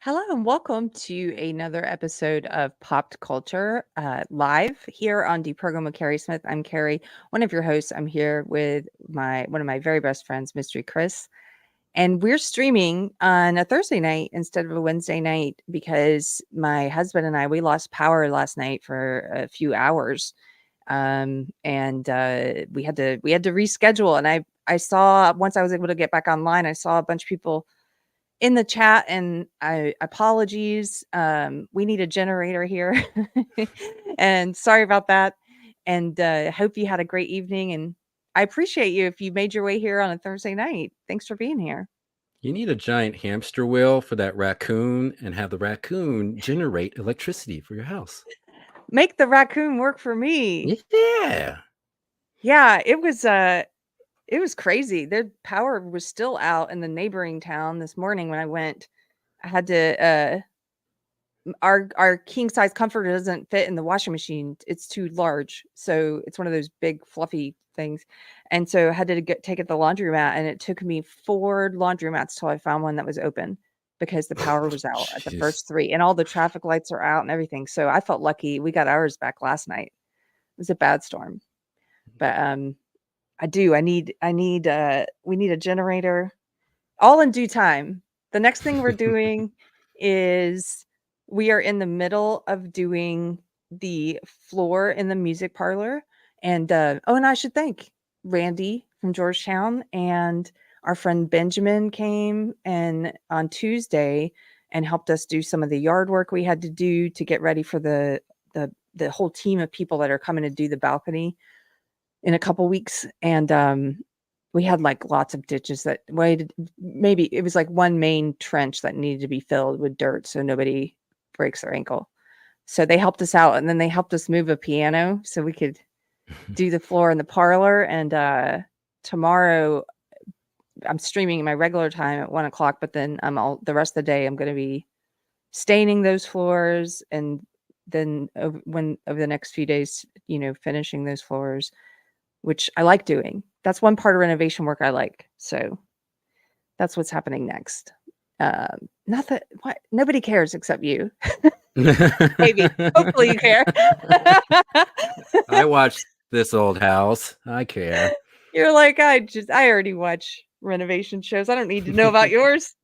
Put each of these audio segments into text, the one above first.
Hello and welcome to another episode of Popped Culture live here on Deprogram with Keri Smith. I'm Keri, one of your hosts. I'm here with one of my very best friends, Mystery Chris, and we're streaming on a Thursday night instead of a Wednesday night because my husband and we lost power last night for a few hours, and we had to reschedule. And I saw, once I was able to get back online, I saw a bunch of people in the chat, and apologies. We need a generator here. And sorry about that. And hope you had a great evening. And I appreciate you if you made your way here on a Thursday night. Thanks for being here. You need a giant hamster wheel for that raccoon and have the raccoon generate electricity for your house. Make the raccoon work for me. Yeah. Yeah, it was crazy. Their power was still out in the neighboring town this morning when I went. I had to our king size comforter doesn't fit in the washing machine. It's too large. So it's one of those big fluffy things. And so I had to take it to the laundromat, and it took me 4 laundromats till I found one that was open because the power was out at the Jeez. first 3 and all the traffic lights are out and everything. So I felt lucky. We got ours back last night. It was a bad storm. But we need a generator all in due time. The next thing we're doing is we are in the middle of doing the floor in the music parlor. And and I should thank Randy from Georgetown, and our friend Benjamin came and on Tuesday and helped us do some of the yard work we had to do to get ready for the whole team of people that are coming to do the balcony in a couple weeks. And we had like lots of ditches that waited. Maybe it was like one main trench that needed to be filled with dirt so nobody breaks their ankle. So they helped us out, and then they helped us move a piano so we could do the floor in the parlor. And tomorrow I'm streaming my regular time at 1:00, but then the rest of the day I'm going to be staining those floors, and then over the next few days, finishing those floors, which I like doing. That's one part of renovation work I like. So that's what's happening next. Not that what nobody cares except you. Maybe. Hopefully you care. I watched this old house. I care. You're like, I already watch renovation shows. I don't need to know about yours.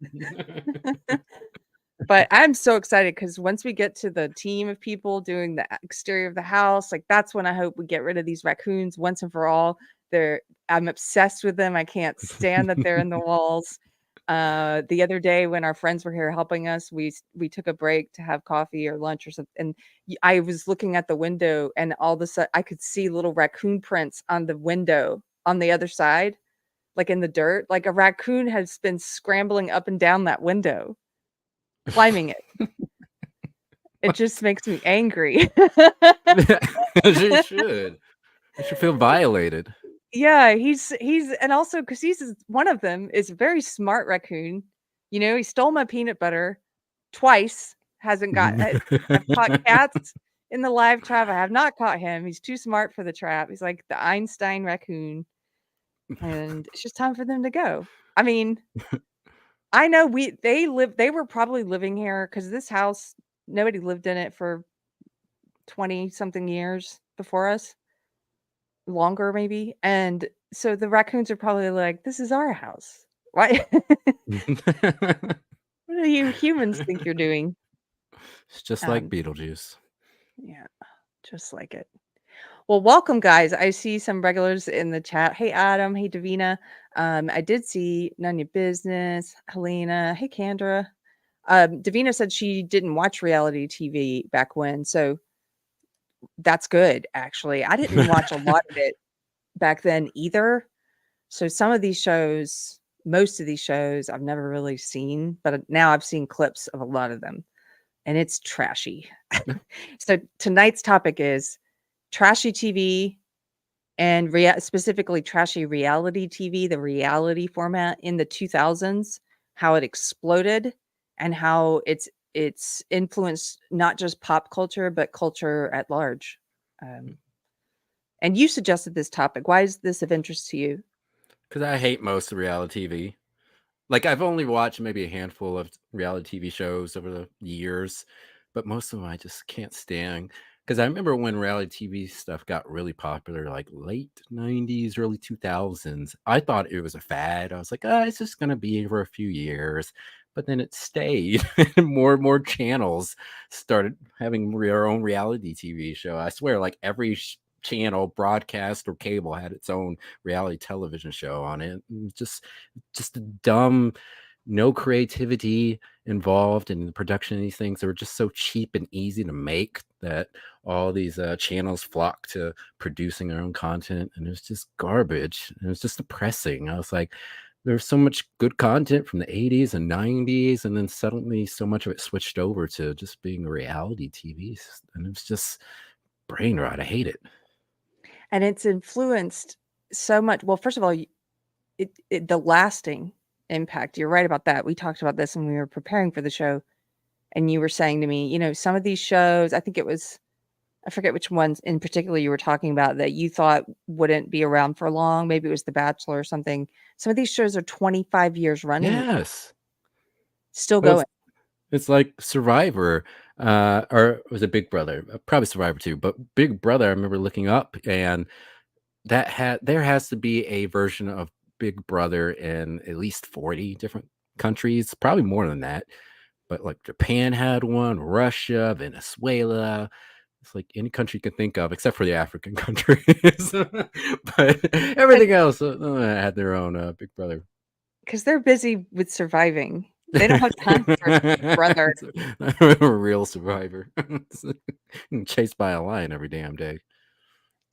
But I'm so excited because once we get to the team of people doing the exterior of the house, like that's when I hope we get rid of these raccoons once and for all. I'm obsessed with them. I can't stand that they're in the walls. The other day when our friends were here helping us, we took a break to have coffee or lunch or something. And I was looking at the window, and all of a sudden I could see little raccoon prints on the window on the other side, like in the dirt. Like a raccoon has been scrambling up and down that window, climbing it. It just makes me angry. As you should. You should feel violated. Yeah, he's and also because one of them is a very smart raccoon. He stole my peanut butter twice. Hasn't got. I've caught cats in the live trap. I have not caught him. He's too smart for the trap. He's like the Einstein raccoon, and it's just time for them to go. I mean, I know they were probably living here because this house, nobody lived in it for 20 something years before us, longer maybe. And so the raccoons are probably like, this is our house. Why? What do you humans think you're doing? It's just like Um, Beetlejuice. yeah, just like it. Well, welcome, guys. I see some regulars in the chat. Hey, Adam. Hey, Davina. I did see None of Your Business. Helena. Hey, Kendra. Davina said she didn't watch reality TV back when, so that's good, actually. I didn't watch a lot of it back then either. So most of these shows I've never really seen, but now I've seen clips of a lot of them, and it's trashy. So tonight's topic is trashy TV and specifically trashy reality TV, the reality format in the 2000s, how it exploded and how it's influenced not just pop culture but culture at large. And you suggested this topic. Why is this of interest to you? Because I hate most of reality TV. Like, I've only watched maybe a handful of reality TV shows over the years, but most of them I just can't stand. Because I remember when reality TV stuff got really popular, like late 90s, early 2000s. I thought it was a fad. I was like, "Ah, it's just gonna be for a few years." But then it stayed, and more channels started having their own reality TV show. I swear, like, every channel, broadcast or cable, had its own reality television show on it. And just a dumb, no creativity involved in the production of these things. They were just so cheap and easy to make that all these channels flock to producing their own content, and it was just garbage. And it was just depressing. I was like, there's so much good content from the 80s and 90s, and then suddenly so much of it switched over to just being a reality TV, and it was just brain rot. I hate it. And it's influenced so much. Well, first of all, the lasting impact. You're right about that. We talked about this when we were preparing for the show, and you were saying to me, some of these shows, I forget which ones in particular you were talking about that you thought wouldn't be around for long. Maybe it was The Bachelor or something. Some of these shows are 25 years running, Yes. still Well, going. it's like Survivor, or was it Big Brother? Probably Survivor too, but Big Brother, I remember looking up, and there has to be a version of Big Brother in at least 40 different countries, probably more than that. But like Japan had one, Russia, Venezuela. It's like any country you can think of, except for the African countries. But everything else had their own Big Brother. Because they're busy with surviving. They don't have time for Big Brother. A real survivor. Chased by a lion every damn day.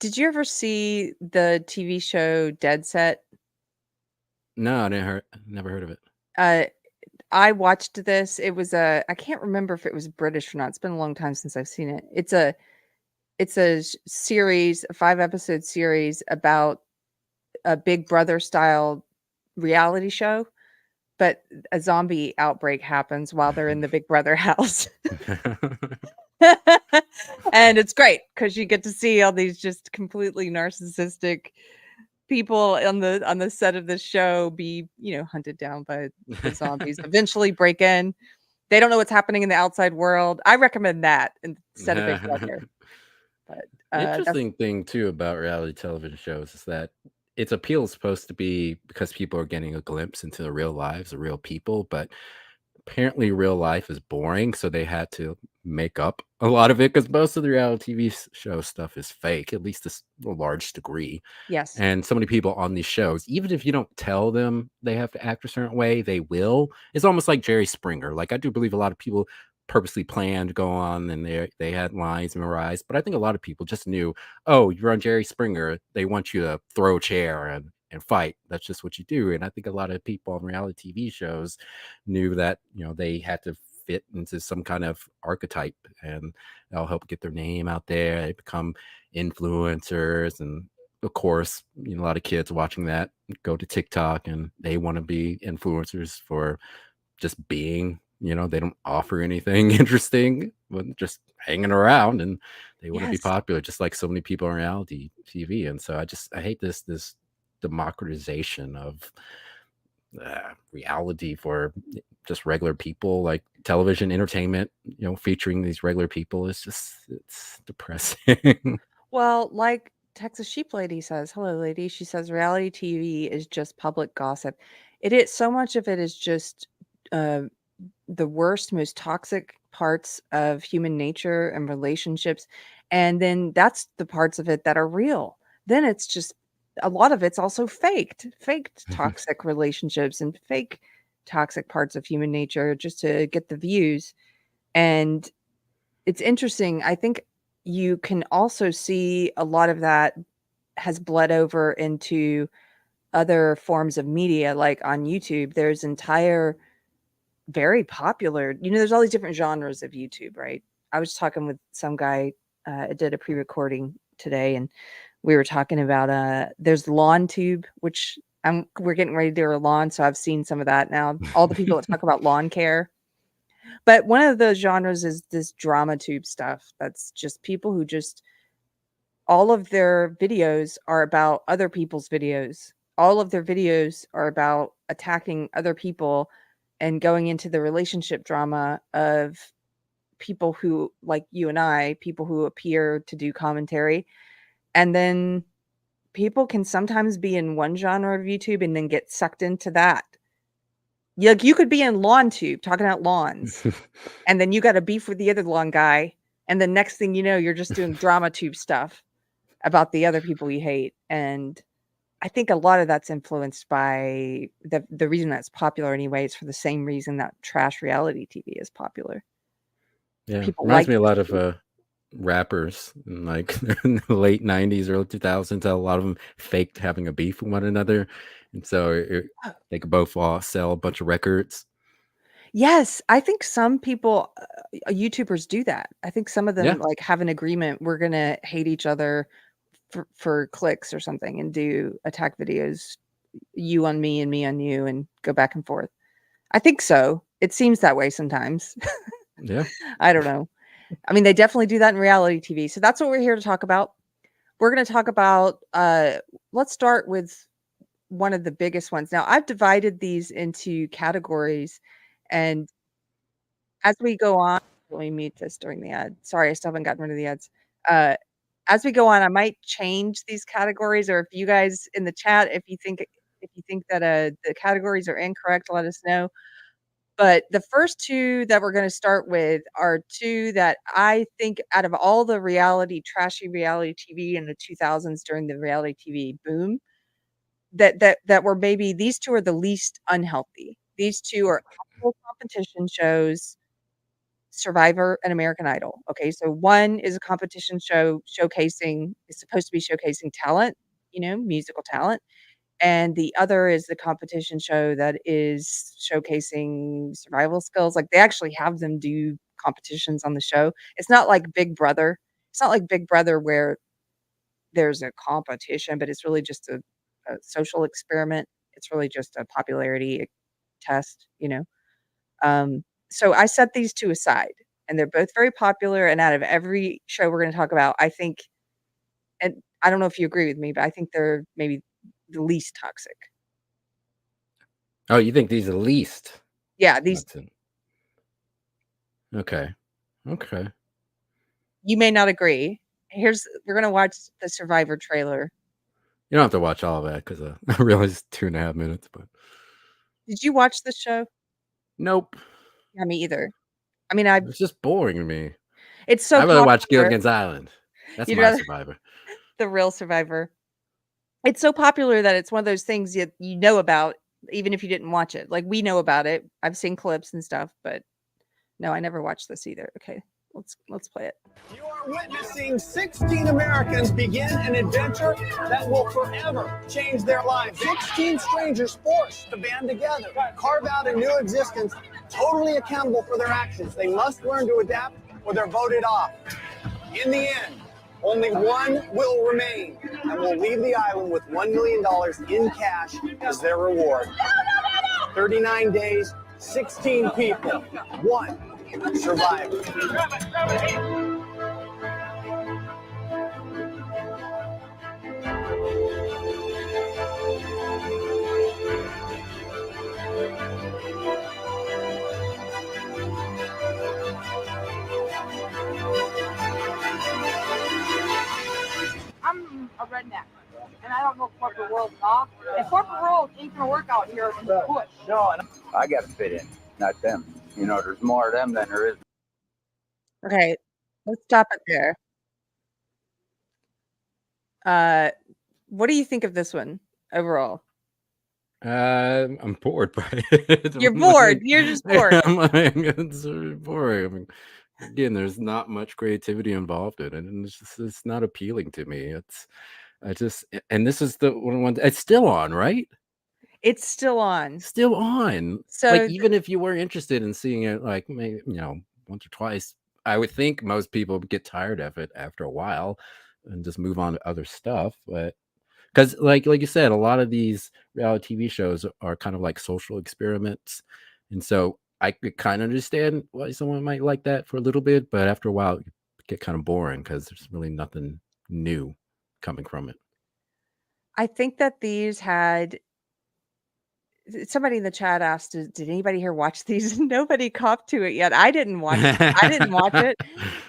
Did you ever see the TV show Dead Set? No, I didn't heard. Never heard of it. Uh, I watched this. It was I can't remember if it was British or not. It's been a long time since I've seen it. It's a series, a 5-episode series about a Big Brother style reality show, but a zombie outbreak happens while they're in the Big Brother house. And it's great because you get to see all these just completely narcissistic people on the set of the show be, hunted down by the zombies, eventually break in. They don't know what's happening in the outside world. I recommend that instead of Big Brother. But The that's interesting thing too about reality television shows is that its appeal is supposed to be because people are getting a glimpse into the real lives of real people, but apparently real life is boring, so they had to make up a lot of it because most of the reality TV show stuff is fake, at least to a large degree. yes, And so many people on these shows, even if you don't tell them they have to act a certain way, they will. It's almost like Jerry Springer. Like, I do believe a lot of people purposely planned to go on and they had lines memorized, but I think a lot of people just knew, oh, you're on Jerry Springer, they want you to throw a chair and fight. That's just what you do. And I think a lot of people on reality TV shows knew that, they had to fit into some kind of archetype, and that'll help get their name out there. They become influencers, and of course, a lot of kids watching that go to TikTok and they want to be influencers for just being, they don't offer anything interesting, but just hanging around, and they want to be yes. popular, just like so many people on reality TV. And so I hate this democratization of reality for just regular people, like television entertainment, featuring these regular people. It's depressing. Well, like Texas Sheep Lady says, hello, lady. She says reality TV is just public gossip. It is so much of it is just uh, the worst, most toxic parts of human nature and relationships. And then that's the parts of it that are real. Then it's just a lot of it's also faked toxic relationships and fake toxic parts of human nature just to get the views. And it's interesting. I think you can also see a lot of that has bled over into other forms of media, like on YouTube. There's entire very popular, there's all these different genres of YouTube, right? I was talking with some guy, I did a pre-recording today, and we were talking about there's lawn tube, which we're getting ready to do our lawn, so I've seen some of that now. All the people that talk about lawn care. But one of the genres is this drama tube stuff. That's just people who just all of their videos are about other people's videos all of their videos are about attacking other people and going into the relationship drama of people who, like you and I, people who appear to do commentary. And then people can sometimes be in one genre of YouTube and then get sucked into that. Like, you could be in lawn tube talking about lawns, and then you got a beef with the other lawn guy, and the next thing you know, you're just doing drama tube stuff about the other people you hate. And I think a lot of that's influenced by the reason that's popular anyway is for the same reason that trash reality TV is popular. Yeah, People reminds like me a to lot of see. rappers in like in the late 90s, early 2000s. A lot of them faked having a beef with one another, and so they could both all sell a bunch of records. Yes, I think some people, YouTubers do that. I think some of Yeah, them, like, have an agreement, we're gonna hate each other for clicks or something and do attack videos, you on me and me on you, and go back and forth. I think so. It seems that way sometimes. yeah. I don't know. I mean, they definitely do that in reality TV, so that's what we're here to talk about. We're gonna talk about, let's start with one of the biggest ones. Now, I've divided these into categories, and as we go on, let me mute this during the ad. Sorry, I still haven't gotten rid of the ads. Uh, as we go on, I might change these categories, or if you guys in the chat, if you think that the categories are incorrect, let us know. But the first two that we're going to start with are two that I think, out of all the trashy reality TV in the 2000s during the reality TV boom, that were, maybe these two are the least unhealthy. These two are actual competition shows, Survivor and American Idol. Okay, so one is a competition show showcasing is supposed to be showcasing talent, musical talent, and the other is the competition show that is showcasing survival skills. Like, they actually have them do competitions on the show. It's not like Big Brother. It's not like Big Brother where there's a competition, but it's really just a social experiment. It's really just a popularity test. So I set these 2 aside, and they're both very popular, and out of every show we're gonna talk about, I think, and I don't know if you agree with me, but I think they're maybe the least toxic. Oh, you think these are the least? Yeah, these That's it. Okay. Okay. you may not agree. We're gonna watch the Survivor trailer. You don't have to watch all of that because I realize it's 2.5 minutes, but Did you watch the show? nope. Yeah, me either. I mean, I It's just boring to me. it's so I'd rather watch popular. Gilligan's Island. That's You'd my rather Survivor. the real Survivor. It's so popular that it's one of those things you know about even if you didn't watch it. Like, we know about it. I've seen clips and stuff, but no, I never watched this either. Okay, let's play it. You are witnessing 16 Americans begin an adventure that will forever change their lives. 16 strangers forced to band together, carve out a new existence, totally accountable for their actions. They must learn to adapt or they're voted off. In the end, only one will remain and will leave the island with $1 million in cash as their reward. 39 days, 16 people, one survivor. I'm a redneck, and I don't know corporate world at all. And corporate world ain't gonna work out here in the bush. No, I got to fit in, not them. There's more of them than there is. Okay, let's stop it there. What do you think of this one overall? I'm bored by it. You're I'm bored. like, You're just bored. I'm like, it's sort of boring. I mean, again, there's not much creativity involved in it, and it's not appealing to me. And this is the one. It's still on, right? It's still on. Still on. Like, So even if you were interested in seeing it, like, maybe, once or twice, I would think most people get tired of it after a while and just move on to other stuff. But because, like you said, a lot of these reality TV shows are kind of like social experiments, and so I could kind of understand why someone might like that for a little bit, but after a while, it get kind of boring because there's really nothing new coming from it. I think that these had somebody in the chat asked, did anybody here watch these? Nobody copped to it yet. I didn't watch it,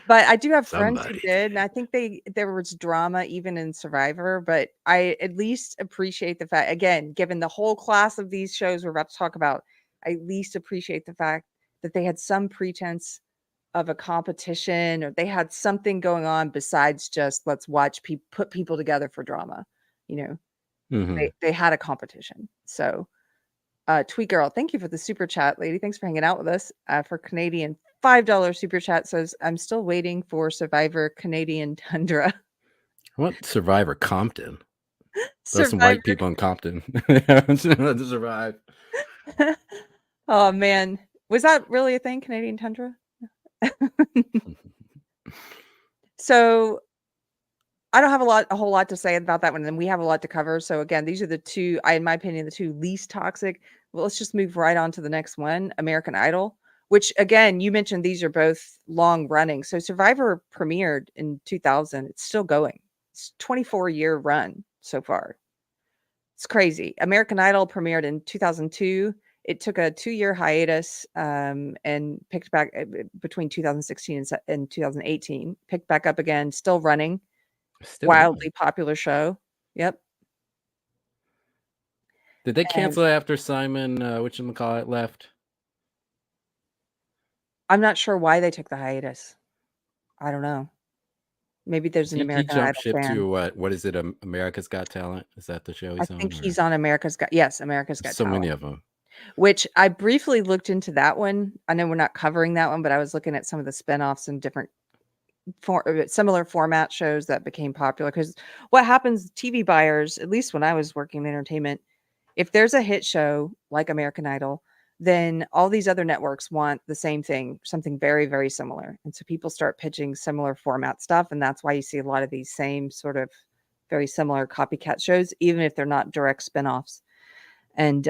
but I do have friends who Somebody did, and I think there was drama even in Survivor, but I at least appreciate the fact, again, given the whole class of these shows we're about to talk about, I at least appreciate the fact that they had some pretense of a competition, or they had something going on besides just let's watch put people together for drama. They had a competition. So Tweet Girl, thank you for the super chat, lady. Thanks for hanging out with us. For Canadian $5 super chat says, I'm still waiting for Survivor Canadian Tundra. What Survivor Compton? There's some Survivor. white people in Compton to survive. Oh man, was that really a thing, Canadian Tundra? So I don't have a whole lot to say about that one, and we have a lot to cover. So again, these are the two, in my opinion, the two least toxic. Well, let's just move right on to the next one, American Idol, which again, you mentioned these are both long running. So Survivor premiered in 2000. It's still going. It's a 24-year run so far. It's crazy. American Idol premiered in 2002. It took a 2-year hiatus and picked back between 2016 and 2018. Picked back up again, still running. Still Wildly popular show. Yep. Did they cancel after Simon whatchamacallit left? I'm not sure why they took the hiatus. I don't know. Maybe there's an American he jumped Idol ship fan. to what is it? America's Got Talent? Is that the show he's on? I think he's on America's Got Talent. So many of them. Which I briefly looked into that one. I know we're not covering that one, but I was looking at some of the spinoffs and different similar format shows that became popular. Because what happens, TV buyers, at least when I was working in entertainment, if there's a hit show like American Idol, then all these other networks want the same thing, something very, very similar. And so people start pitching similar format stuff. And that's why you see a lot of these same sort of very similar copycat shows, even if they're not direct spinoffs. And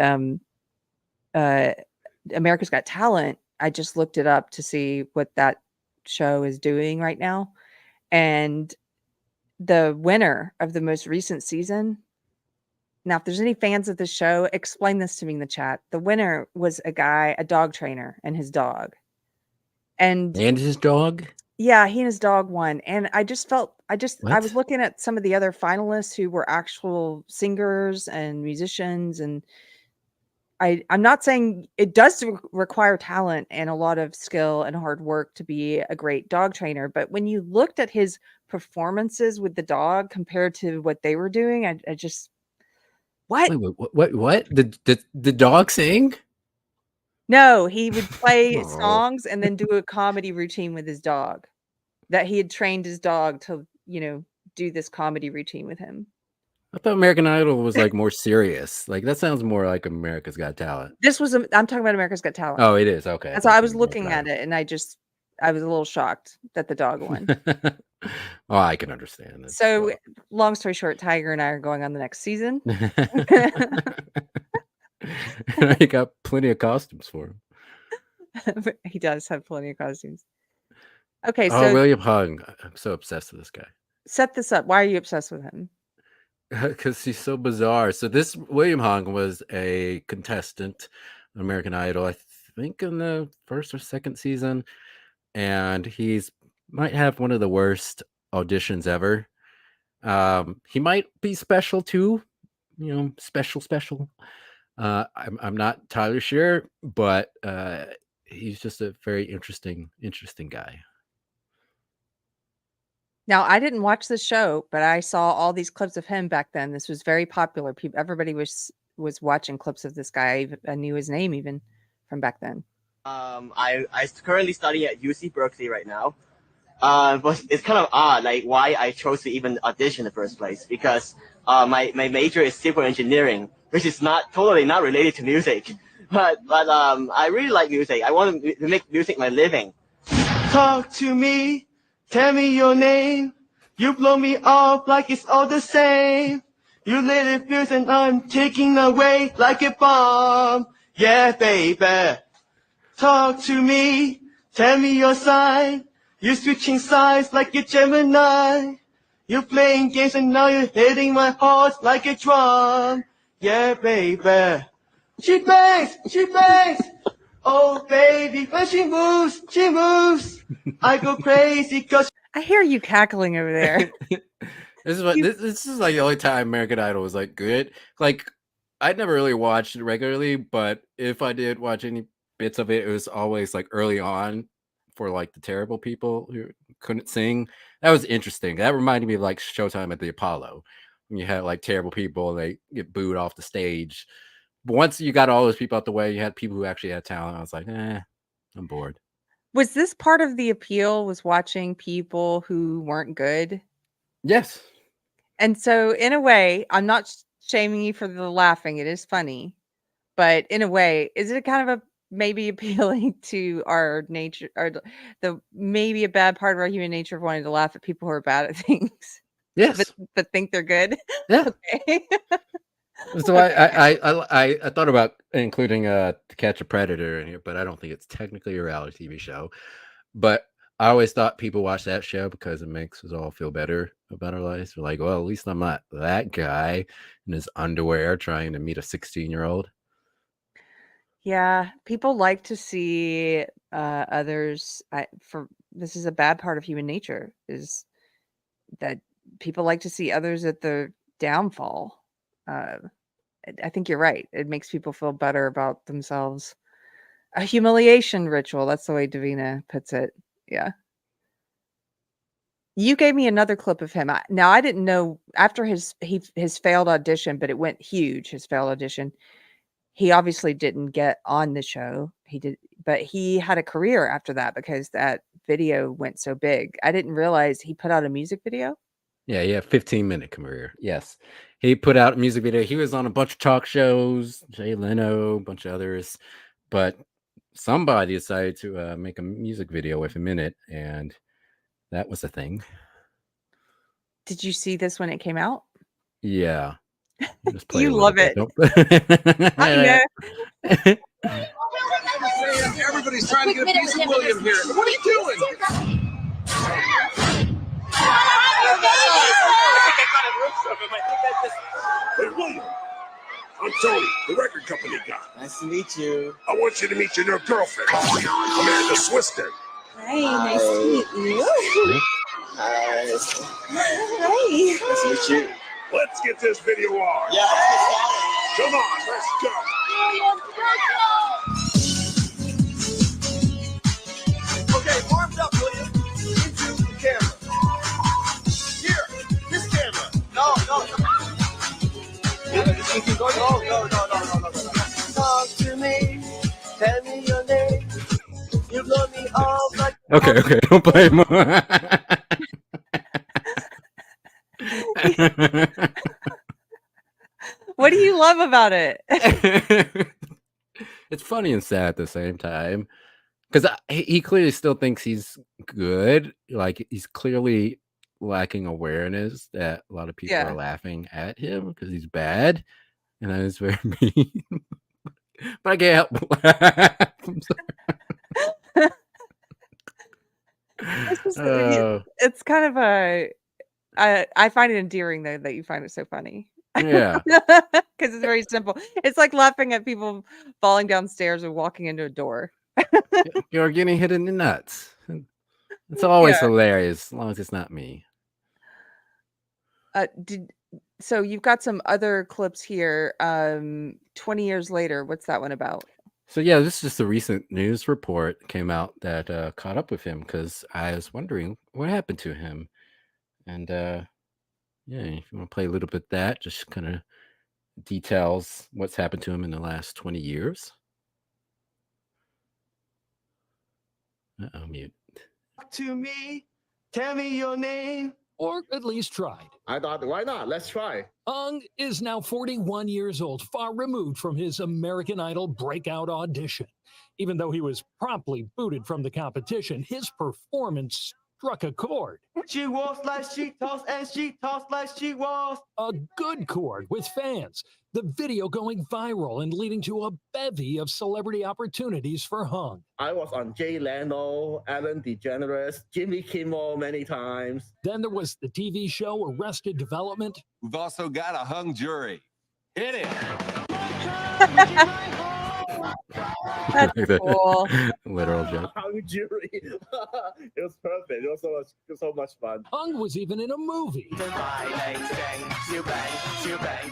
America's Got Talent, I just looked it up to see what that show is doing right now. And the winner of the most recent season, now, if there's any fans of the show, explain this to me in the chat. The winner was a dog trainer, and his dog. And his dog? Yeah, he and his dog won. And I just felt, I was looking at some of the other finalists who were actual singers and musicians. And I'm not saying it does require talent and a lot of skill and hard work to be a great dog trainer. But when you looked at his performances with the dog compared to what they were doing, I just... What? Wait, what? Did the dog sing? No, he would play songs and then do a comedy routine with his dog. That he had trained his dog to, do this comedy routine with him. I thought American Idol was like more serious. Like that sounds more like America's Got Talent. I'm talking about America's Got Talent. Oh, it is. Okay. That's how I was looking at it, and I was a little shocked that the dog won. Oh, I can understand that. So, long story short, Tiger and I are going on the next season. He got plenty of costumes for him. He does have plenty of costumes. Okay, so William Hung. I'm so obsessed with this guy. Set this up. Why are you obsessed with him? Because he's so bizarre. So this William Hung was a contestant on American Idol, I think in the first or second season. And he's might have one of the worst auditions ever. He might be special too, special. I'm not entirely sure, but he's just a very interesting guy. Now, I didn't watch the show, but I saw all these clips of him back then. This was very popular. Everybody was watching clips of this guy. I knew his name even from back then. I currently study at UC Berkeley right now. But it's kind of odd, like why I chose to even audition in the first place, because my major is civil engineering, which is not related to music. But I really like music. I want to make music my living. Talk to me, tell me your name. You blow me off like it's all the same. You lit it fuse and I'm taking away like a bomb. Yeah, baby. Talk to me, tell me your sign. You're switching sides like a Gemini. You're playing games and now you're hitting my heart like a drum. Yeah, baby. She bangs. Oh, baby, when she moves. I go crazy cause I hear you cackling over there. This is like the only time American Idol was like good. Like I never really watched it regularly, but if I did watch any bits of it, it was always like early on for like the terrible people who couldn't sing. That was interesting. That reminded me of like Showtime at the Apollo when you had like terrible people and they get booed off the stage. But once you got all those people out the way, you had people who actually had talent. I was like, I'm bored. Was this part of the appeal, was watching people who weren't good? Yes. And so in a way, I'm not shaming you for the laughing. It is funny. But in a way, is it kind of a maybe appealing to our nature, or the maybe a bad part of our human nature of wanting to laugh at people who are bad at things? Yes. But think they're good? Yeah. Okay. So I thought about including To Catch a Predator in here, but I don't think it's technically a reality TV show. But I always thought people watch that show because it makes us all feel better about our lives. We're like, well, at least I'm not that guy in his underwear trying to meet a 16-year-old. Yeah, people like to see others. This is a bad part of human nature, is that people like to see others at their downfall. I think you're right. It makes people feel better about themselves. A humiliation ritual. That's the way Davina puts it. Yeah. You gave me another clip of him. Now I didn't know after his failed audition, but it went huge. His failed audition. He obviously didn't get on the show. He did, but he had a career after that because that video went so big. I didn't realize he put out a music video. Yeah, 15-minute career. Yes. He put out a music video. He was on a bunch of talk shows, Jay Leno, a bunch of others, but somebody decided to make a music video with him in it, and that was a thing. Did you see this when it came out? Yeah. Just play You a little love bit. it. I know. Everybody's trying to get a piece of William here. What are you doing? Hey, William. I'm Tony, the record company guy. Nice to meet you. I want you to meet your new girlfriend, Amanda Swiston. Hi, nice to meet you. Hi. Hi. Nice to meet you. Let's get this video on. Yeah. Come on, let's go. Okay, arms up, William. Into the camera. Here, this camera. No. No. Talk to me. Tell me your name. You blow me off like. Okay, don't play more. What do you love about it? It's funny and sad at the same time because he clearly still thinks he's good. Like he's clearly lacking awareness that a lot of people are laughing at him because he's bad, and that is very mean. But I can't help but laugh. I'm sorry. It's kind of I find it endearing though that you find it so funny. Yeah. Because it's very simple. It's like laughing at people falling downstairs or walking into a door. You're getting hit in the nuts. It's always hilarious as long as it's not me. So you've got some other clips here. 20 years later, what's that one about? So yeah, this is just a recent news report came out that caught up with him because I was wondering what happened to him. And yeah, if you want to play a little bit of that, just kind of details what's happened to him in the last 20 years. Mute. Talk to me. Tell me your name. Or at least tried. I thought, why not? Let's try. Ung is now 41 years old, far removed from his American Idol breakout audition. Even though he was promptly booted from the competition, his performance struck a chord. She walks like she talks and she talks like she walks. A good chord with fans. The video going viral and leading to a bevy of celebrity opportunities for Hung. I was on Jay Leno, Ellen DeGeneres, Jimmy Kimmel many times. Then there was the TV show Arrested Development. We've also got a hung jury. Hit it. That's cool. Literal joke. Hung jury. It was perfect. It was so much fun. Hung was even in a movie.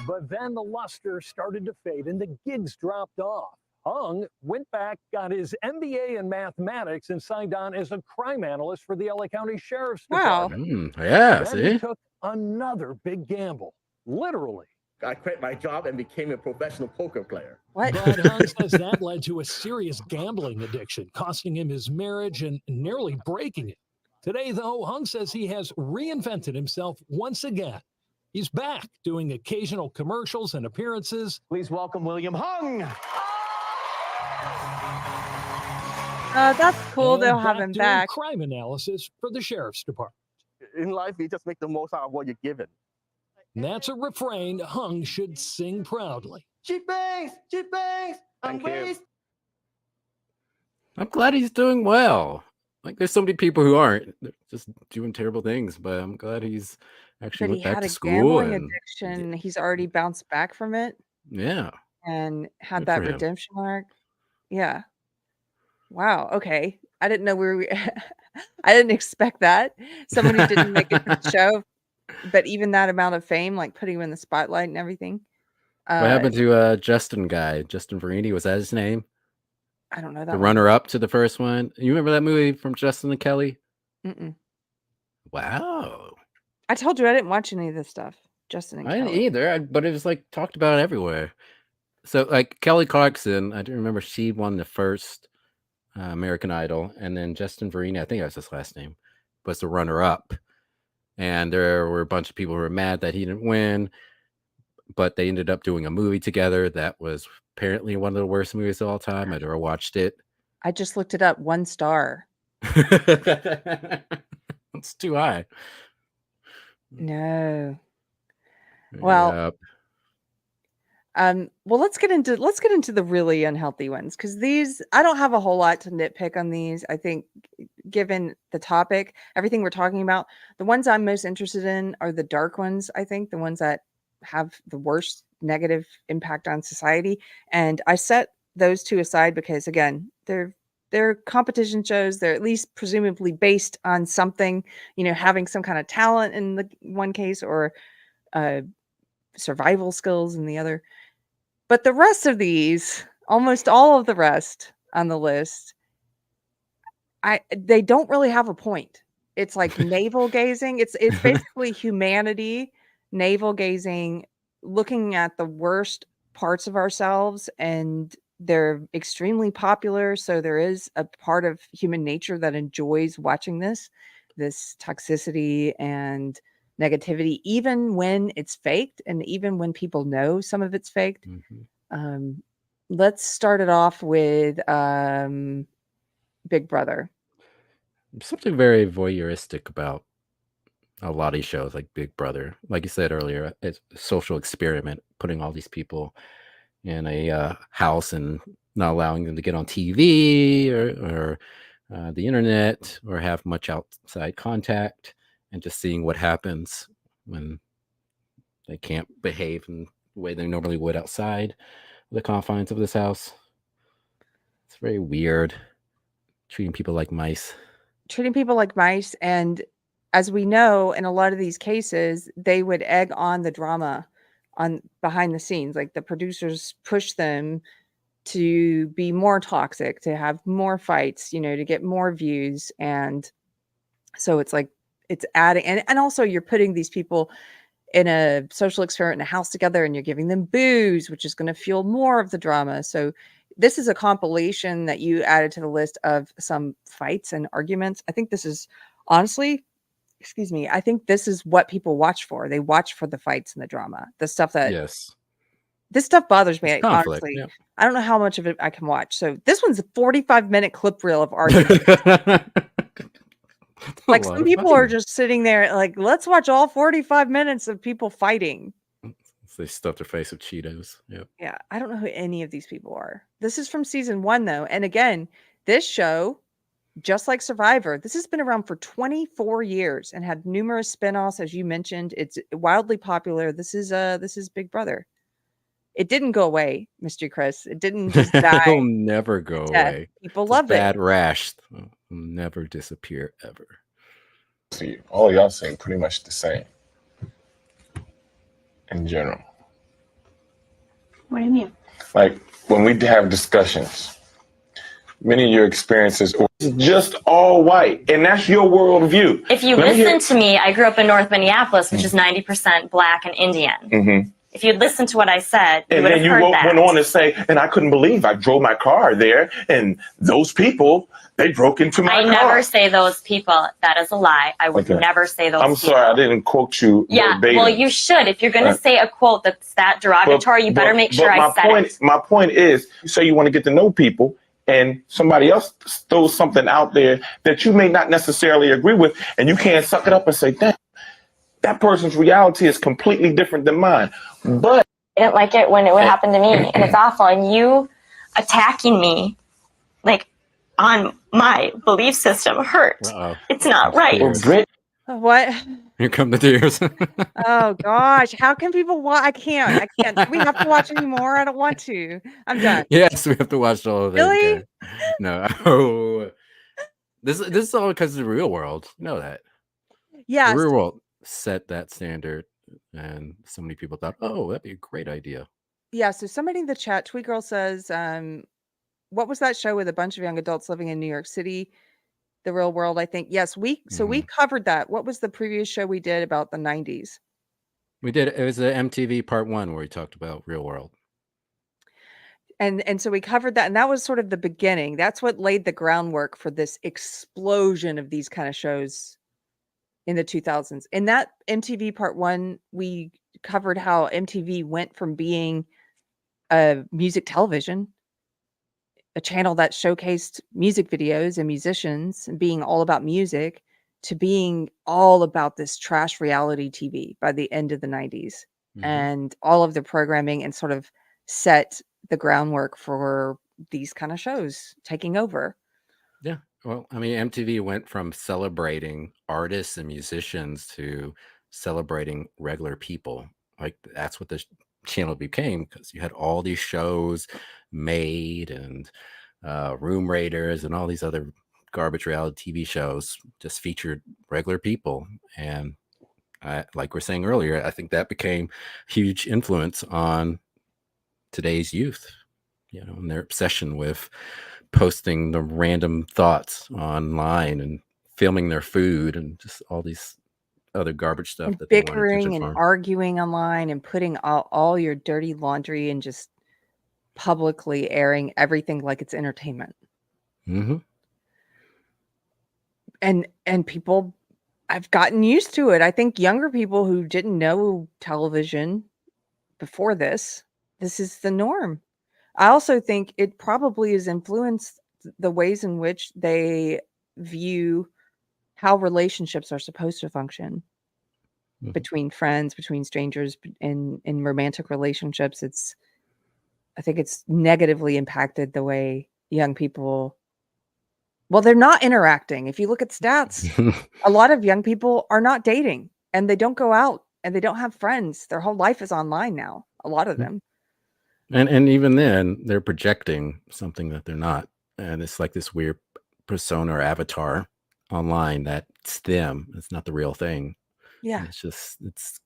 But then the luster started to fade and the gigs dropped off. Hung went back, got his MBA in mathematics, and signed on as a crime analyst for the LA County Sheriff's Department. Yeah, Then see? he took another big gamble, literally. I quit my job and became a professional poker player. What? But Hung says that led to a serious gambling addiction, costing him his marriage and nearly breaking it. Today, though, Hung says he has reinvented himself once again. He's back doing occasional commercials and appearances. Please welcome William Hung. That's cool. and They'll have back him doing back. crime analysis for the Sheriff's Department. In life, you just make the most out of what you're given. And that's a refrain Hung should sing proudly. She bangs. Thank you. I'm glad he's doing well. Like, there's so many people who aren't. They're just doing terrible things, but I'm glad he's actually But he went back had to a school. gambling And addiction. He's already bounced back from it yeah, and had good that for him. redemption arc. Yeah. Wow. Okay. I didn't know where we. I didn't expect that. Someone who didn't make it to the show, but even that amount of fame, like putting him in the spotlight and everything. What happened to Justin Verini? Was that his name? I don't know that The one. runner-up to the first one. You remember that movie from Justin and Kelly? Mm-mm. Wow. I told you I didn't watch any of this stuff. Justin and I didn't Kelly. either, but it was like talked about everywhere. So like Kelly Clarkson, I do remember she won the first American Idol, and then Justin Verini, I think that's his last name, was the runner-up. And there were a bunch of people who were mad that he didn't win, but they ended up doing a movie together that was apparently one of the worst movies of all time. I never watched it. I just looked it up. 1 star. It's too high. No. Well, Yep. well, let's get into the really unhealthy ones, because these, I don't have a whole lot to nitpick on these. I think, given the topic, everything we're talking about, the ones I'm most interested in are the dark ones. I think the ones that have the worst negative impact on society, and I set those two aside because, again, they're competition shows. They're at least presumably based on something, having some kind of talent in the one case, or survival skills in the other. But the rest of these, almost all of the rest on the list, they don't really have a point. It's like navel gazing. It's basically humanity navel gazing, looking at the worst parts of ourselves, and they're extremely popular. So there is a part of human nature that enjoys watching this toxicity and negativity, even when it's faked, and even when people know some of it's faked. Mm-hmm. Let's start it off with Big Brother. Something very voyeuristic about a lot of these shows like Big Brother. Like you said earlier, it's a social experiment, putting all these people in a house and not allowing them to get on TV or the internet or have much outside contact, and just seeing what happens when they can't behave in the way they normally would outside the confines of this house. It's very weird, treating people like mice. And as we know, in a lot of these cases, they would egg on the drama on behind the scenes. Like, the producers push them to be more toxic, to have more fights, to get more views. And so it's like, it's adding, and also you're putting these people in a social experiment in a house together, and you're giving them booze, which is going to fuel more of the drama. So this is a compilation that you added to the list of some fights and arguments. I think this is, honestly, I think this is what people watch for. They watch for the fights and the drama, the stuff that, Yes, this stuff bothers me. it's conflict. Honestly, Yeah. I don't know how much of it I can watch. So this one's a 45-minute clip reel of arguments. A Like, lot some of people are fighting. just sitting there like, "Let's watch all 45 minutes of people fighting." They stuffed their face with Cheetos. Yep. Yeah, I don't know who any of these people are. This is from season 1, though, and again, this show, just like Survivor, this has been around for 24 years and had numerous spinoffs, as you mentioned. It's wildly popular. This is Big Brother. It didn't go away, Mr. Chris. It didn't just die It'll never go a death. away. People It's a love it. bad rash. It'll never disappear ever. See, all of y'all seem pretty much the same in general. What do you mean? Like when we have discussions, many of your experiences are just all white, and that's your worldview. If you listen to me, I grew up in North Minneapolis, which is 90% Black and Indian. Mm-hmm. If you'd listened to what I said, you And would then have you heard that. went on to say, and I couldn't believe I drove my car there, and those people, they broke into my I car. never say those people. That is a lie. I would never say those I'm people. sorry, I didn't quote you Yeah, verbatim. well, you should. If you're going to say a quote that's that derogatory, you better make sure I said it. My point is, you say you want to get to know people, and somebody else throws something out there that you may not necessarily agree with, and you can't suck it up and say, "Damn, that person's reality is completely different than mine." But I didn't like it when it would happen to me, and it's awful. And you attacking me, like, on my belief system hurt. It's not right. What? Here come the tears. Oh gosh, how can people watch? I can't. Do we have to watch any more? I don't want to. I'm done. Yes, we have to watch all of it. Really? Okay. No. Oh. This is all because of the real world. You know that. Yes. The real world set that standard, and so many people thought, "Oh, that'd be a great idea." Yeah, so somebody in the chat, Tweet Girl says, what was that show with a bunch of young adults living in New York City? The Real World, I think. Yes, we covered that. What was the previous show we did about the 90s? We did. It was the MTV Part 1 where we talked about real world. And so we covered that, and that was sort of the beginning. That's what laid the groundwork for this explosion of these kind of shows in the 2000s. In that MTV Part 1, we covered how MTV went from being a music television, a channel that showcased music videos and musicians and being all about music, to being all about this trash reality TV by the end of the 90s. And all of the programming, and sort of set the groundwork for these kind of shows taking over. Yeah. Well, I mean, MTV went from celebrating artists and musicians to celebrating regular people. Like, that's what the channel became, because you had all these shows made, and Room Raiders and all these other garbage reality TV shows just featured regular people. And like we're saying earlier, I think that became huge influence on today's youth, and their obsession with posting the random thoughts online and filming their food and just all these other garbage stuff, And that they wanted bickering attention and for. arguing online, and putting all your dirty laundry, and just publicly airing everything like it's entertainment. Mm-hmm. And people, I've gotten used to it. I think younger people who didn't know television before this is the norm. I also think it probably has influenced the ways in which they view how relationships are supposed to function between friends, between strangers, in romantic relationships. I think it's negatively impacted the way young people, well, they're not interacting. If you look at stats, a lot of young people are not dating, and they don't go out, and they don't have friends. Their whole life is online now, a lot of them. And even then, they're projecting something that they're not. And it's like this weird persona or avatar online that's them. It's not the real thing. Yeah. And it's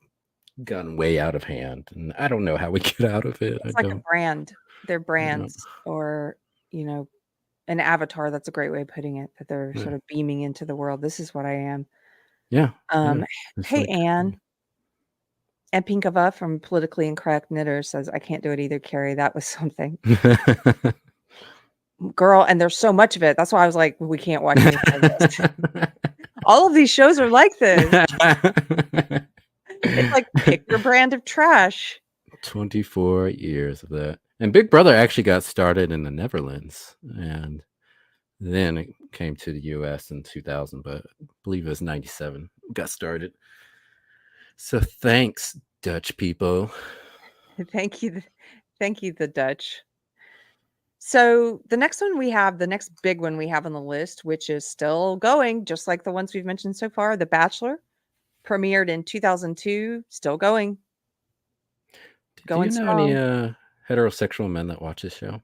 gotten way out of hand. And I don't know how we get out of it. It's like a brand. They're brands, or, an avatar. That's a great way of putting it, that they're sort of beaming into the world. This is what I am. Yeah. Hey, Anne. And Pinkava from Politically Incorrect Knitter says, I can't do it either, Keri. That was something. Girl, and there's so much of it. That's why I was like, we can't watch any of this. All of these shows are like this. It's like, pick your brand of trash. 24 years of that. And Big Brother actually got started in the Netherlands. And Then it came to the US in 2000, but I believe it was 97 got started. So thanks, Dutch people. Thank you. Thank you, the Dutch. So the next one we have, the next big one we have on the list, which is still going, just like the ones we've mentioned so far, The Bachelor, premiered in 2002, still going. Do you know strong. any heterosexual men that watch this show?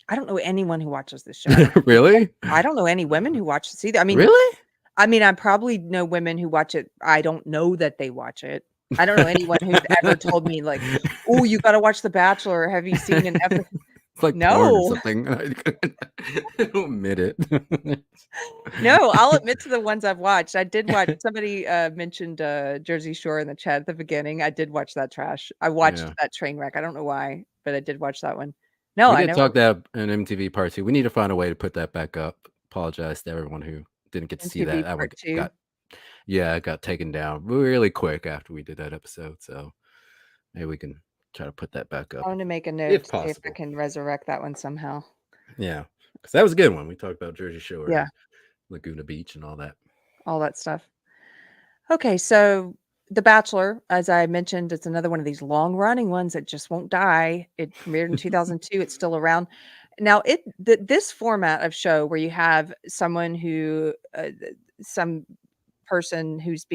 I don't know anyone who watches this show. Really? I don't know any women who watch this either. I mean, really? I mean, I probably know women who watch it. I don't know that they watch it. I don't know anyone who's ever told me like, "Oh, you got to watch The Bachelor. Have you seen an episode?" It's like porn or something. Don't admit it. No, I'll admit to the ones I've watched. I did watch. Somebody mentioned Jersey Shore in the chat at the beginning. I did watch that trash. I watched that train wreck. I don't know why, but I did watch that one. No, we I did never. talk that in MTV Part 2. We need to find a way to put that back up. Apologize to everyone who didn't get to see that. Part 2. It got taken down really quick after we did that episode. So maybe we can try to put that back up. I want to make a note to see if I can resurrect that one somehow. Yeah, because that was a good one. We talked about Jersey Shore, Laguna Beach, and all that stuff. Okay, so The Bachelor, as I mentioned, it's another one of these long-running ones that just won't die. It premiered in 2002. It's still around. Now, this format of show where you have someone who, some person who's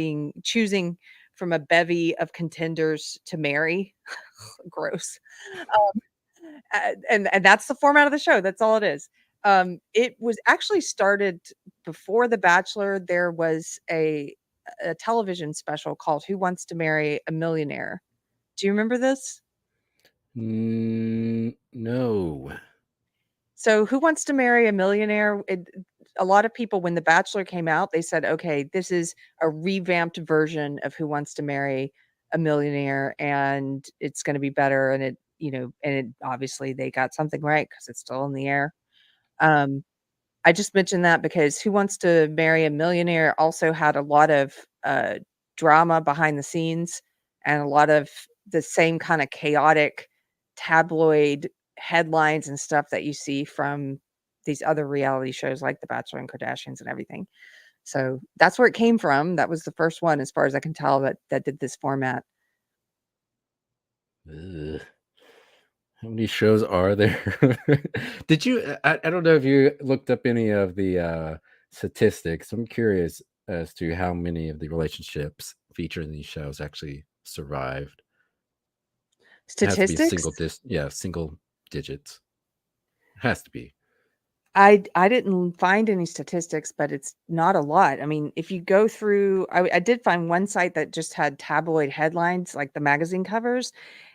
choosing from a bevy of contenders to marry, gross. And that's the format of the show. That's all it is. It was actually started before The Bachelor. There was a television special called Who Wants to Marry a Millionaire? Do you remember this? No. So Who Wants to Marry a Millionaire? A lot of people, when The Bachelor came out, they said, okay, this is a revamped version of Who Wants to Marry a Millionaire, and it's going to be better. And obviously they got something right because it's still in the air. I just mentioned that because Who Wants to Marry a Millionaire also had a lot of drama behind the scenes and a lot of the same kind of chaotic tabloid headlines and stuff that you see from these other reality shows like The Bachelor and Kardashians and everything. So that's where it came from. That was the first one, as far as I can tell, that did this format. Ugh. How many shows are there? Did you? I don't know if you looked up any of the statistics. I'm curious as to how many of the relationships featured in these shows actually survived. Statistics? It has to be single digits. It has to be. I didn't find any statistics, but it's not a lot. I mean, if you go through, I did find one site that just had tabloid headlines, like the magazine covers.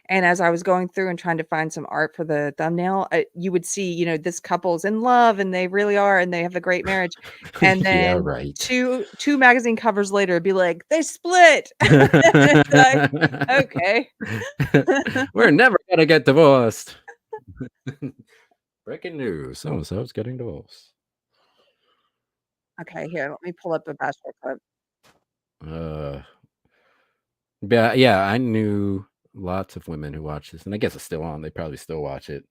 And as I was going through and trying to find some art for the thumbnail, you would see, this couple's in love and they really are, and they have a great marriage. And then two magazine covers later, it'd be like, they split. Like, okay. We're never going to get divorced. Breaking news. So-and-so's getting divorced. Okay, here, let me pull up a Bachelor clip. Yeah, I knew lots of women who watch this, and I guess it's still on. They probably still watch it.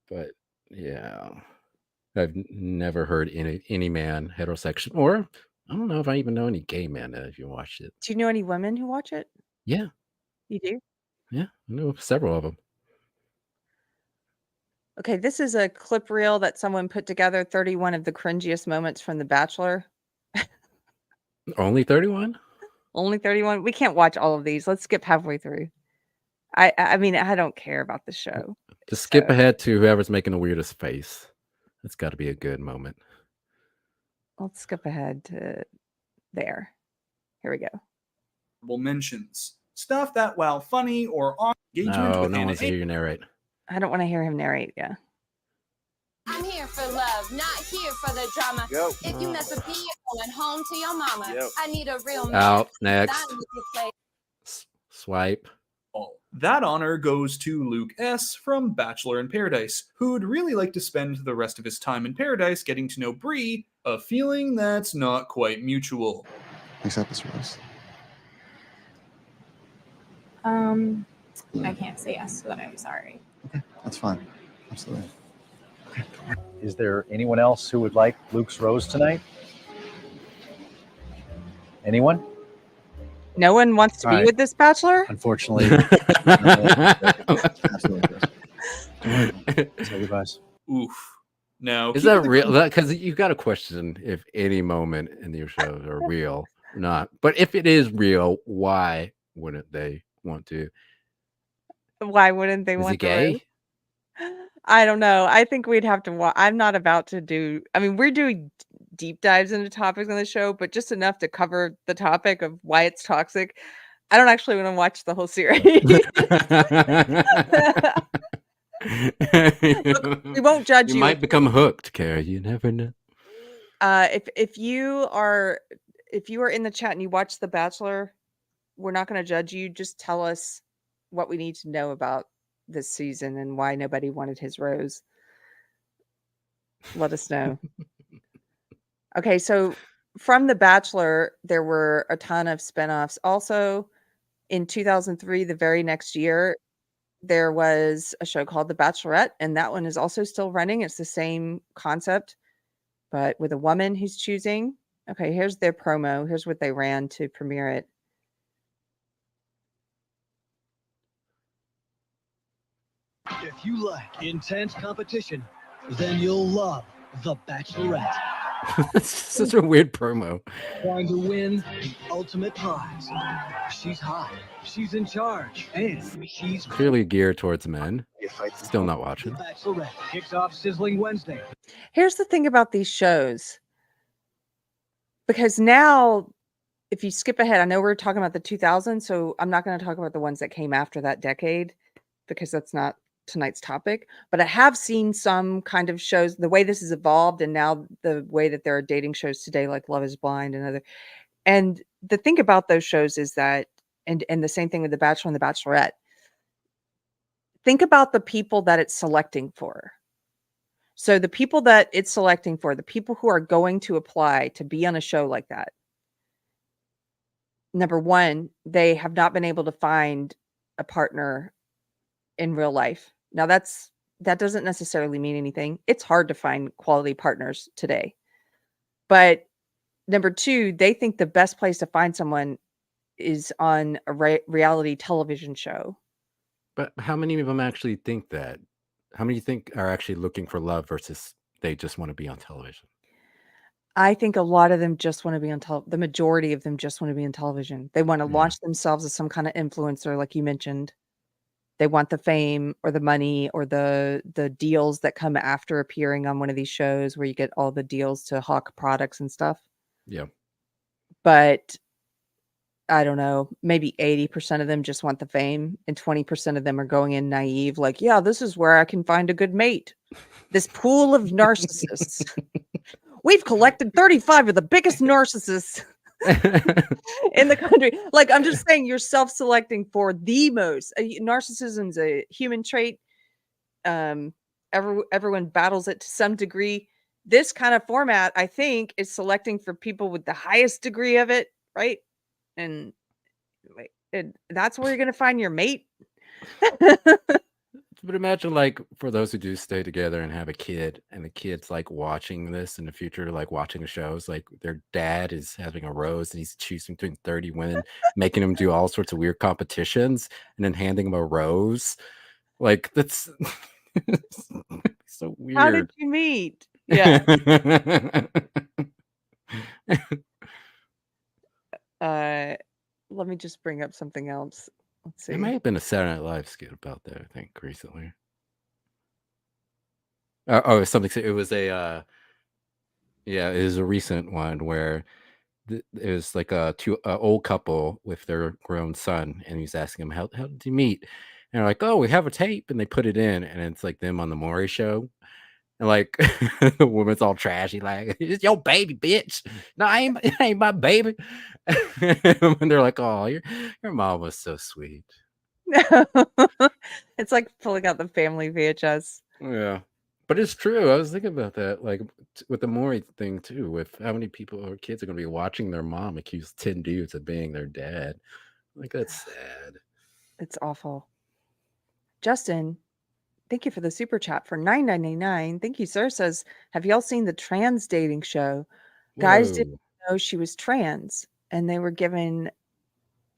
But yeah, I've never heard any man heterosexual, or I don't know if I even know any gay men that have watched it. Do you know any women who watch it? Yeah. You do? Yeah, I know several of them. Okay, this is a clip reel that someone put together, 31 of the cringiest moments from The Bachelor. Only 31? Only 31? We can't watch all of these. Let's skip halfway through. I mean, I don't care about the show. Just skip ahead to whoever's making the weirdest face. That's got to be a good moment. Let's skip ahead to there. Here we go. Mentions. Stuff that, while funny or on engagement with no one's hear you narrate. I don't want to hear him narrate, yeah. I'm here for love, not here for the drama. Yo. If you mess with me, you're going home to your mama. Yo. I need a real man. Out next. Swipe. That honor goes to Luke S. from Bachelor in Paradise, who'd really like to spend the rest of his time in paradise getting to know Bree, a feeling that's not quite mutual. Accept this, Rose. I can't say yes, but I'm sorry. Okay, that's fine. Absolutely. Is there anyone else who would like Luke's rose tonight? Anyone? No one wants to All be right. with this bachelor? Unfortunately. Say goodbyes. Oof. No. Is keep that it the real? con- Because you got to question if any moment in your shows are real or not. But if it is real, why wouldn't they want to? Why wouldn't they Is he want the rose? gay? I don't know. I think we'd have to watch. I'm not about to do. I mean, we're doing deep dives into topics on the show, but just enough to cover the topic of why it's toxic. I don't actually want to watch the whole series. Look, we won't judge you. You might become hooked, Keri. You never know. If you are in the chat and you watch The Bachelor, we're not going to judge you. Just tell us what we need to know about this season and why nobody wanted his rose. Let us know. Okay, so from The Bachelor, there were a ton of spinoffs. Also, in 2003, the very next year, there was a show called The Bachelorette, and that one is also still running. It's the same concept, but with a woman who's choosing. Okay, here's their promo. Here's what they ran to premiere it. If you like intense competition, then you'll love The Bachelorette. That's such a weird promo. Trying to win the ultimate prize. She's hot, she's in charge, and she's Clearly geared towards men. Still not watching. The Bachelorette kicks off sizzling Wednesday. Here's the thing about these shows. Because now, if you skip ahead, I know we're talking about the 2000s, so I'm not going to talk about the ones that came after that decade, because that's not tonight's topic. But I have seen some kind of shows, the way this has evolved, and now the way that there are dating shows today, like Love is Blind and other. And the thing about those shows is that, and the same thing with The Bachelor and The Bachelorette, think about the people that it's selecting for. So the people that it's selecting for, the people who are going to apply to be on a show like that, number one, they have not been able to find a partner in real life. Now that doesn't necessarily mean anything. It's hard to find quality partners today. But number two, they think the best place to find someone is on a reality television show. But how many of them actually think that? How many you think are actually looking for love versus they just want to be on television? I think a lot of them just want to be on the majority of them just want to be on television. They want to launch themselves as some kind of influencer, like you mentioned. They want the fame or the money or the deals that come after appearing on one of these shows where you get all the deals to hawk products and stuff. Yeah. But I don't know, maybe 80% of them just want the fame and 20% of them are going in naive, like, yeah, this is where I can find a good mate. This pool of narcissists. We've collected 35 of the biggest narcissists in the country. Like, I'm just saying, you're self-selecting for the most. Narcissism is a human trait. Everyone battles it to some degree. This kind of format, I think, is selecting for people with the highest degree of it, right? And that's where you're going to find your mate. But imagine, like, for those who do stay together and have a kid, and the kid's like watching this in the future, like watching the shows, like their dad is having a rose and he's choosing between 30 women, making them do all sorts of weird competitions, and then handing them a rose. Like, that's so weird. How did you meet? Yeah. Let me just bring up something else. Let's see. There might have been a Saturday Night Live skit about that, I think, recently. Something. It was it was a recent one where it was like a old couple with their grown son, and he's asking him, how did you meet? And they're like, oh, we have a tape, and they put it in, and it's like them on the Maury show. And like the woman's all trashy, like, it's your baby, bitch. No, it ain't my baby. And they're like, oh, your mom was so sweet. It's like pulling out the family VHS. Yeah. But it's true. I was thinking about that, like with the Maury thing too, with how many people or kids are going to be watching their mom accuse 10 dudes of being their dad. Like, that's sad. It's awful. Justin, Thank you for the super chat for $9.99. Thank you, sir. Says, have y'all seen the trans dating show? Guys didn't Whoa. know she was trans, and they were given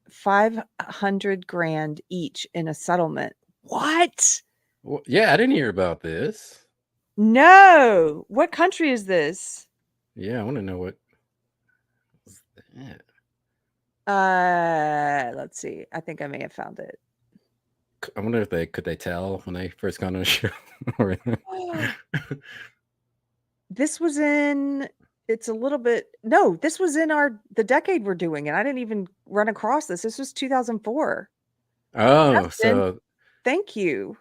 500 grand each in a settlement. What? Well, yeah, I didn't hear about this. No. What country is this? Yeah, I want to know what was that. Let's see. I think I may have found it. I wonder if could they tell when they first got on the show. This was in. It's a little bit. No, this was in the decade we're doing, and I didn't even run across this. This was 2004. Oh, Justin, so thank you.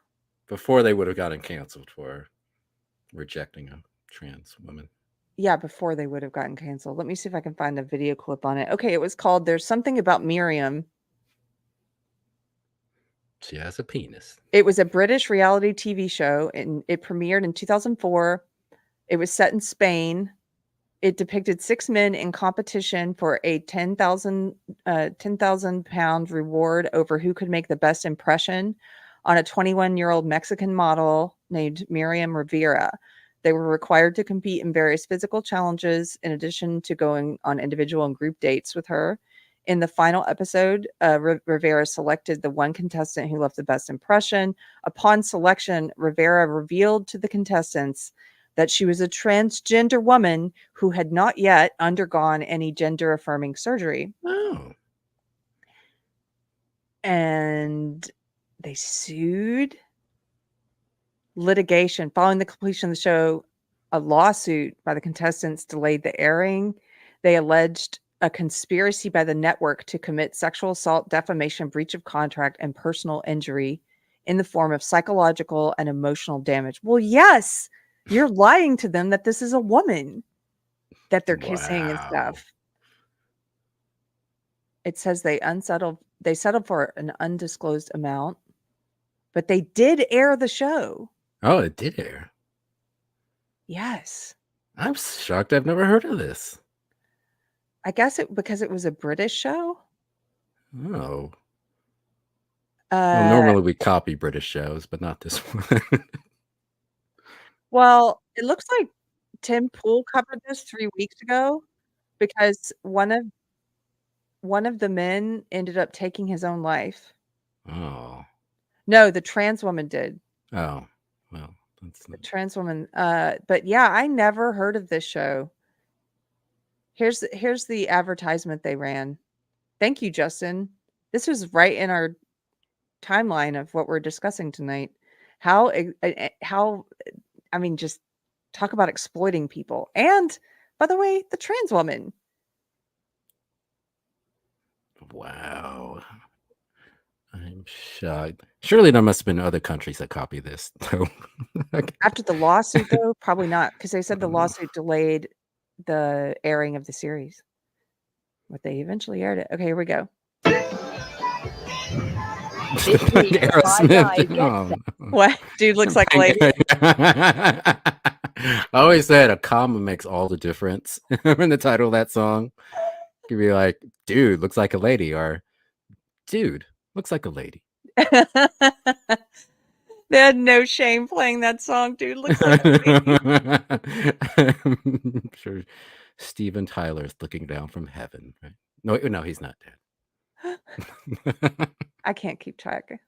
Before they would have gotten canceled for rejecting a trans woman. Yeah, before they would have gotten canceled. Let me see if I can find a video clip on it. Okay, it was called There's Something About Miriam. She has a penis. It was a British reality TV show, and it premiered in 2004. It was set in Spain. It depicted 6 men in competition for a 10,000 pound reward over who could make the best impression on a 21-year-old Mexican model named Miriam Rivera. They were required to compete in various physical challenges in addition to going on individual and group dates with her. In the final episode, Rivera selected the one contestant who left the best impression. Upon selection, Rivera revealed to the contestants that she was a transgender woman who had not yet undergone any gender-affirming surgery. Oh. And they sued. Litigation. Following the completion of the show, a lawsuit by the contestants delayed the airing. They alleged a conspiracy by the network to commit sexual assault, defamation, breach of contract, and personal injury in the form of psychological and emotional damage. Well, yes, you're lying to them that this is a woman that they're kissing and stuff. It says they settled for an undisclosed amount, but they did air the show. Oh, it did air. Yes. I'm shocked I've never heard of this. I guess because it was a British show. Oh. Well, normally we copy British shows, but not this one. Well, it looks like Tim Pool covered this 3 weeks ago because one of the men ended up taking his own life. Oh. No, the trans woman did. Oh, well, that's the trans woman. But yeah, I never heard of this show. Here's the advertisement they ran. Thank you, Justin. This was right in our timeline of what we're discussing tonight. How I mean, just talk about exploiting people. And by the way, the trans woman. Wow. I'm shocked. Surely there must have been other countries that copy this, though. After the lawsuit, though, probably not, because they said the lawsuit delayed the airing of the series. But they eventually aired it. Okay, here we go. Aerosmith. What? Dude looks like a lady. I always said a comma makes all the difference in the title of that song. You could be like, dude looks like a lady, or dude looks like a lady. They had no shame playing that song. Dude looks like a lady. I'm sure Steven Tyler's looking down from heaven, right? No, he's not dead. I can't keep track.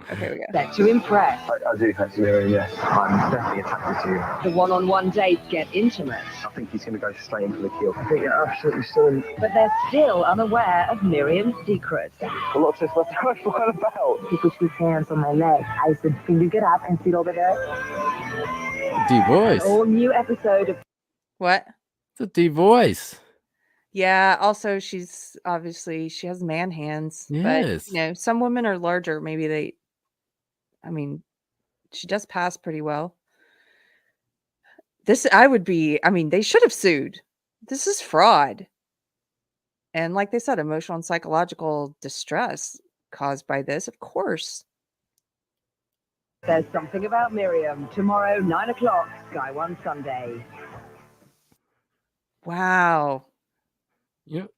Okay, we go. Set to impress. I do fancy Miriam, yes. I'm definitely attracted to you. The one-on-one dates get intimate. I think he's going to go straight into the kill. I think you're absolutely stunning. But they're still unaware of Miriam's secrets. A lot of stuff I find about. He put his hands on my leg. I said, can you get up and sit over there? Deep voice. All new episode of... What? It's a deep voice. Yeah, also she has man hands. Yes. But, some women are larger. Maybe she does pass pretty well. They should have sued. This is fraud. And like they said, emotional and psychological distress caused by this, of course. There's Something About Miriam. Tomorrow, 9:00, Sky One Sunday. Wow.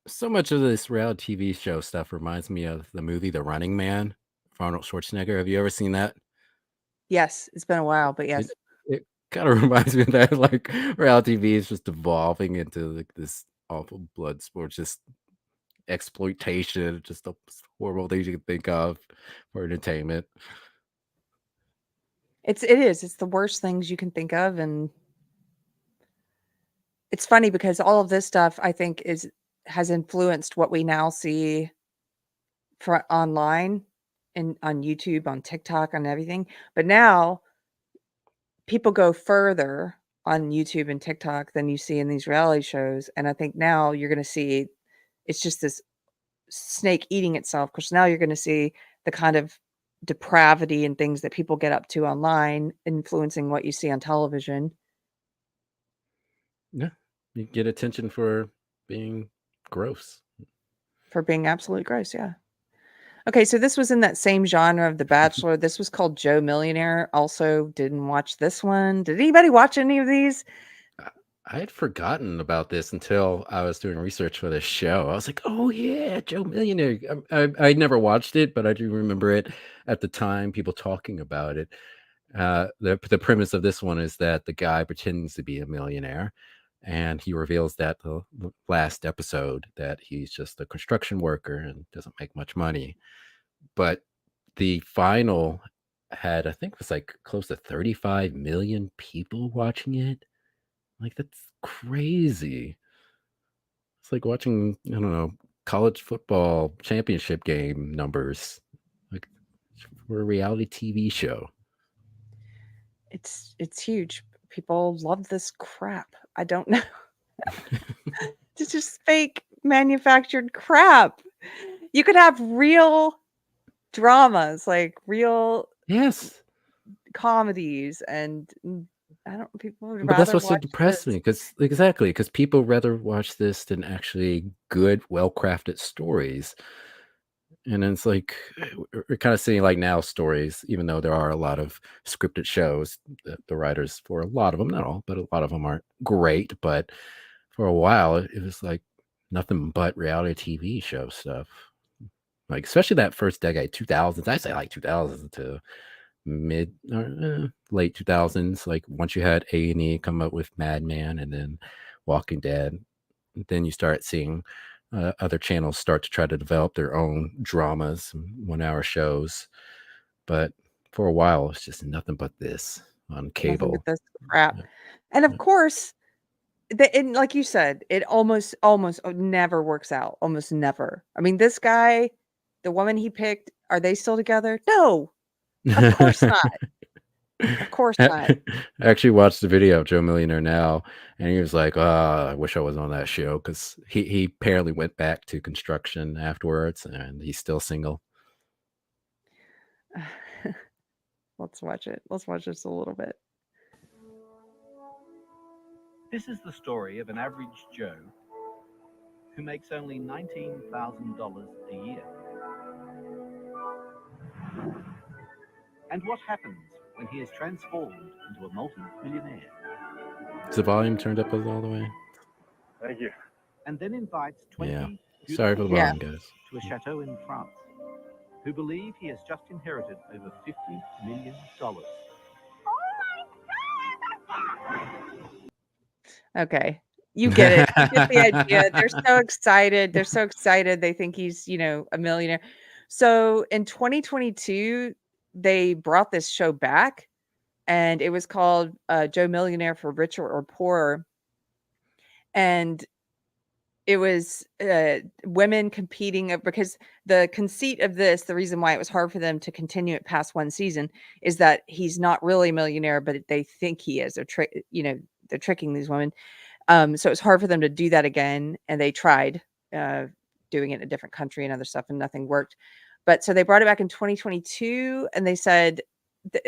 So much of this reality TV show stuff reminds me of the movie The Running Man, Arnold Schwarzenegger. Have you ever seen that? Yes, it's been a while, but yes. It kind of reminds me of that, like reality TV is just evolving into like this awful blood sport, just exploitation, just the horrible things you can think of for entertainment. It is. It's the worst things you can think of, and it's funny because all of this stuff I think has influenced what we now see for online and on YouTube, on TikTok, on everything. But now people go further on YouTube and TikTok than you see in these reality shows, and I think now you're going to see it's just this snake eating itself, because now you're going to see the kind of depravity and things that people get up to online influencing what you see on television. Yeah, you get attention for being gross. For being absolutely gross, yeah. Okay, so this was in that same genre of The Bachelor. This was called Joe Millionaire. Also didn't watch this one. Did anybody watch any of these? I had forgotten about this until I was doing research for this show. I was like, "Oh yeah, Joe Millionaire." I never watched it, but I do remember it at the time. People talking about it. The premise of this one is that the guy pretends to be a millionaire, and he reveals that the last episode that he's just a construction worker and doesn't make much money. But the final had, I think, it was like close to 35 million people watching it. Like, that's crazy. It's like watching, I don't know, college football championship game numbers, like for a reality TV show. It's huge. People love this crap. I don't know. It's just fake manufactured crap. You could have real dramas, like real comedies, and I don't people would But that's rather what's so watch depressed me, this. because people rather watch this than actually good, well-crafted stories. And it's like we're kind of seeing like now stories, even though there are a lot of scripted shows that the writers for a lot of them, not all, but a lot of them aren't great. But for a while, it was like nothing but reality TV show stuff. Like especially that first decade, 2000s. I say like 2000s to mid or late 2000s. Like once you had A&E come up with Mad Men and then Walking Dead, then you start seeing other channels start to try to develop their own dramas, 1-hour shows. But for a while, it's just nothing but this on Nothing cable. but this crap. And of course, and like you said, it almost never works out. Almost never. I mean, this guy, the woman he picked, are they still together? No, of course not. Of course not. I actually watched the video of Joe Millionaire now, and he was like, I wish I was on that show, because he apparently went back to construction afterwards, and he's still single. Let's watch it. Let's watch this a little bit. This is the story of an average Joe who makes only $19,000 a year. And what happens when he is transformed into a multi-millionaire? Is the volume turned up all the way? Thank you. And then invites 20 Yeah. Sorry for the volume, guys. to a chateau in France, who believe he has just inherited over $50 million. Okay. You get it. You get the idea. They're so excited. They're so excited. They think he's, a millionaire. So in 2022, they brought this show back, and it was called Joe Millionaire for Richer or Poorer. And it was women competing, because the conceit of this, the reason why it was hard for them to continue it past one season, is that he's not really a millionaire, but they think he is. They're tricking these women. So it's hard for them to do that again. And they tried doing it in a different country and other stuff, and nothing worked. But so they brought it back in 2022, and they said,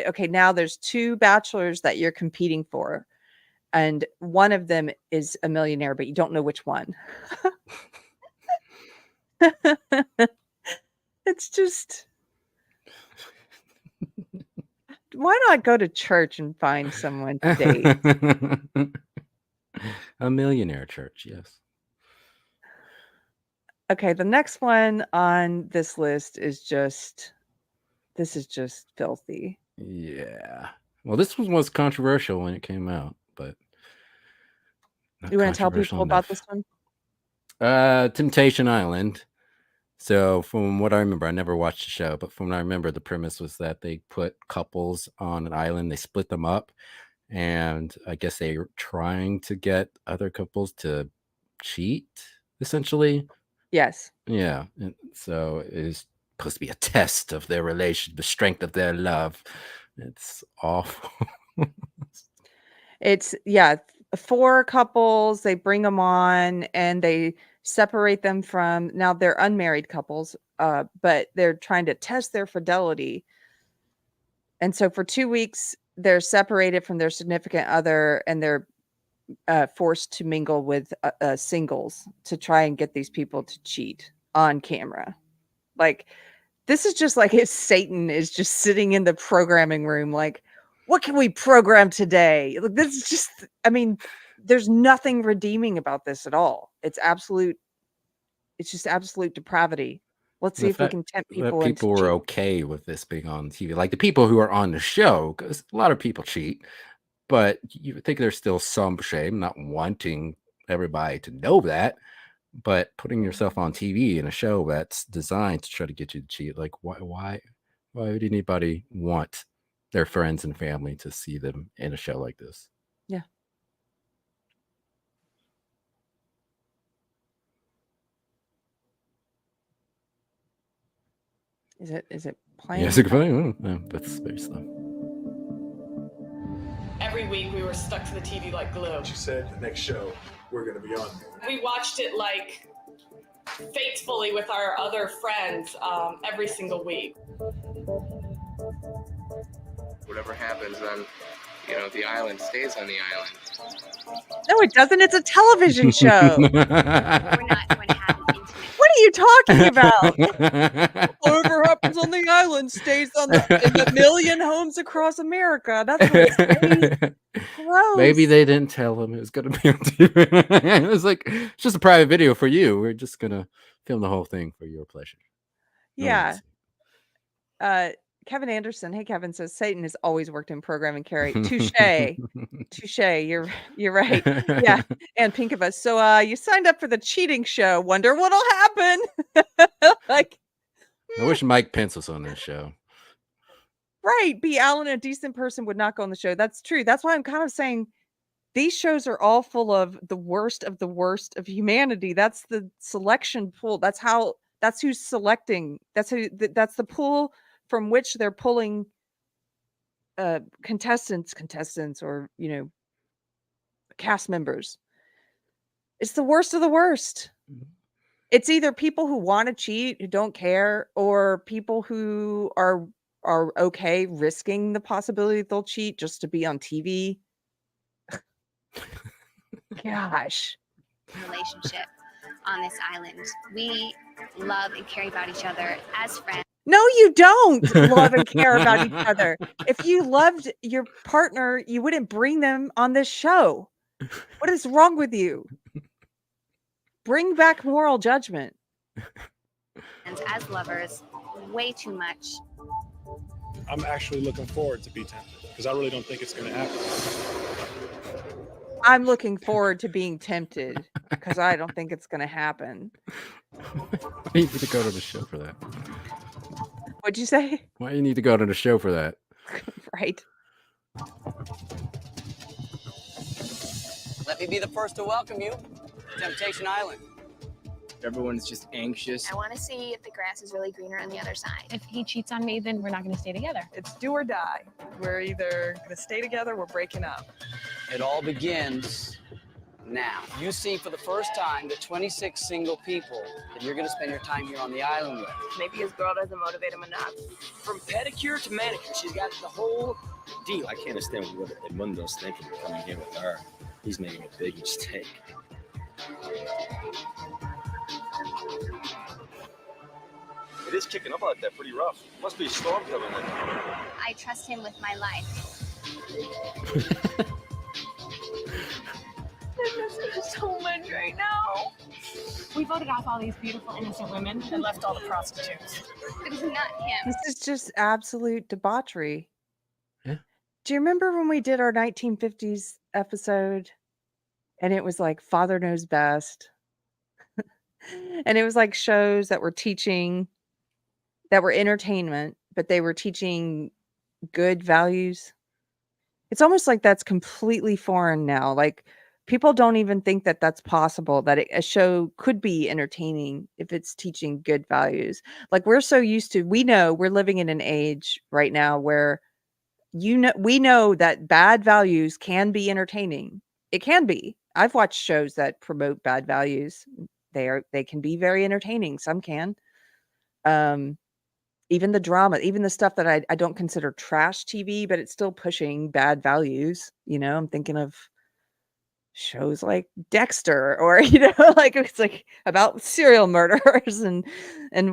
okay, now there's 2 bachelors that you're competing for. And one of them is a millionaire, but you don't know which one. It's just, why not go to church and find someone to date? A millionaire church, yes. Okay, the next one on this list is just filthy. Yeah. Well, this one was controversial when it came out, but not You want to tell controversial people about enough. this one? Temptation Island. So from what I remember, I never watched the show, but from what I remember, the premise was that they put couples on an island, they split them up, and I guess they were trying to get other couples to cheat, essentially. Yes. Yeah. And so it is supposed to be a test of their relation, the strength of their love. It's awful. It's 4 couples, they bring them on and they separate them from now they're unmarried couples, but they're trying to test their fidelity. And so for 2 weeks, they're separated from their significant other and they're forced to mingle with singles to try and get these people to cheat on camera. Like, this is just like if Satan is just sitting in the programming room, like, what can we program today? Like, this is just, I mean, there's nothing redeeming about this at all. It's just absolute depravity. Let's see The if we fact can tempt that people into people were cheating. okay with this being on TV, like the people who are on the show, because a lot of people cheat, but you would think there's still some shame, not wanting everybody to know that, but putting yourself on TV in a show that's designed to try to get you to cheat, like why would anybody want their friends and family to see them in a show like this? Yeah. Is it playing? Yeah, it's like funny, but it's very slow. Every week we were stuck to the TV like glue. She said the next show we're going to be on. We watched it like faithfully with our other friends every single week. Whatever happens, then, the island stays on the island. No, it doesn't. It's a television show. We're not going to have an intimate. What are you talking about? Whatever happens on the island stays in the million homes across America. That's what it says. Gross. Maybe they didn't tell them it was going to be on TV. It was like, it's just a private video for you. We're just going to film the whole thing for your pleasure. Yeah. Kevin Anderson, hey Kevin, says Satan has always worked in programming, Keri. Touche. Touche. You're right. Yeah. And Pink of Us. So you signed up for the cheating show. Wonder what'll happen. Like, I wish Mike Pence was on this show. Right. B. Allen, a decent person, would not go on the show. That's true. That's why I'm kind of saying these shows are all full of the worst of humanity. That's the selection pool. That's who's selecting. That's the pool from which they're pulling contestants or, cast members. It's the worst of the worst. It's either people who want to cheat, who don't care, or people who are okay risking the possibility that they'll cheat just to be on TV. Gosh. Relationship on this island. We love and care about each other as friends. No, you don't love and care about each other. If you loved your partner, you wouldn't bring them on this show. What is wrong with you? Bring back moral judgment. And as lovers, way too much. I'm actually looking forward to be tempted because I really don't think it's going to happen. I'm looking forward to being tempted because I don't think it's going to happen. Why do you need to go to the show for that? What'd you say? Why do you need to go to the show for that? Right. Let me be the first to welcome you to Temptation Island. Everyone's just anxious. I want to see if the grass is really greener on the other side. If he cheats on me, then we're not going to stay together. It's do or die. We're either going to stay together or we're breaking up. It all begins now. You see for the first time the 26 single people that you're going to spend your time here on the island with. Maybe his girl doesn't motivate him enough. From pedicure to manicure, she's got the whole deal. I can't understand what Edmundo's thinking of coming here with her. He's making a big mistake. It is kicking up like that pretty rough. Must be a storm coming in. I trust him with my life. I miss him so much right now. We voted off all these beautiful, innocent women and left all the prostitutes. It was not him. This is just absolute debauchery. Do you remember when we did our 1950s episode and it was like Father Knows Best? And it was like shows that were teaching, that were entertainment, but they were teaching good values. It's almost like that's completely foreign now. Like people don't even think that that's possible, that a show could be entertaining if it's teaching good values. Like we're so used to, we know we're living in an age right now where we know that bad values can be entertaining. It can be. I've watched shows that promote bad values. They can be very entertaining. Some can. Even the drama, even the stuff that I don't consider trash TV, but it's still pushing bad values. I'm thinking of shows like Dexter or, like it's like about serial murderers and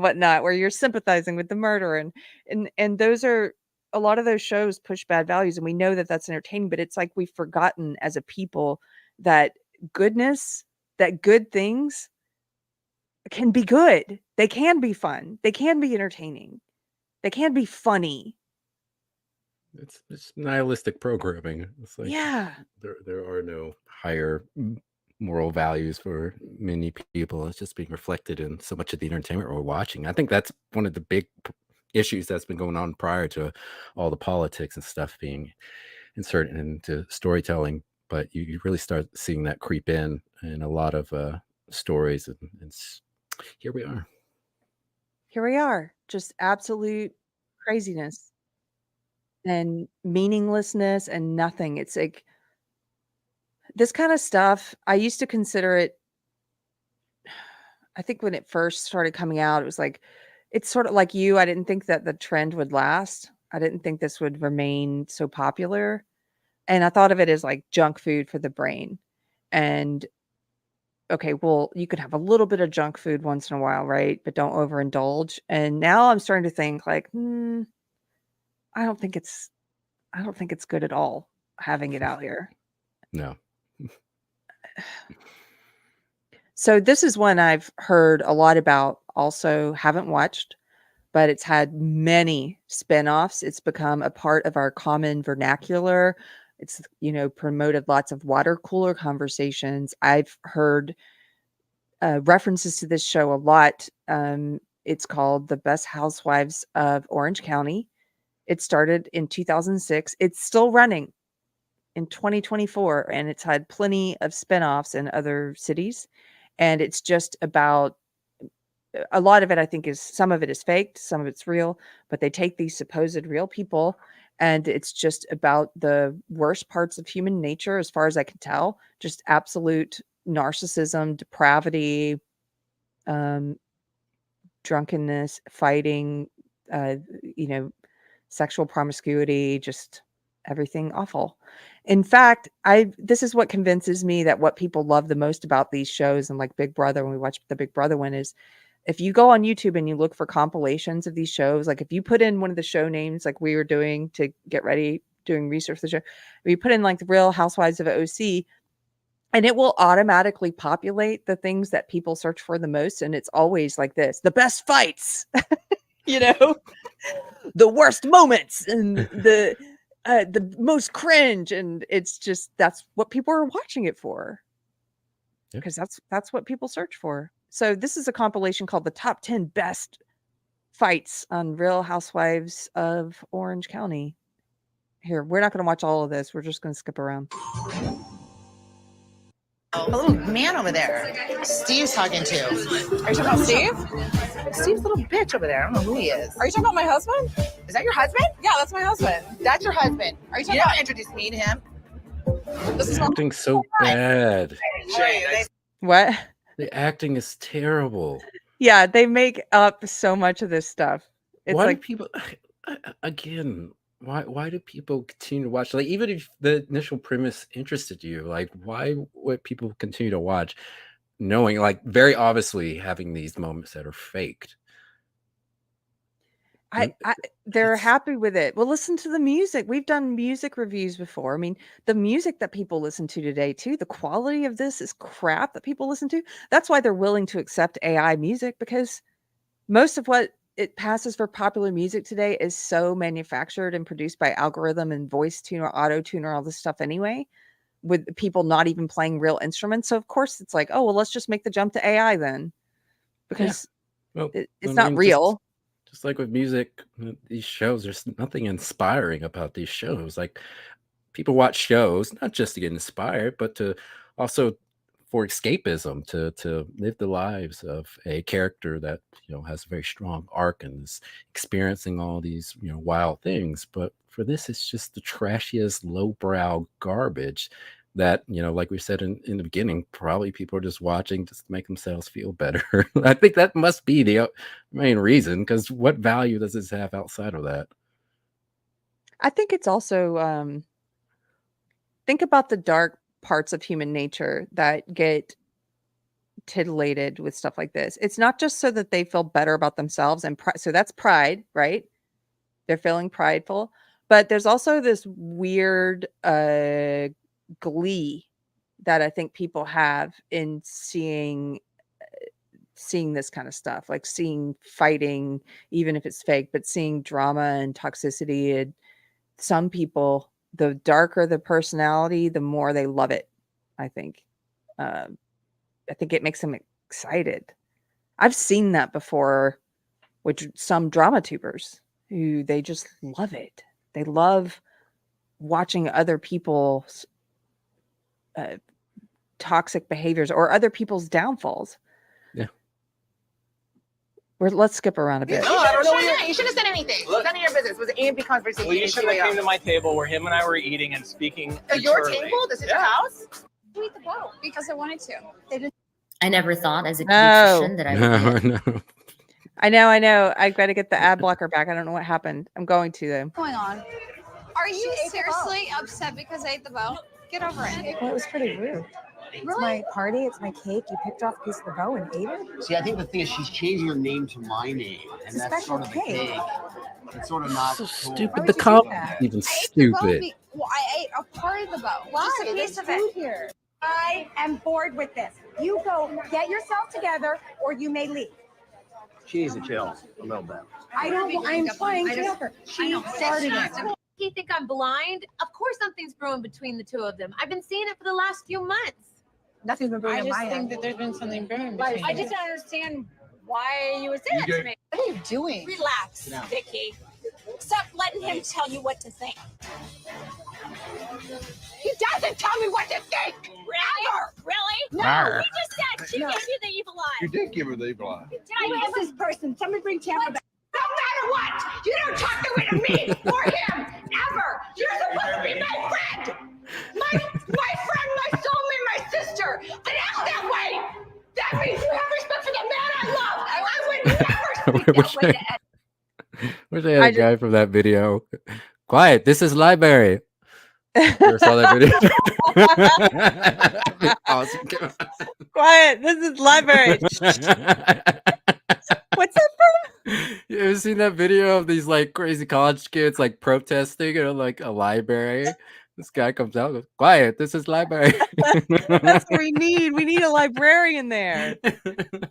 whatnot, where you're sympathizing with the murderer. And those are, a lot of those shows push bad values, and we know that that's entertaining, but it's like we've forgotten as a people that good things can be good. They can be fun. They can be entertaining. They can be funny. It's nihilistic programming. It's like Yeah. there are no higher moral values for many people. It's just being reflected in so much of the entertainment we're watching. I think that's one of the big issues that's been going on prior to all the politics and stuff being inserted into storytelling. But you really start seeing that creep in a lot of stories, and here we are. Here we are, just absolute craziness and meaninglessness and nothing. It's like this kind of stuff, I used to consider it, I think when it first started coming out, it was like, it's sort of like you. I didn't think that the trend would last. I didn't think this would remain so popular. And I thought of it as like junk food for the brain. And okay, well, you could have a little bit of junk food once in a while, right? But don't overindulge. And now I'm starting to think like, I don't think it's good at all having it out here. No. So this is one I've heard a lot about, also haven't watched, but it's had many spin-offs. It's become a part of our common vernacular. It's, promoted lots of water cooler conversations. I've heard references to this show a lot. It's called The Best Housewives of Orange County. It started in 2006. It's still running in 2024, and it's had plenty of spinoffs in other cities. And it's just about, a lot of it, I think, is, some of it is faked, some of it's real, but they take these supposed real people, and it's just about the worst parts of human nature, as far as I can tell. Just absolute narcissism, depravity, drunkenness, fighting, sexual promiscuity, just everything awful. In fact, this is what convinces me that what people love the most about these shows, and like Big Brother, when we watch the Big Brother one, is if you go on YouTube and you look for compilations of these shows, like if you put in one of the show names, like we were doing to get ready, doing research for the show, if you put in like the Real Housewives of OC, and it will automatically populate the things that people search for the most. And it's always like this: the best fights, the worst moments, and the most cringe. And it's just, that's what people are watching it for, because that's what people search for. So this is a compilation called the Top 10 Best Fights on Real Housewives of Orange County. Here, we're not going to watch all of this. We're just going to skip around. A little man over there, Steve's talking to. Are you talking about Steve? Steve's a little bitch over there. I don't know who he is. Are you talking about my husband? Is that your husband? Yeah, that's my husband. That's your husband. Are you talking about about introduce me to him? This is Acting so bad. What? The acting is terrible. Yeah, they make up so much of this stuff. It's Why do like people, again, why do people continue to watch? Like, even if the initial premise interested you, like, why would people continue to watch, knowing, like, very obviously having these moments that are faked? they're happy with it. Well, listen to the music. We've done music reviews before. I mean, the music that people listen to today too, the quality of this is crap that people listen to. That's why they're willing to accept AI music, because most of what it passes for popular music today is so manufactured and produced by algorithm and voice tuner, auto tuner, all this stuff anyway, with people not even playing real instruments. So of course it's like, oh well, let's just make the jump to AI then, because Well, it's not real. Just like with music, these shows, there's nothing inspiring about these shows. Like people watch shows not just to get inspired, but to also for escapism, to live the lives of a character that has a very strong arc and is experiencing all these wild things. But for this, it's just the trashiest lowbrow garbage that like we said in the beginning, probably people are just watching just to make themselves feel better. I think that must be the main reason, because what value does this have outside of that? I think it's also think about the dark parts of human nature that get titillated with stuff like this. It's not just so that they feel better about themselves, and so that's pride, right? They're feeling prideful, but there's also this weird glee that I think people have in seeing this kind of stuff, like seeing fighting, even if it's fake, but seeing drama and toxicity. And some people, the darker the personality, the more they love it. I think it makes them excited. I've seen that before with some drama tubers who they just love it. They love watching other people's toxic behaviors or other people's downfalls. Yeah. Let's skip around a bit. No, I don't know. You shouldn't have said anything. It's none of your business. It was an A&B conversation. Well, you should have came to my table where him and I were eating and speaking. Your table? This is your house? We eat the boat because I wanted to. They didn't. I never thought as a pediatrician that I would. No. I know. I've got to get the ad blocker back. I don't know what happened. I'm going to though. What's going on? Are you seriously upset because I ate the boat? Get over it. Well, it was pretty rude. It's my party. It's my cake. You picked off a piece of the bow and ate it? See, I think the thing is she's changing her name to my name. And that's sort of the cake. It's sort of not So cool. stupid. The comment even stupid. Well, I ate a part of the boat. Why? Just a piece of There's food it. here. I am bored with this. You go get yourself together or you may leave. She needs to chill a little bit. I don't. I'm trying to help her. She started it. You think I'm blind? Of course something's brewing between the two of them. I've been seeing it for the last few months. Nothing's been brewing I in just my think head. that there's been something brewing between I them. just don't understand why you would say that to me. What are you doing? Relax, Vicky. Stop letting him tell you what to think. He doesn't tell me what to think. Really? Really? No. Arr. He just said she gave you the evil eye. You did give her the evil eye. Who is this person? Somebody bring Tampa back. No matter what, you don't talk the way to me or him ever. You're supposed to be my friend, my friend, my soulmate, my sister. Get out that way. That means you have respect for the man I love. I would never speak that way to Ed. Wish I had a guy from that video. Quiet, this is library. Never saw that video. Awesome. Quiet, this is library. What's that from? You ever seen that video of these like crazy college kids like protesting in like a library? This guy comes out and goes, quiet, this is library. That's what we need. We need a librarian there. But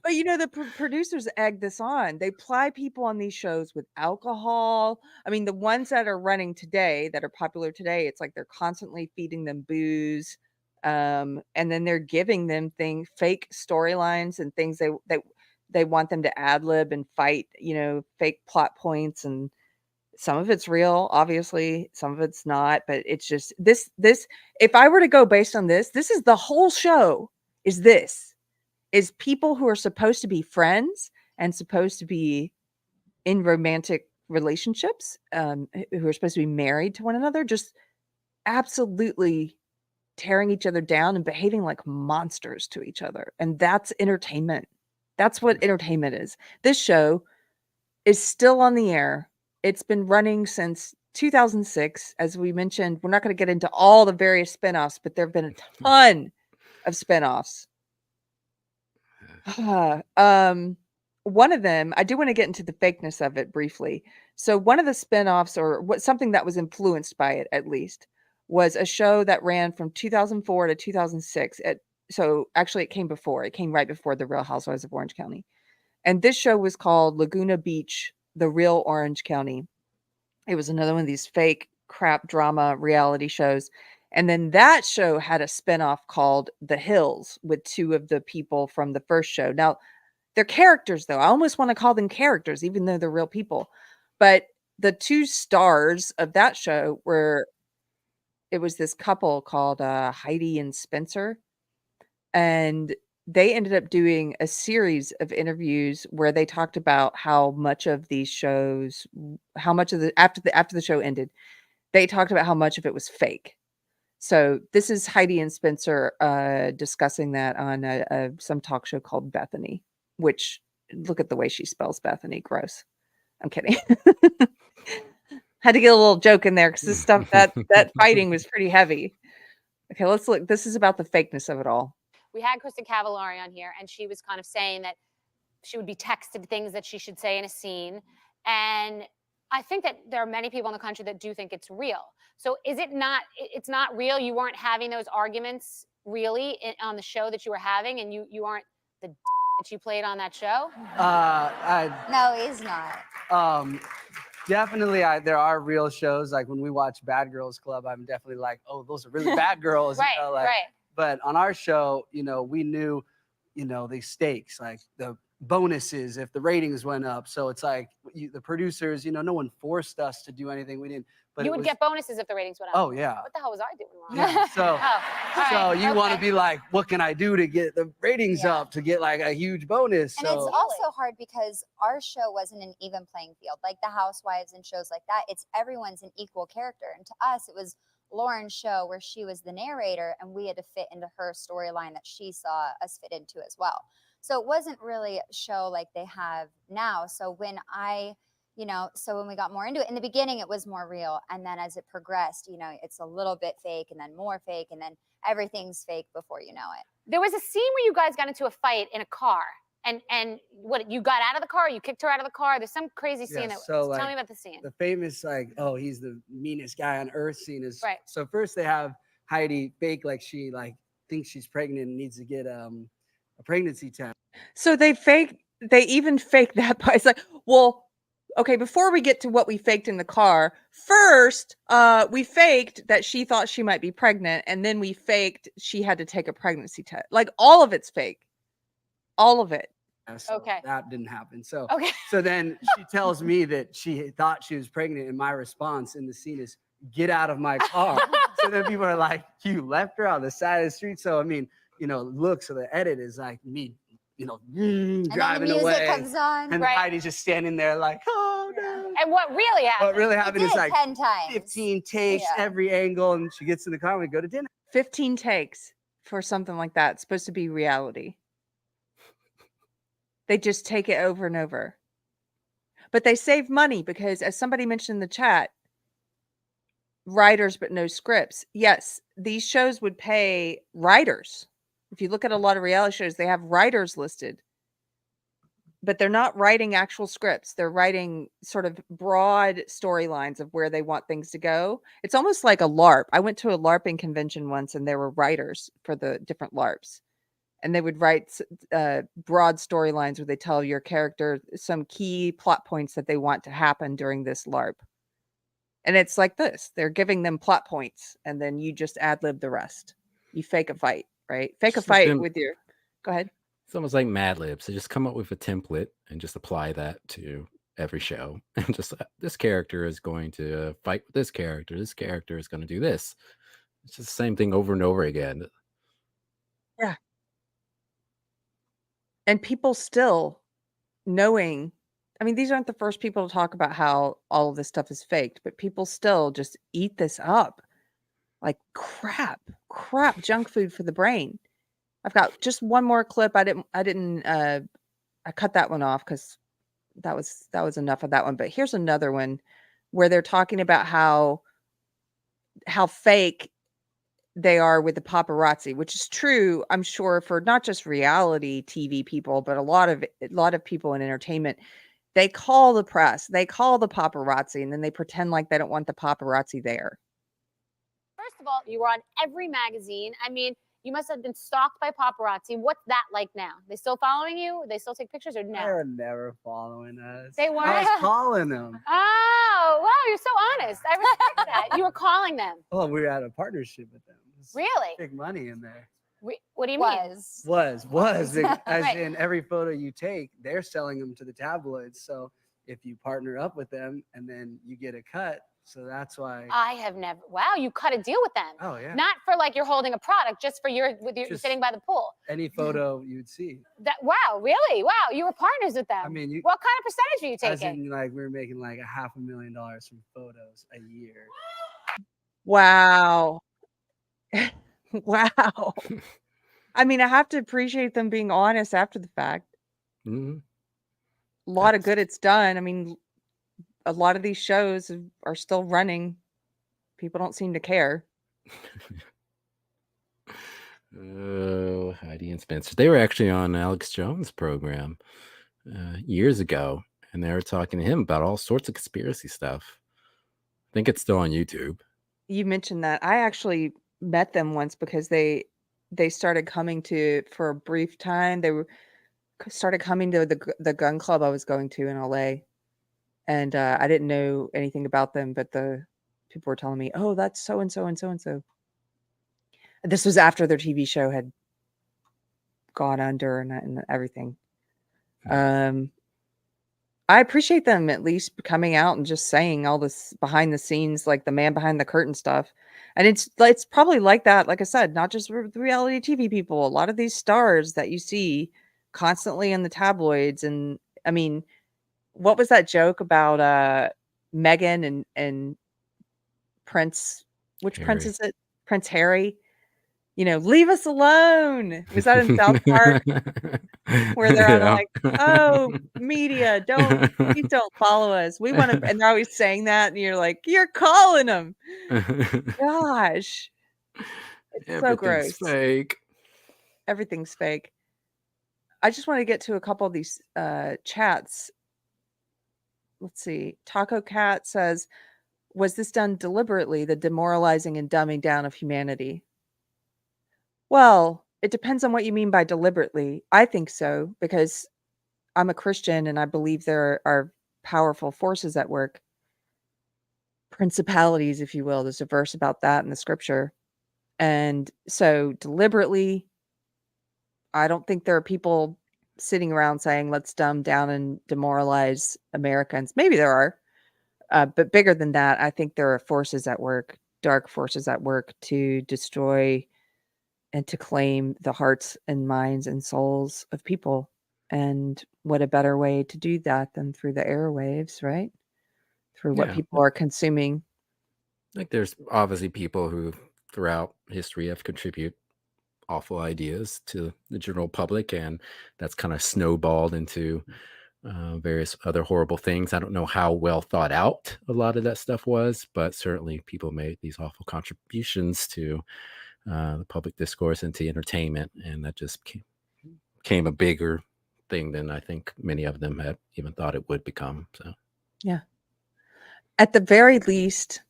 the producers egg this on. They ply people on these shows with alcohol. I mean, the ones that are running today, that are popular today, it's like they're constantly feeding them booze. And then they're giving them fake storylines and things they want them to ad lib and fight, fake plot points, and some of it's real, obviously, some of it's not, but it's just this, if I were to go based on this is the whole show is people who are supposed to be friends and supposed to be in romantic relationships, who are supposed to be married to one another, just absolutely tearing each other down and behaving like monsters to each other. And that's entertainment. That's what entertainment is. This show is still on the air. It's been running since 2006. As we mentioned, we're not going to get into all the various spinoffs, but there have been a ton of spinoffs. One of them, I do want to get into the fakeness of it briefly. So one of the spinoffs, or something that was influenced by it at least, was a show that ran from 2004 to 2006. So actually it came right before The Real Housewives of Orange County. And this show was called Laguna Beach, The Real Orange County. It was another one of these fake crap drama reality shows. And then that show had a spinoff called The Hills with two of the people from the first show. Now, they're characters, though. I almost want to call them characters, even though they're real people. But the two stars of that show it was this couple called Heidi and Spencer. And they ended up doing a series of interviews where they talked about how much of these shows, how much of the after the show ended, they talked about how much of it was fake. So this is Heidi and Spencer discussing that on some talk show called Bethany, which look at the way she spells Bethany. Gross. I'm kidding. Had to get a little joke in there because this stuff that fighting was pretty heavy. Okay, let's look. This is about the fakeness of it all. We had Kristen Cavallari on here, and she was kind of saying that she would be texted things that she should say in a scene. And I think that there are many people in the country that do think it's real. So is it not, it's not real? You weren't having those arguments really on the show that you were having, and you aren't the that you played on that show? No, he's not. Definitely, there are real shows. Like when we watch Bad Girls Club, I'm definitely like, oh, those are really bad girls. Right, you know, like, right. But on our show, you know, we knew, you know, the stakes, like the bonuses if the ratings went up. So it's like the producers, you know, no one forced us to do anything. We didn't. But you would get bonuses if the ratings went up. Oh yeah. What the hell was I doing wrong? Yeah, so right, you want to be like, what can I do to get the ratings up to get like a huge bonus? And So it's also hard because our show wasn't an even playing field. Like the Housewives and shows like that, it's everyone's an equal character. And to us, it was Lauren's show where she was the narrator and we had to fit into her storyline that she saw us fit into as well. So it wasn't really a show like they have now. So when when we got more into it, in the beginning, it was more real. And then as it progressed, you know, it's a little bit fake and then more fake and then everything's fake before you know it. There was a scene where you guys got into a fight in a car. And what, you got out of the car? You kicked her out of the car? There's some crazy scene. Tell me about the scene. The famous, like, oh, he's the meanest guy on earth scene is, right. So first they have Heidi fake like she thinks she's pregnant and needs to get a pregnancy test. So they even fake that part. It's like, well, okay, before we get to what we faked in the car, first, we faked that she thought she might be pregnant, and then we faked she had to take a pregnancy test. Like, all of it's fake. All of it. So okay. That didn't happen. So, okay. So then she tells me that she thought she was pregnant, and my response in the scene is, get out of my car. So then people are like, you left her on the side of the street. So, I mean, you know, look, so the edit is like me, you know, driving away. Comes on, and right. Heidi's just standing there like, oh no. And what really happened? What really happened is like 10 times. 15 takes, every angle, and she gets in the car and we go to dinner. 15 takes for something like that. It's supposed to be reality. They just take it over and over. But they save money because, as somebody mentioned in the chat, writers but no scripts. Yes, these shows would pay writers. If you look at a lot of reality shows, they have writers listed. But they're not writing actual scripts. They're writing sort of broad storylines of where they want things to go. It's almost like a LARP. I went to a LARPing convention once, and there were writers for the different LARPs. And they would write broad storylines where they tell your character some key plot points that they want to happen during this LARP. And it's like this. They're giving them plot points, and then you just ad-lib the rest. You fake a fight, right? Fake a fight with your... Go ahead. It's almost like Mad Libs. They just come up with a template and just apply that to every show. And just, this character is going to fight with this character. This character is going to do this. It's just the same thing over and over again. Yeah. And people still knowing, I mean, these aren't the first people to talk about how all of this stuff is faked, but people still just eat this up like crap junk food for the brain. I've got just one more clip. I cut that one off because that was enough of that one. But here's another one where they're talking about how fake they are with the paparazzi, which is true, I'm sure, for not just reality TV people, but a lot of people in entertainment. They call the press, they call the paparazzi, and then they pretend like they don't want the paparazzi there. First of all, you were on every magazine. I mean, You must have been stalked by paparazzi. What's that like now? They still following you? They still take pictures or no? They're never following us. They I weren't? was calling them. Oh, wow, you're so honest. I respect that. You were calling them. Well, we had a partnership with them. It's Really? big money in there. What do you mean? Was as Right. in every photo you take, they're selling them to the tabloids. So if you partner up with them and then you get a cut, so that's why. I have never. Wow, you cut a deal with them. Oh yeah. Not for like you're holding a product, just for you're Just sitting by the pool. Any photo you'd see. Wow, really? Wow, you were partners with them. I mean, what kind of percentage were you As taking? in, like, we were making like $500,000 from photos a year. Wow. Wow. I mean, I have to appreciate them being honest after the fact. Mhm. A lot of good it's done. I mean, a lot of these shows are still running. People don't seem to care. Oh, Heidi and Spencer. They were actually on Alex Jones' program years ago, and they were talking to him about all sorts of conspiracy stuff. I think it's still on YouTube. You mentioned that. I actually met them once because they started coming for a brief time. They started coming to the gun club I was going to in LA, and I didn't know anything about them, but the people were telling me, "Oh, that's so and so and so and so." This was after their TV show had gone under and everything. I appreciate them at least coming out and just saying all this behind the scenes, like the man behind the curtain stuff. And it's probably like that, like I said, not just with reality TV people. A lot of these stars that you see constantly in the tabloids. And I mean, what was that joke about Meghan and Prince? Which Prince Harry. is it? Prince Harry. You know, leave us alone. Was that in South Park? Where they're on Yeah. like, oh, media, please don't follow us. We want to, and they're always saying that, and you're like, you're calling them. Gosh. It's so Everything's gross. fake. Everything's fake. I just want to get to a couple of these chats. Let's see. Taco Cat says, was this done deliberately, the demoralizing and dumbing down of humanity? Well, it depends on what you mean by deliberately. I think so, because I'm a Christian and I believe there are powerful forces at work. Principalities, if you will. There's a verse about that in the scripture. And so deliberately, I don't think there are people sitting around saying, let's dumb down and demoralize Americans. Maybe there are. But bigger than that, I think there are forces at work, dark forces at work to destroy and to claim the hearts and minds and souls of people. And what a better way to do that than through the airwaves, right? Through what Yeah. people are consuming. Like there's obviously people who throughout history have contributed awful ideas to the general public, and that's kind of snowballed into various other horrible things. I don't know how well thought out a lot of that stuff was, but certainly people made these awful contributions to the public discourse and to entertainment, and that just became a bigger thing than I think many of them had even thought it would become. So yeah, at the very least,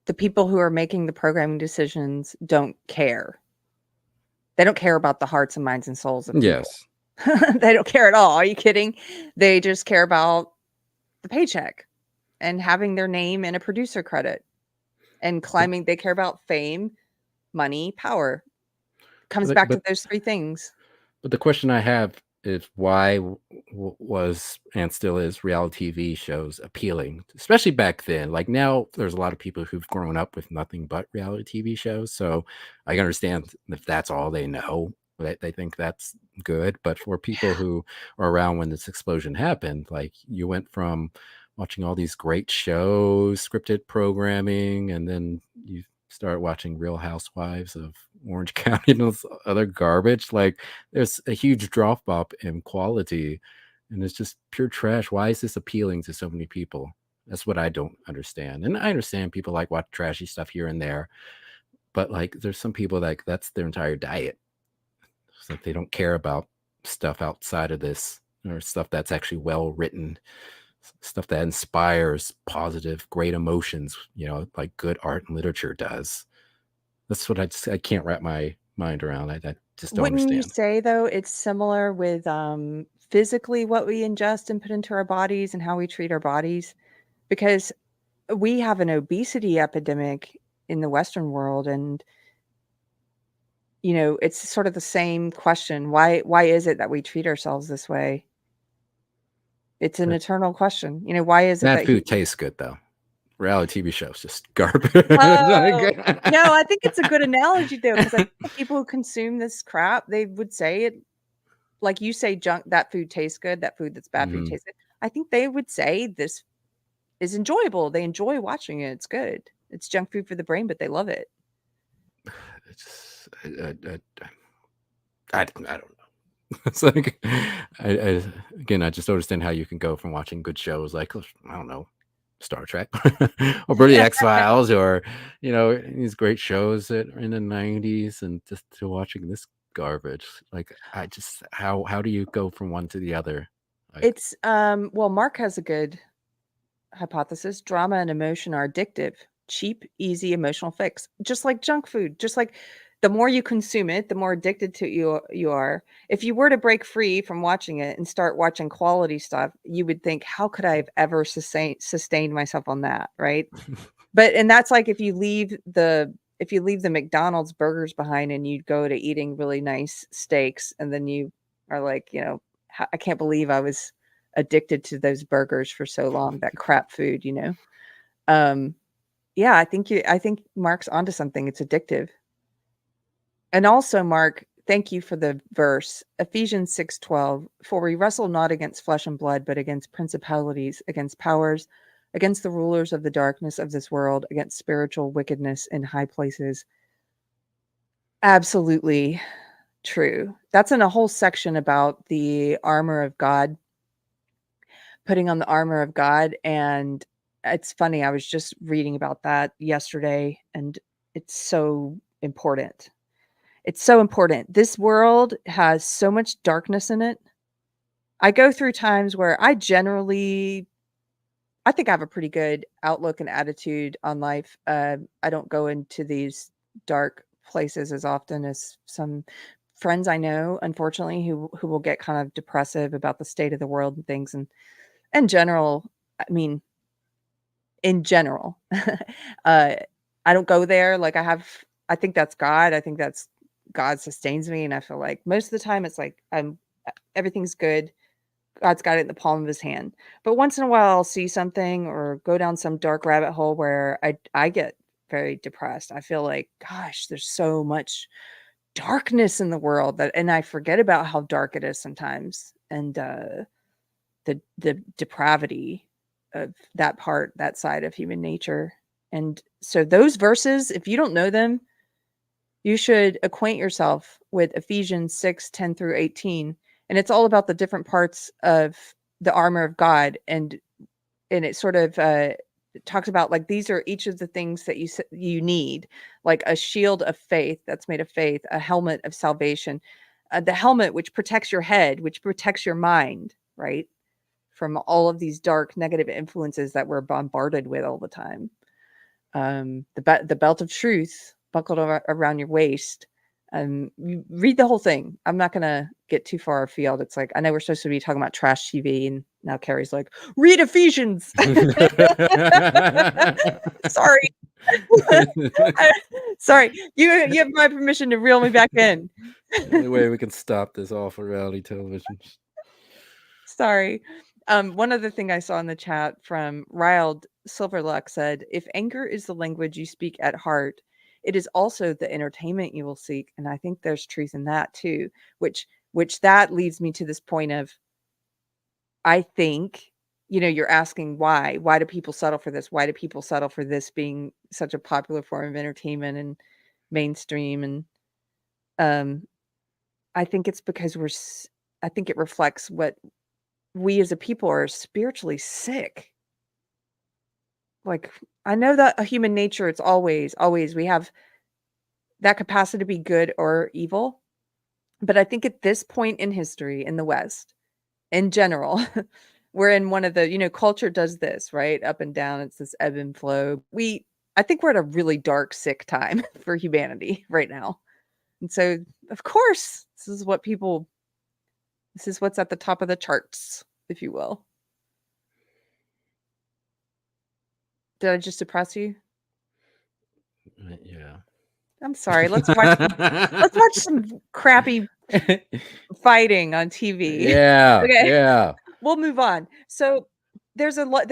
the people who are making the programming decisions don't care. They don't care about the hearts and minds and souls of people. Yes. They don't care at all. Are you kidding? They just care about the paycheck and having their name in a producer credit and climbing. They care about fame, money, power. Comes back to those three things. But the question I have is why was and still is reality TV shows appealing, especially back then? Like now, there's a lot of people who've grown up with nothing but reality TV shows. So I understand if that's all they know, they think that's good. But for people who are around when this explosion happened, like you went from watching all these great shows, scripted programming, and then you start watching Real Housewives of Orange County and those other garbage. Like there's a huge drop off in quality, and it's just pure trash. Why is this appealing to so many people? That's what I don't understand. And I understand people like watch trashy stuff here and there, but like there's some people like that's their entire diet. It's like they don't care about stuff outside of this, or stuff that's actually well written, stuff that inspires positive, great emotions, like good art and literature does. That's what I can't wrap my mind around. I just don't Wouldn't you understand. say though it's similar with physically what we ingest and put into our bodies and how we treat our bodies? Because we have an obesity epidemic in the Western world, and it's sort of the same question. Why is it that we treat ourselves this way? It's an eternal question. Why is it That that food tastes good though. Reality TV shows just garbage. Oh, no, I think it's a good analogy though, because I think the people who consume this crap, they would say it like you say junk that food tastes good, that food that's bad for you Mhm. tastes good. I think they would say this is enjoyable. They enjoy watching it. It's good. It's junk food for the brain, but they love it. It's I don't know. It's like I again, I just don't understand how you can go from watching good shows like, I don't know, Star Trek or the X-Files or, these great shows that are in the 90s and just to watching this garbage. Like, I just how do you go from one to the other? Like, It's well, Mark has a good hypothesis. Drama and emotion are addictive. Cheap, easy emotional fix. Just like junk food. Just like the more you consume it, the more addicted to you are. If you were to break free from watching it and start watching quality stuff, you would think, how could I have ever sustained myself on that, right? And that's like if you leave the McDonald's burgers behind and you go to eating really nice steaks, and then you are like, I can't believe I was addicted to those burgers for so long, that crap food, yeah, I think Mark's onto something. It's addictive. And also, Mark, thank you for the verse, Ephesians 6:12, for we wrestle not against flesh and blood, but against principalities, against powers, against the rulers of the darkness of this world, against spiritual wickedness in high places. Absolutely true. That's in a whole section about the armor of God, putting on the armor of God. And it's funny, I was just reading about that yesterday, and it's so important. It's so important. This world has so much darkness in it. I go through times where I think I have a pretty good outlook and attitude on life. I don't go into these dark places as often as some friends I know, unfortunately, who will get kind of depressive about the state of the world and things. And in general, I mean, in general, I don't go there. Like I think that's God. I think that's God sustains me. And I feel like most of the time it's like everything's good. God's got it in the palm of his hand. But once in a while I'll see something or go down some dark rabbit hole where I get very depressed. I feel like, gosh, there's so much darkness in the world and I forget about how dark it is sometimes. And the depravity of that side of human nature. And so those verses, if you don't know them, you should acquaint yourself with Ephesians 6:10-18. And it's all about the different parts of the armor of God. And it sort of talks about like these are each of the things that you need, like a shield of faith that's made of faith, a helmet of salvation, the helmet which protects your head, which protects your mind, right? From all of these dark negative influences that we're bombarded with all the time. The belt of truth buckled around your waist. You read the whole thing. I'm not gonna get too far afield. It's like I know we're supposed to be talking about trash TV, and now Keri's like, read Ephesians. Sorry. Sorry. You have my permission to reel me back in. The only way we can stop this awful reality television. Sorry. One other thing I saw in the chat from Riled Silverluck said, if anger is the language you speak at heart, it is also the entertainment you will seek. And I think there's truth in that too, which that leads me to this point of, I think, you're asking why do people settle for this? Why do people settle for this being such a popular form of entertainment and mainstream? And I think it's because I think it reflects what we as a people are spiritually sick. Like, I know that a human nature, it's always we have that capacity to be good or evil. But I think at this point in history in the West, in general, we're in one of the, culture does this, right? Up and down. It's this ebb and flow. I think we're at a really dark, sick time for humanity right now. And so, of course, this is what's at the top of the charts, if you will. Did I just depress you? Yeah. I'm sorry. Let's watch some crappy fighting on TV. Yeah. Okay. Yeah. We'll move on. So there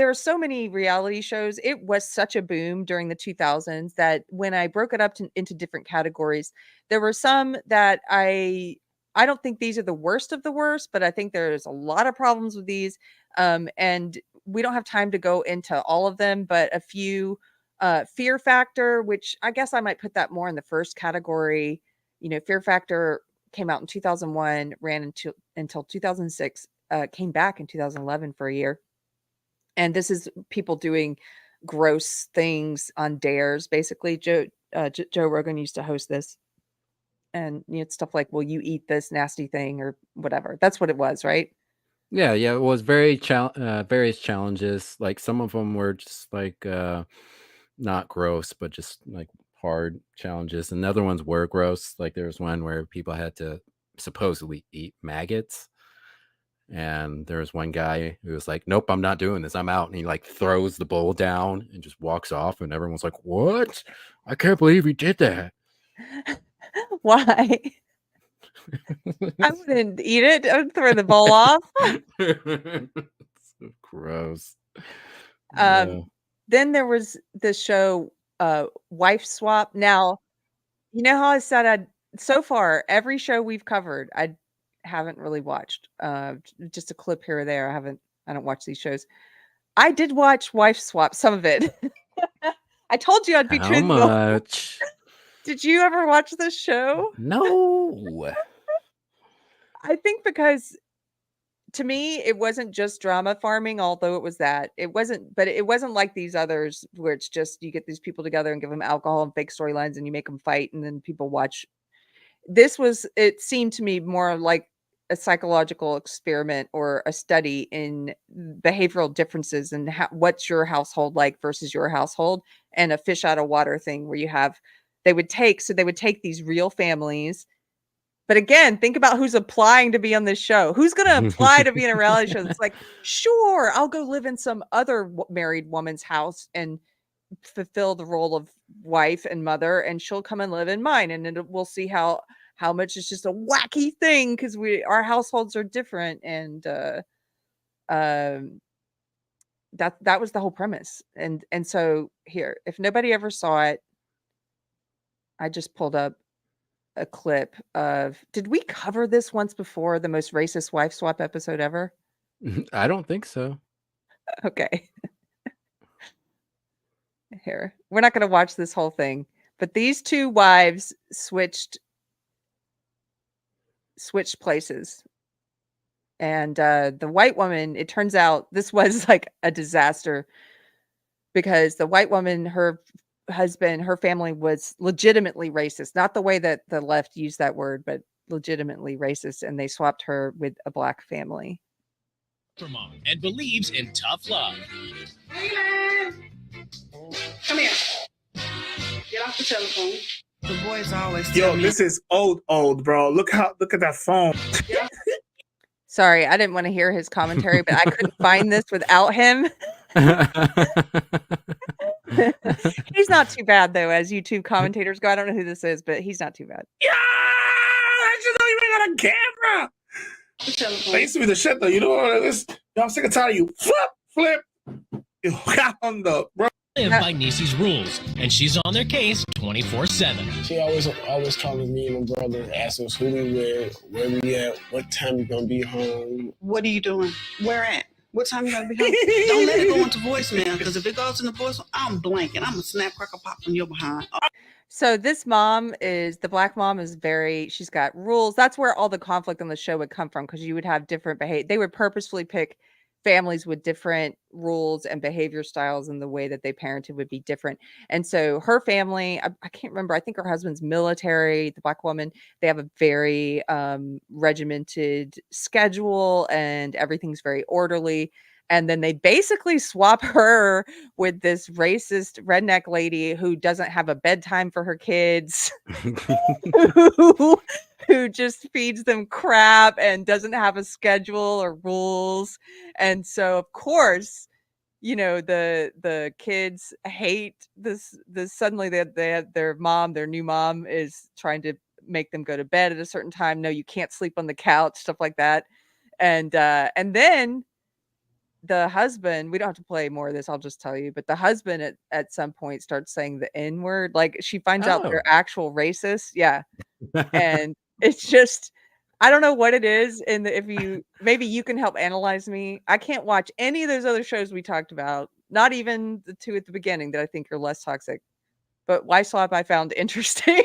are so many reality shows. It was such a boom during the 2000s that when I broke it up into different categories, there were some that I don't think these are the worst of the worst, but I think there's a lot of problems with these. And we don't have time to go into all of them, but a few. Fear Factor, which I guess I might put that more in the first category. Fear Factor came out in 2001, ran until 2006, came back in 2011 for a year. And this is people doing gross things on dares. Basically, Joe Rogan used to host this, and it's stuff like, "Will you eat this nasty thing?" or whatever. That's what it was, right? Yeah. It was various challenges. Like some of them were just like not gross, but just like hard challenges. And other ones were gross. Like there was one where people had to supposedly eat maggots. And there was one guy who was like, "Nope, I'm not doing this. I'm out." And he like throws the bowl down and just walks off. And everyone's like, "What? I can't believe he did that." Why? I wouldn't eat it. I would throw the bowl off. So gross. Then there was the show Wife Swap. Now, you know how I said so far every show we've covered, I haven't really watched. Just a clip here or there. I don't watch these shows. I did watch Wife Swap, some of it. I told you I'd be How truthful. much? Did you ever watch this show? No. I think because to me, it wasn't just drama farming, although it was that. It wasn't like these others where it's just you get these people together and give them alcohol and fake storylines and you make them fight and then people watch. It seemed to me more like a psychological experiment or a study in behavioral differences and what's your household like versus your household, and a fish out of water thing where they would take these real families. But again, think about who's applying to be on this show. Who's going to apply to be in a reality show? It's like, sure, I'll go live in some other married woman's house and fulfill the role of wife and mother, and she'll come and live in mine. And we'll see how much it's just a wacky thing because our households are different. And that was the whole premise. And so here, if nobody ever saw it, I just pulled up a clip of, did we cover this once before, the most racist wife swap episode ever? I don't think so. Okay. Here, we're not going to watch this whole thing, but these two wives switched places. And the white woman, it turns out this was like a disaster because the white woman, her husband, her family was legitimately racist, not the way that the left used that word, but legitimately racist, and they swapped her with a black family. Mom and believes in tough love. Come here. Get off the telephone. The boys always tell Yo, me. this is old, bro. Look at that phone. Sorry, I didn't want to hear his commentary, but I couldn't find this without him. He's not too bad though, as YouTube commentators go. I don't know who this is, but he's not too bad. Yeah, I just know you ain't got a camera. That used to be the shit though. You know what it is? Yo, I'm sick and tired of you. Flip. You got on the bro. Live by Niecy's rules, and she's on their case 24/7. She always calling me and my brother, asking us who we with, where we at, what time we gonna be home. What are you doing? Where at? What time you gotta be home? Don't let it go into voicemail, because if it goes into voicemail, I'm blanking. I'm a snap, crackle, pop from your behind. So this the black mom is she's got rules. That's where all the conflict on the show would come from, because you would have different behavior. They would purposefully pick families with different rules and behavior styles, and the way that they parented would be different. And so her family, I can't remember, I think her husband's military, the black woman, they have a very regimented schedule and everything's very orderly. And then they basically swap her with this racist redneck lady who doesn't have a bedtime for her kids, who just feeds them crap and doesn't have a schedule or rules. And so, of course, the kids hate this suddenly they had their new mom is trying to make them go to bed at a certain time. No, you can't sleep on the couch, stuff like that. And then the husband, we don't have to play more of this, I'll just tell you, but the husband at some point starts saying the N word. Like, she finds out they're Oh. actual racists. Yeah. And it's just, I don't know what it is. And if maybe you can help analyze me. I can't watch any of those other shows we talked about, not even the two at the beginning that I think are less toxic. But Wife Swap I found interesting.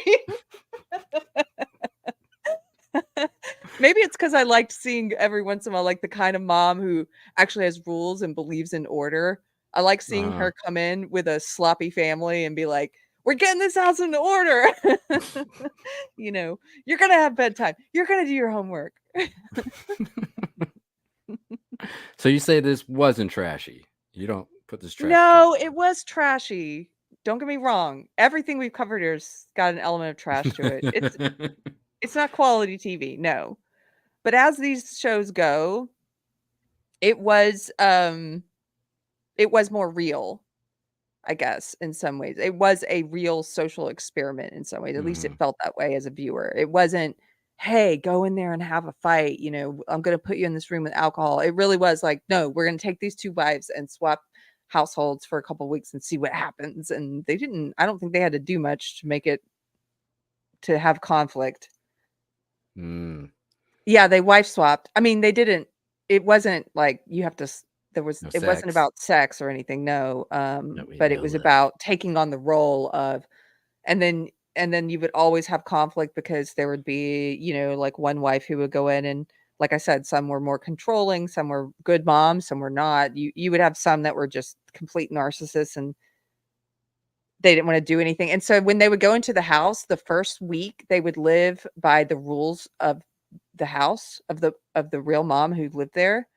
Maybe it's because I liked seeing every once in a while, like, the kind of mom who actually has rules and believes in order. I like seeing her come in with a sloppy family and be like, we're getting this house in order. You're going to have bedtime. You're going to do your homework. So you say this wasn't trashy. You don't put this trash. No, it was trashy. Don't get me wrong. Everything we've covered here's got an element of trash to it. It's not quality TV, no. But as these shows go, it was more real, I guess, in some ways. It was a real social experiment in some ways. At least it felt that way as a viewer. It wasn't, hey, go in there and have a fight. I'm going to put you in this room with alcohol. It really was like, no, we're going to take these two wives and swap households for a couple of weeks and see what happens. And I don't think they had to do much to make it, to have conflict. Yeah, they wife swapped. I mean, they didn't, it wasn't like you have to, it wasn't about sex or anything. No. But it was about taking on the role of, and then you would always have conflict because there would be, like one wife who would go in and, like I said, some were more controlling, some were good moms, some were not. You would have some that were just complete narcissists and they didn't want to do anything. And so when they would go into the house, the first week they would live by the rules of the house of the real mom who lived there.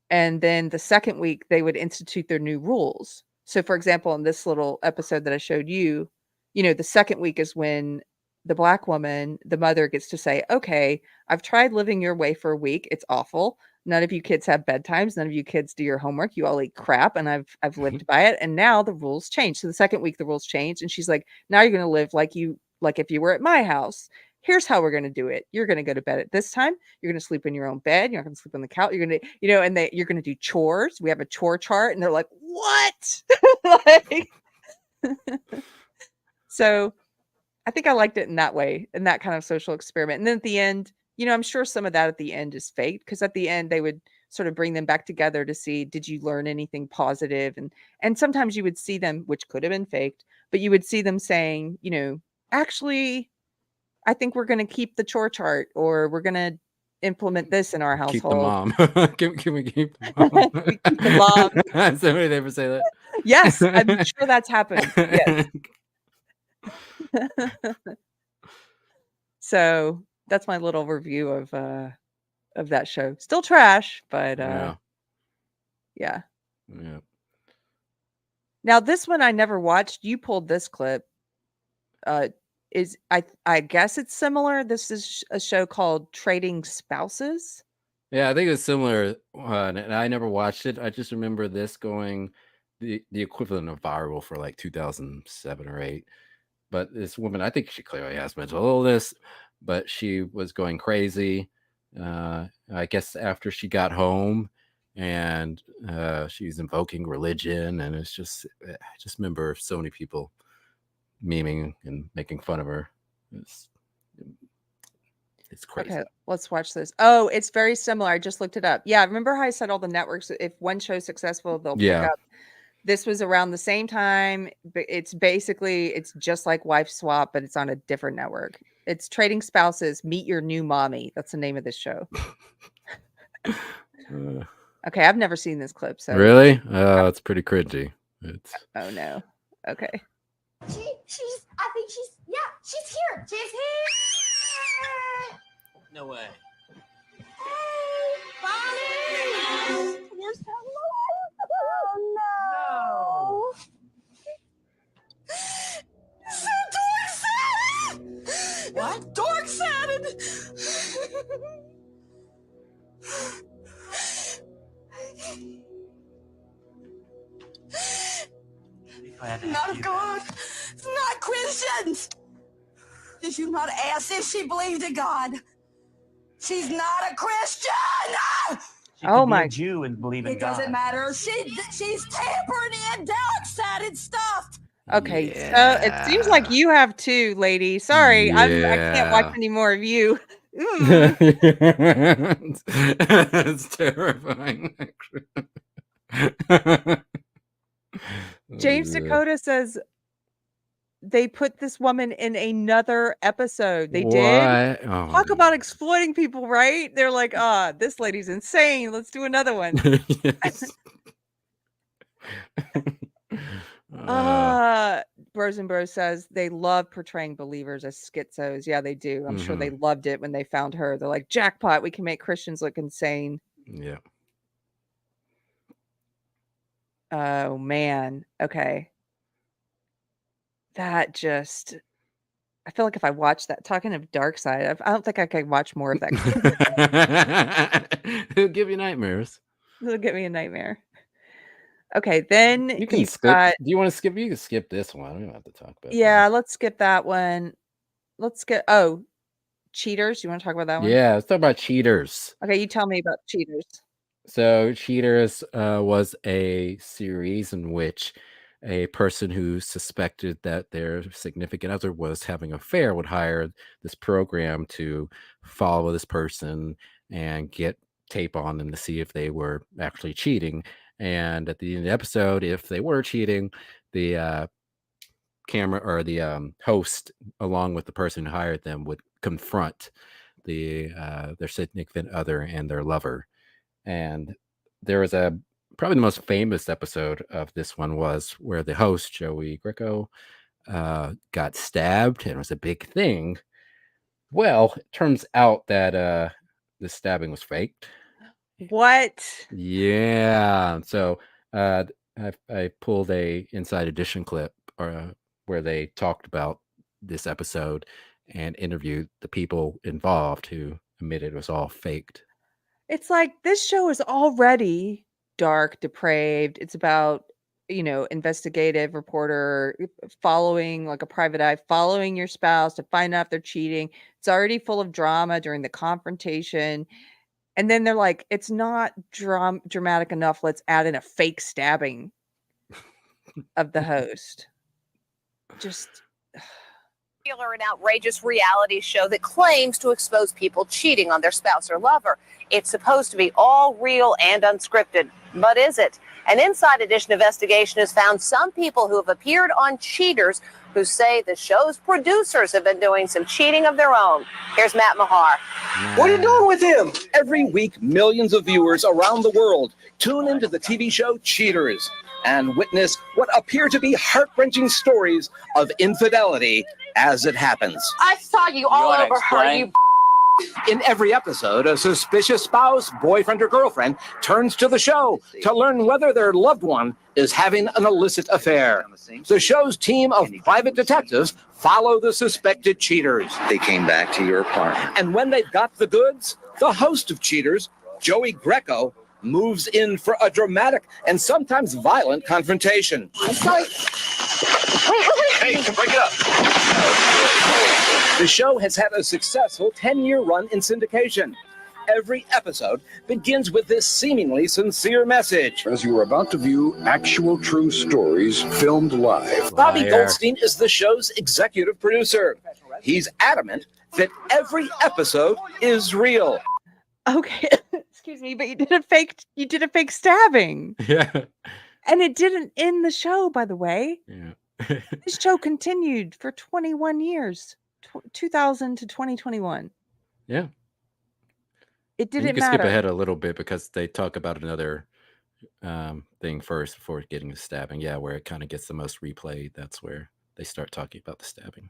And then the second week they would institute their new rules. So for example, in this little episode that I showed you, the second week is when the Black woman, the mother, gets to say, okay, I've tried living your way for a week. It's awful. None of you kids have bedtimes. None of you kids do your homework. You all eat crap. And I've lived by it. And now the rules change. So the second week, the rules change. And she's like, now you're going to live like if you were at my house. Here's how we're going to do it. You're going to go to bed at this time. You're going to sleep in your own bed. You're not going to sleep on the couch. You're going to, and you're going to do chores. We have a chore chart. And they're like, what? So I think I liked it in that way, in that kind of social experiment. And then at the end, I'm sure some of that at the end is faked, because at the end they would sort of bring them back together to see, did you learn anything positive? And sometimes you would see them, which could have been faked, but you would see them saying, actually, I think we're going to keep the chore chart, or we're going to implement this in our household. Keep the mom. Can we keep the mom? We keep the mom. Somebody ever say that? Yes, I'm sure that's happened. Yes. So that's my little review of that show. Still trash, but yeah. Now this one I never watched. You pulled this clip. I guess it's similar. This is a show called Trading Spouses. Yeah, I think it's similar. And I never watched it. I just remember this going the equivalent of viral for like 2007 or 8. But this woman, I think she clearly has mental illness, but she was going crazy. I guess after she got home, and she's invoking religion, and I just remember so many people memeing and making fun of her. It's crazy. Okay, let's watch this. Oh, it's very similar. I just looked it up. Yeah, remember how I said all the networks, if one show's successful, they'll pick up. This was around the same time, but it's just like Wife Swap, but it's on a different network. It's Trading Spouses, Meet Your New Mommy. That's the name of this show. Okay, I've never seen this clip. So really? It's pretty cringy. Oh no. Okay. I think she's here. She's here. No way. Hey, Bonnie. Where's that Lord? Not of God, not Christians. Did you not ask if she believed in God? She's not a Christian. She could be a Jew and believe in God. It doesn't matter. She's tampering in dark-sided stuff. Okay, so it seems like you have too, lady. Sorry, I can't watch Yeah. any more of you. It's terrifying. James Dakota says they put this woman in another episode. They did. What? Oh, Talk about exploiting people, right? They're like, this lady's insane. Let's do another one. Bros and Bros says they love portraying believers as schizos. Yeah, they do. I'm sure they loved it when they found her. They're like, jackpot, we can make Christians look insane. Yeah. Oh, man. Okay. That just... I feel like if I watch that, talking of Dark Side, I don't think I could watch more of that. It'll give you nightmares. It'll give me a nightmare. Okay, then You can you've skip. got... Do you want to skip? You can skip this one. We don't have to talk about Yeah, let's skip that one. Let's get... Cheaters. You want to talk about that that. one? Yeah, let's talk about Cheaters. Okay, you tell me about Cheaters. So Cheaters was a series in which a person who suspected that their significant other was having an affair would hire this program to follow this person and get tape on them to see if they were actually cheating. And at the end of the episode, if they were cheating, the camera or the host, along with the person who hired them, would confront their significant other and their lover. And there was probably the most famous episode of this one was where the host, Joey Greco, got stabbed, and it was a big thing. Well, it turns out that the stabbing was faked. What? Yeah. So I pulled a Inside Edition clip where they talked about this episode and interviewed the people involved who admitted it was all faked. It's like this show is already dark, depraved. It's about, investigative reporter following, like a private eye, following your spouse to find out if they're cheating. It's already full of drama during the confrontation. And then they're like, it's not dramatic enough. Let's add in a fake stabbing of the host. Just... An outrageous reality show that claims to expose people cheating on their spouse or lover. It's supposed to be all real and unscripted, but is it? An Inside Edition investigation has found some people who have appeared on Cheaters who say the show's producers have been doing some cheating of their own. Here's Matt Mahar. What are you doing with him? Every week, millions of viewers around the world tune into the TV show Cheaters and witness what appear to be heart-wrenching stories of infidelity as it happens. I saw you all over her, you. In every episode, a suspicious spouse, boyfriend, or girlfriend turns to the show to learn whether their loved one is having an illicit affair. The show's team of private detectives follow the suspected cheaters. They came back to your apartment. And when they've got the goods, the host of Cheaters, Joey Greco, moves in for a dramatic and sometimes violent confrontation. I'm sorry. Hey, break it up. The show has had a successful 10-year run in syndication. Every episode begins with this seemingly sincere message. As you are about to view actual true stories filmed live. Bobby Goldstein is the show's executive producer. He's adamant that every episode is real. Okay, excuse me, but you did a fake stabbing. Yeah. And it didn't end the show, by the way. Yeah. This show continued for 21 years, 2000 to 2021. Yeah. It didn't matter. You can matter. skip ahead a little bit because they talk about another thing first before getting the stabbing. Yeah, where it kind of gets the most replay. That's where they start talking about the stabbing.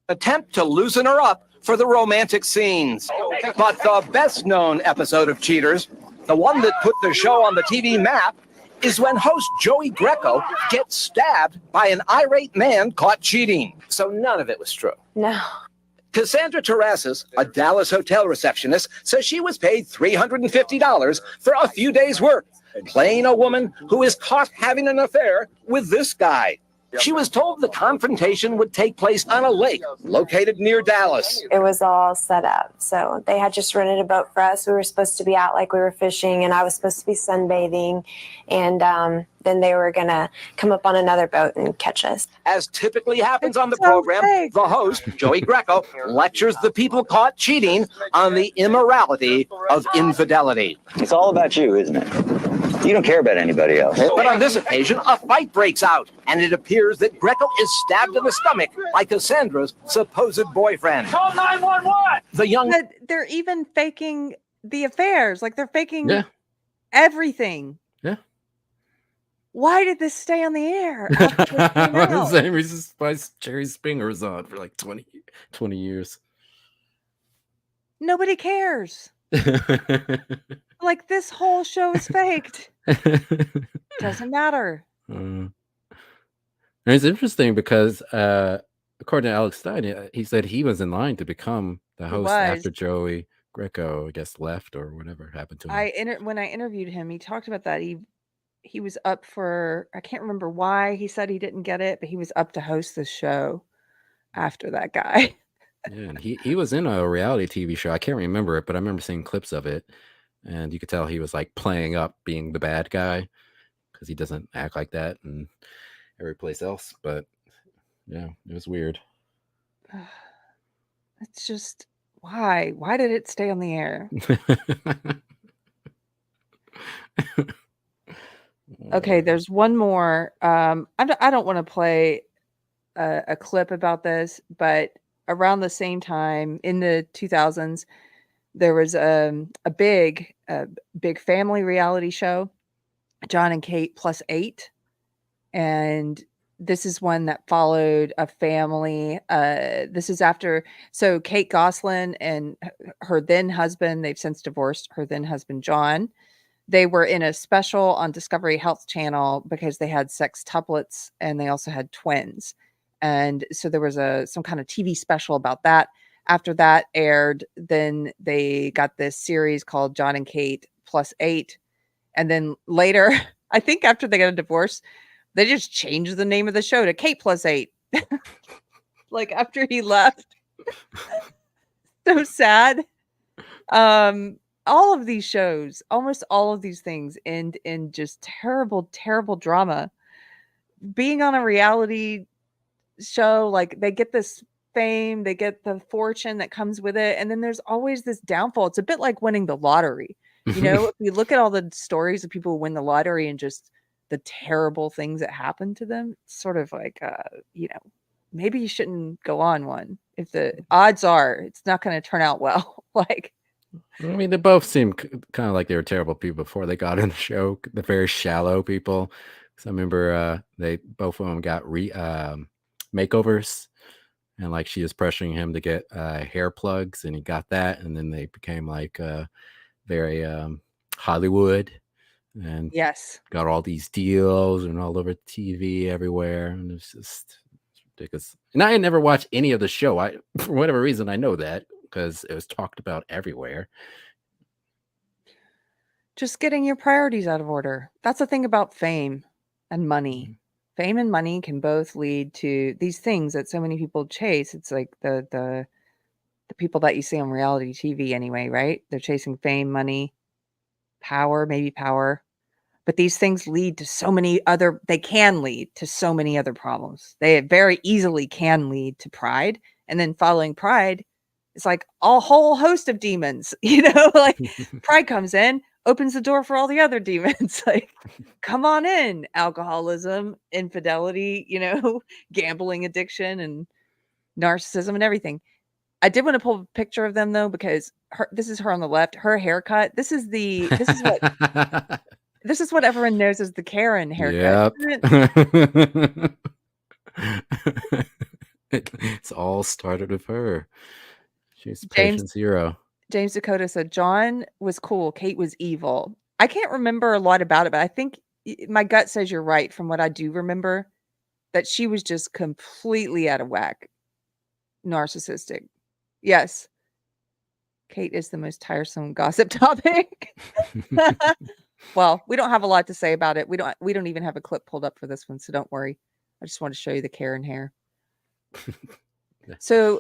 Attempt to loosen her up for the romantic scenes. But the best known episode of Cheaters, the one that put the show on the TV map, is when host Joey Greco gets stabbed by an irate man caught cheating. So none of it was true. No. Cassandra Terrasis, a Dallas hotel receptionist, says she was paid $350 for a few days' work, playing a woman who is caught having an affair with this guy. She was told the confrontation would take place on a lake located near Dallas. It was all set up. So they had just rented a boat for us. We were supposed to be out like we were fishing, and I was supposed to be sunbathing. And then they were going to come up on another boat and catch us. As typically happens on the program, the host, Joey Greco, lectures the people caught cheating on the immorality of infidelity. It's all about you, isn't it? You don't care about anybody else. But on this occasion, a fight breaks out, and it appears that Greco is stabbed in the stomach by Cassandra's supposed boyfriend. Call 911! The young... But they're even faking the affairs. Like, they're faking everything. Yeah. Why did this stay on the air? The same reason why Jerry Springer was on for like 20 years. Nobody cares. Like, this whole show is faked. Doesn't matter. And it's interesting because according to Alex Stein, he said he was in line to become the host after Joey Greco, I guess, left or whatever happened to him. When I interviewed him, he talked about that. He was up for, I can't remember why he said he didn't get it, but he was up to host the show after that guy. Yeah, and he was in a reality TV show. I can't remember it, but I remember seeing clips of it. And you could tell he was like playing up being the bad guy because he doesn't act like that in every place else. But yeah, it was weird. It's just, why? Why did it stay on the air? Okay, there's one more. I don't want to play a clip about this, but around the same time in the 2000s, there was a big family reality show, John and Kate +8. And this is one that followed a family. This is after, so Kate Gosselin and her then husband, they've since divorced, her then husband, John. They were in a special on Discovery Health Channel because they had sextuplets and they also had twins. And so there was some kind of TV special about that. After that aired, then they got this series called John and Kate +8. And then later, I think after they got a divorce, they just changed the name of the show to Kate +8. Like after he left. So sad. All of these shows, almost all of these things end in just terrible, terrible drama. Being on a reality show, like they get this fame, they get the fortune that comes with it, and then there's always this downfall. It's a bit like winning the lottery. You know, if you look at all the stories of people who win the lottery and just the terrible things that happen to them, it's sort of like, maybe you shouldn't go on one. If the odds are it's not going to turn out well. Like, I mean, they both seem kind of like they were terrible people before they got in the show. They're very shallow people. So I remember they both of them got makeovers. And like she was pressuring him to get hair plugs, and he got that, and then they became like very Hollywood, and got all these deals and all over TV everywhere, and it's just ridiculous. And I had never watched any of the show. For whatever reason, I know that because it was talked about everywhere. Just getting your priorities out of order. That's the thing about fame and money. Fame and money can both lead to these things that so many people chase. It's like the people that you see on reality TV anyway, right? They're chasing fame, money, power, maybe power. But these things lead to so many other, they can lead to so many other problems. They very easily can lead to pride. And then following pride, it's like a whole host of demons, like pride comes in, opens the door for all the other demons. Like, come on in, alcoholism, infidelity, gambling addiction and narcissism and everything. I did want to pull a picture of them though, because this is her on the left, her haircut. This is what everyone knows as the Karen haircut. Yep. It's all started with her. She's patient zero. James Dakota said, John was cool. Kate was evil. I can't remember a lot about it, but I think my gut says you're right from what I do remember, that she was just completely out of whack. Narcissistic. Yes. Kate is the most tiresome gossip topic. Well, we don't have a lot to say about it. We don't even have a clip pulled up for this one, so don't worry. I just want to show you the Karen hair. So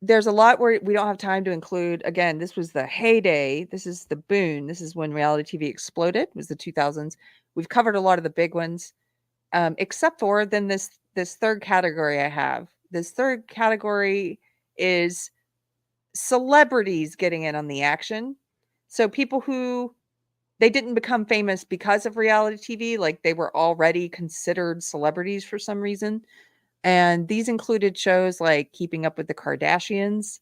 there's a lot where we don't have time to include. Again, this was the heyday. This is the boon. This is when reality TV exploded. It was the 2000s. We've covered a lot of the big ones, except for then this third category I have. This third category is celebrities getting in on the action. So people who they didn't become famous because of reality TV, like they were already considered celebrities for some reason. And these included shows like Keeping Up with the Kardashians,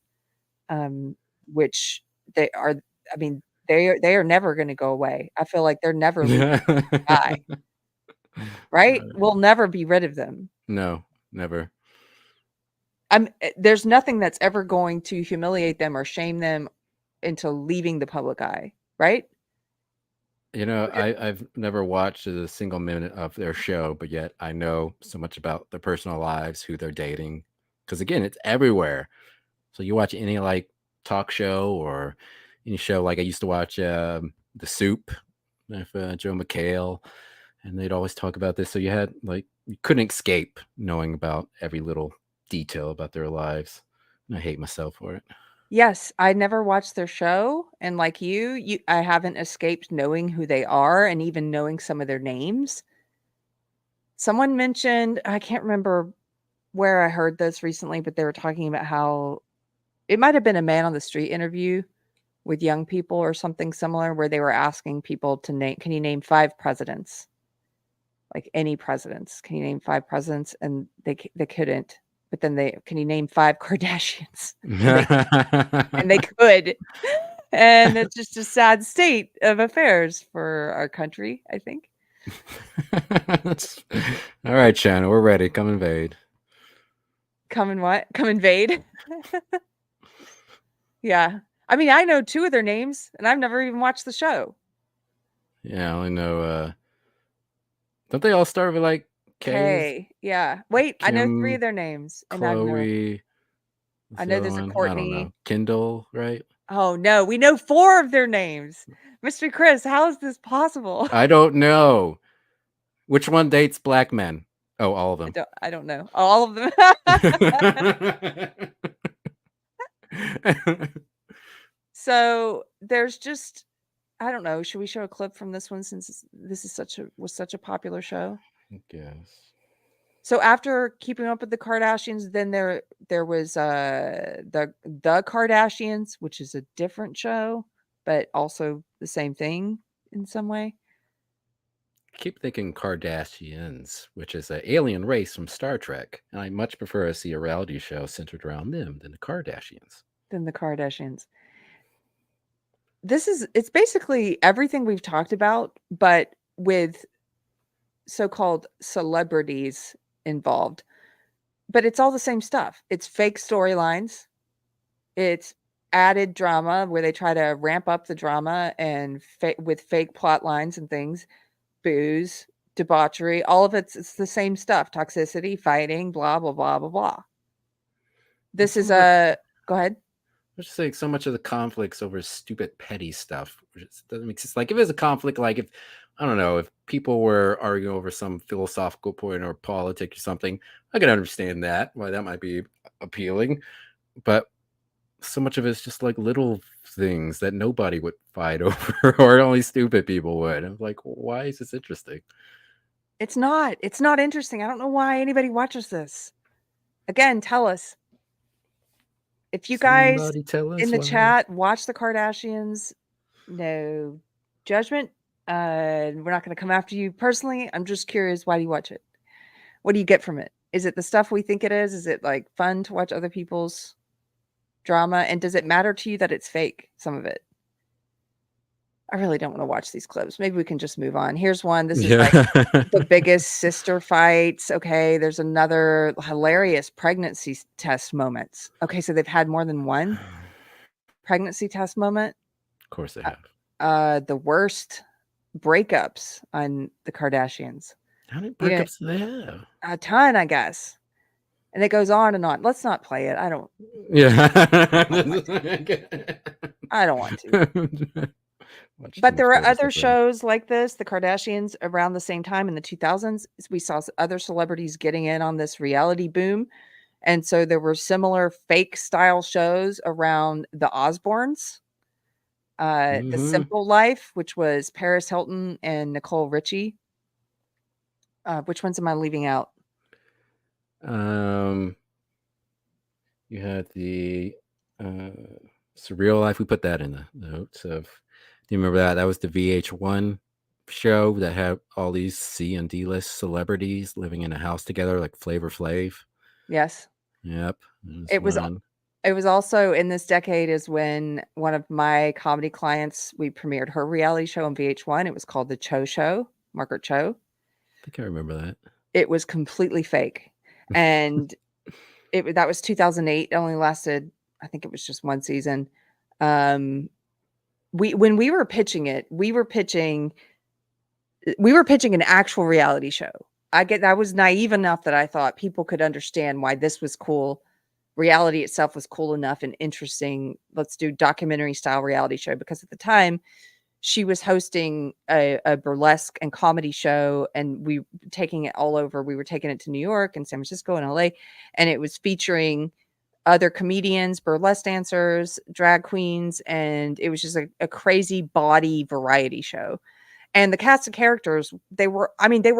which they are, I mean, they are never going to go away. I feel like they're never leaving the sky, right? We'll never be rid of them. No, never. There's nothing that's ever going to humiliate them or shame them into leaving the public eye, right? You know, I've never watched a single minute of their show, but yet I know so much about their personal lives, who they're dating. Because again, it's everywhere. So you watch any like talk show or any show, like I used to watch The Soup with Joe McHale, and they'd always talk about this. So you had like, you couldn't escape knowing about every little detail about their lives. And I hate myself for it. Yes, I never watched their show, and like you I haven't escaped knowing who they are and even knowing some of their names. Someone mentioned, I can't remember where I heard this recently, but they were talking about how it might have been a man on the street interview with young people or something similar, where they were asking people to name, can you name 5 presidents? Like any presidents. Can you name 5 presidents? And they couldn't. But then can you name 5 Kardashians? And they could. And it's just a sad state of affairs for our country, I think. All right, Shannon, we're ready. Come invade. Come invade? Yeah. I mean, I know 2 of their names, and I've never even watched the show. Yeah, I only know, don't they all start with like K? Yeah. Wait, I know 3 of their names. And Chloe. I know there's a Courtney. I don't know. Kendall, right? Oh no, we know 4 of their names. Mr. Chris, how is this possible? I don't know. Which one dates black men? Oh, all of them. I don't know. All of them. So there's just, I don't know. Should we show a clip from this one since this is was such a popular show? I guess. So after Keeping Up with the Kardashians, then there was the Kardashians, which is a different show, but also the same thing in some way. I keep thinking Kardashians, which is an alien race from Star Trek, and I much prefer to see a reality show centered around them than the Kardashians. It's basically everything we've talked about, but with so-called celebrities involved. But it's all the same stuff. It's fake storylines. It's added drama where they try to ramp up the drama and with fake plot lines and things. Booze, debauchery, all of it's the same stuff. Toxicity, fighting, blah, blah, blah, blah, blah. This is a... Go ahead. I'm just saying so much of the conflicts over stupid petty stuff, which doesn't make sense. Like if there's a conflict, like if, I don't know, if people were arguing over some philosophical point or politics or something, I can understand that, why that might be appealing. But so much of it's just like little things that nobody would fight over or only stupid people would. I'm like, why is this interesting? It's not interesting. I don't know why anybody watches this. Again, tell us. If you guys in the chat watch the Kardashians, no judgment. We're not going to come after you personally. I'm just curious, why do you watch it? What do you get from it? Is it the stuff we think it is? Is it like fun to watch other people's drama? And does it matter to you that it's fake, some of it? I really don't want to watch these clips. Maybe we can just move on. Here's one. This is like the biggest sister fights. Okay, there's another hilarious pregnancy test moments. Okay, so they've had more than one pregnancy test moment. Of course they have. The worst breakups on the Kardashians. How many breakups do they have? A ton, I guess. And it goes on and on. Let's not play it. I don't want to. But there are other shows like this, the Kardashians, around the same time in the 2000s. We saw other celebrities getting in on this reality boom. And so there were similar fake style shows around the Osbournes, The Simple Life, which was Paris Hilton and Nicole Richie. Which ones am I leaving out? You had the Surreal Life. We put that in the notes of. Do you remember that? That was the VH1 show that had all these C and D list celebrities living in a house together, like Flavor Flav. Yes. Yep. It was also in this decade is when one of my comedy clients, we premiered her reality show on VH1. It was called The Cho Show, Margaret Cho. I think I remember that. It was completely fake. And that was 2008. It only lasted, I think it was just one season. When we were pitching it, we were pitching an actual reality show. I was naive enough that I thought people could understand why this was cool. Reality itself was cool enough and interesting. Let's do documentary style reality show, because at the time she was hosting a burlesque and comedy show, and we taking it all over. We were taking it to New York and San Francisco and LA, and it was featuring other comedians, burlesque dancers, drag queens, and it was just a crazy body variety show. And the cast of characters, they were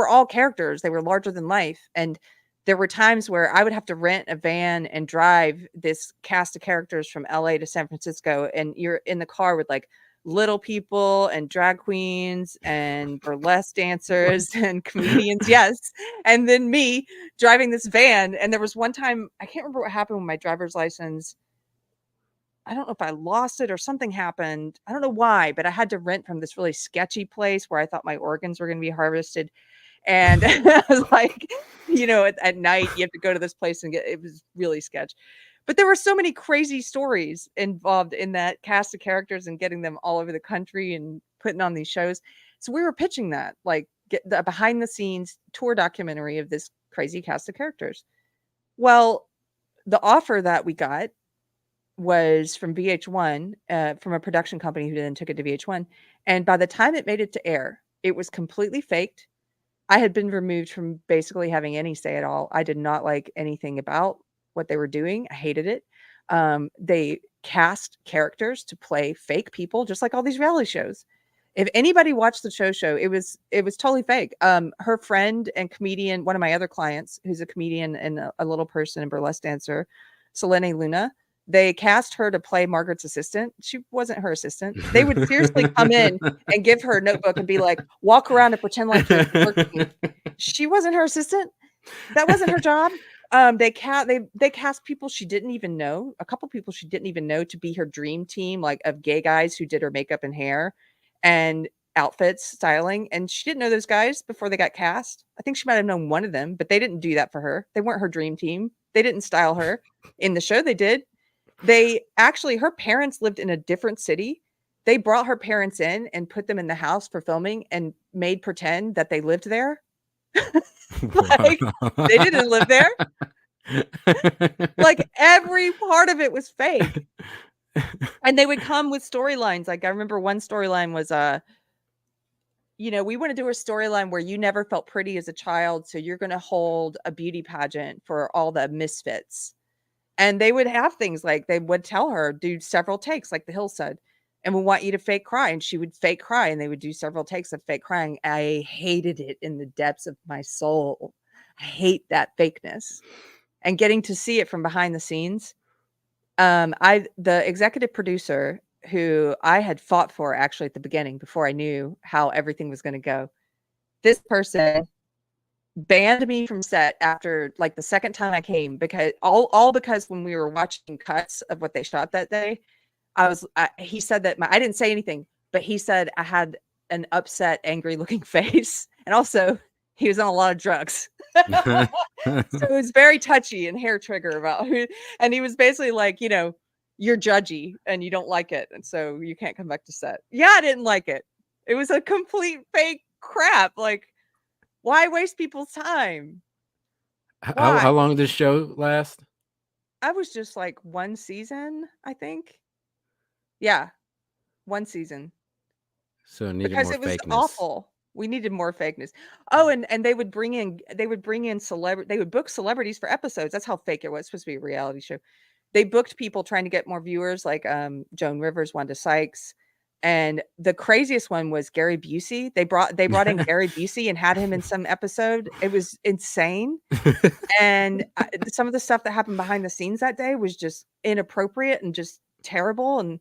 all characters. They were larger than life. And there were times where I would have to rent a van and drive this cast of characters from LA to San Francisco. And you're in the car with like little people and drag queens and burlesque dancers and comedians. Yes. And then me driving this van. And there was one time, I can't remember what happened with my driver's license. I don't know if I lost it or something happened. I don't know why, but I had to rent from this really sketchy place where I thought my organs were going to be harvested. And I was like, at night you have to go to this place and it was really sketch. But there were so many crazy stories involved in that cast of characters and getting them all over the country and putting on these shows. So we were pitching that, like, get the behind the scenes tour documentary of this crazy cast of characters. Well, the offer that we got was from VH1, from a production company who then took it to VH1. And by the time it made it to air, it was completely faked. I had been removed from basically having any say at all. I did not like anything about what they were doing. I hated it. They cast characters to play fake people, just like all these reality shows. If anybody watched the show, it was totally fake. Her friend and comedian, one of my other clients, who's a comedian and a little person and burlesque dancer, Selene Luna, they cast her to play Margaret's assistant. She wasn't her assistant. They would seriously come in and give her a notebook and be like, walk around and pretend like you're working. She wasn't her assistant. That wasn't her job. They cast people she didn't even know, a couple people she didn't even know, to be her dream team, like of gay guys who did her makeup and hair and outfits, styling. And she didn't know those guys before they got cast. I think she might have known one of them, but they didn't do that for her. They weren't her dream team. They didn't style her. In the show, they did. Her parents lived in a different city. They brought her parents in and put them in the house for filming and made pretend that they lived there. Like, they didn't live there. Like, every part of it was fake. And they would come with storylines. Like, I remember one storyline was, we want to do a storyline where you never felt pretty as a child, so you're going to hold a beauty pageant for all the misfits. And they would have things like, they would tell her, do several takes, like The Hills said, and we want you to fake cry. And she would fake cry, and they would do several takes of fake crying. I hated it in the depths of my soul. I hate that fakeness. And getting to see it from behind the scenes. The executive producer, who I had fought for actually at the beginning, before I knew how everything was going to go, this person banned me from set after like the second time I came, because because when we were watching cuts of what they shot that day, he said that I didn't say anything, but he said I had an upset, angry looking face. And also he was on a lot of drugs. So it was very touchy and hair trigger about who, and he was basically like, you're judgy and you don't like it, and so you can't come back to set. Yeah, I didn't like it. It was a complete fake crap. Like, why waste people's time? How Why? long did this show last? I was just like 1 season, I think. Yeah, 1 season. So it needed Because more it was fakeness. awful. We needed more fakeness. Oh, and they would bring in they would book celebrities for episodes. That's how fake it was. It's supposed to be a reality show. They booked people trying to get more viewers, like Joan Rivers, Wanda Sykes, and the craziest one was Gary Busey. They brought in Gary Busey and had him in some episode. It was insane. And some of the stuff that happened behind the scenes that day was just inappropriate and just terrible.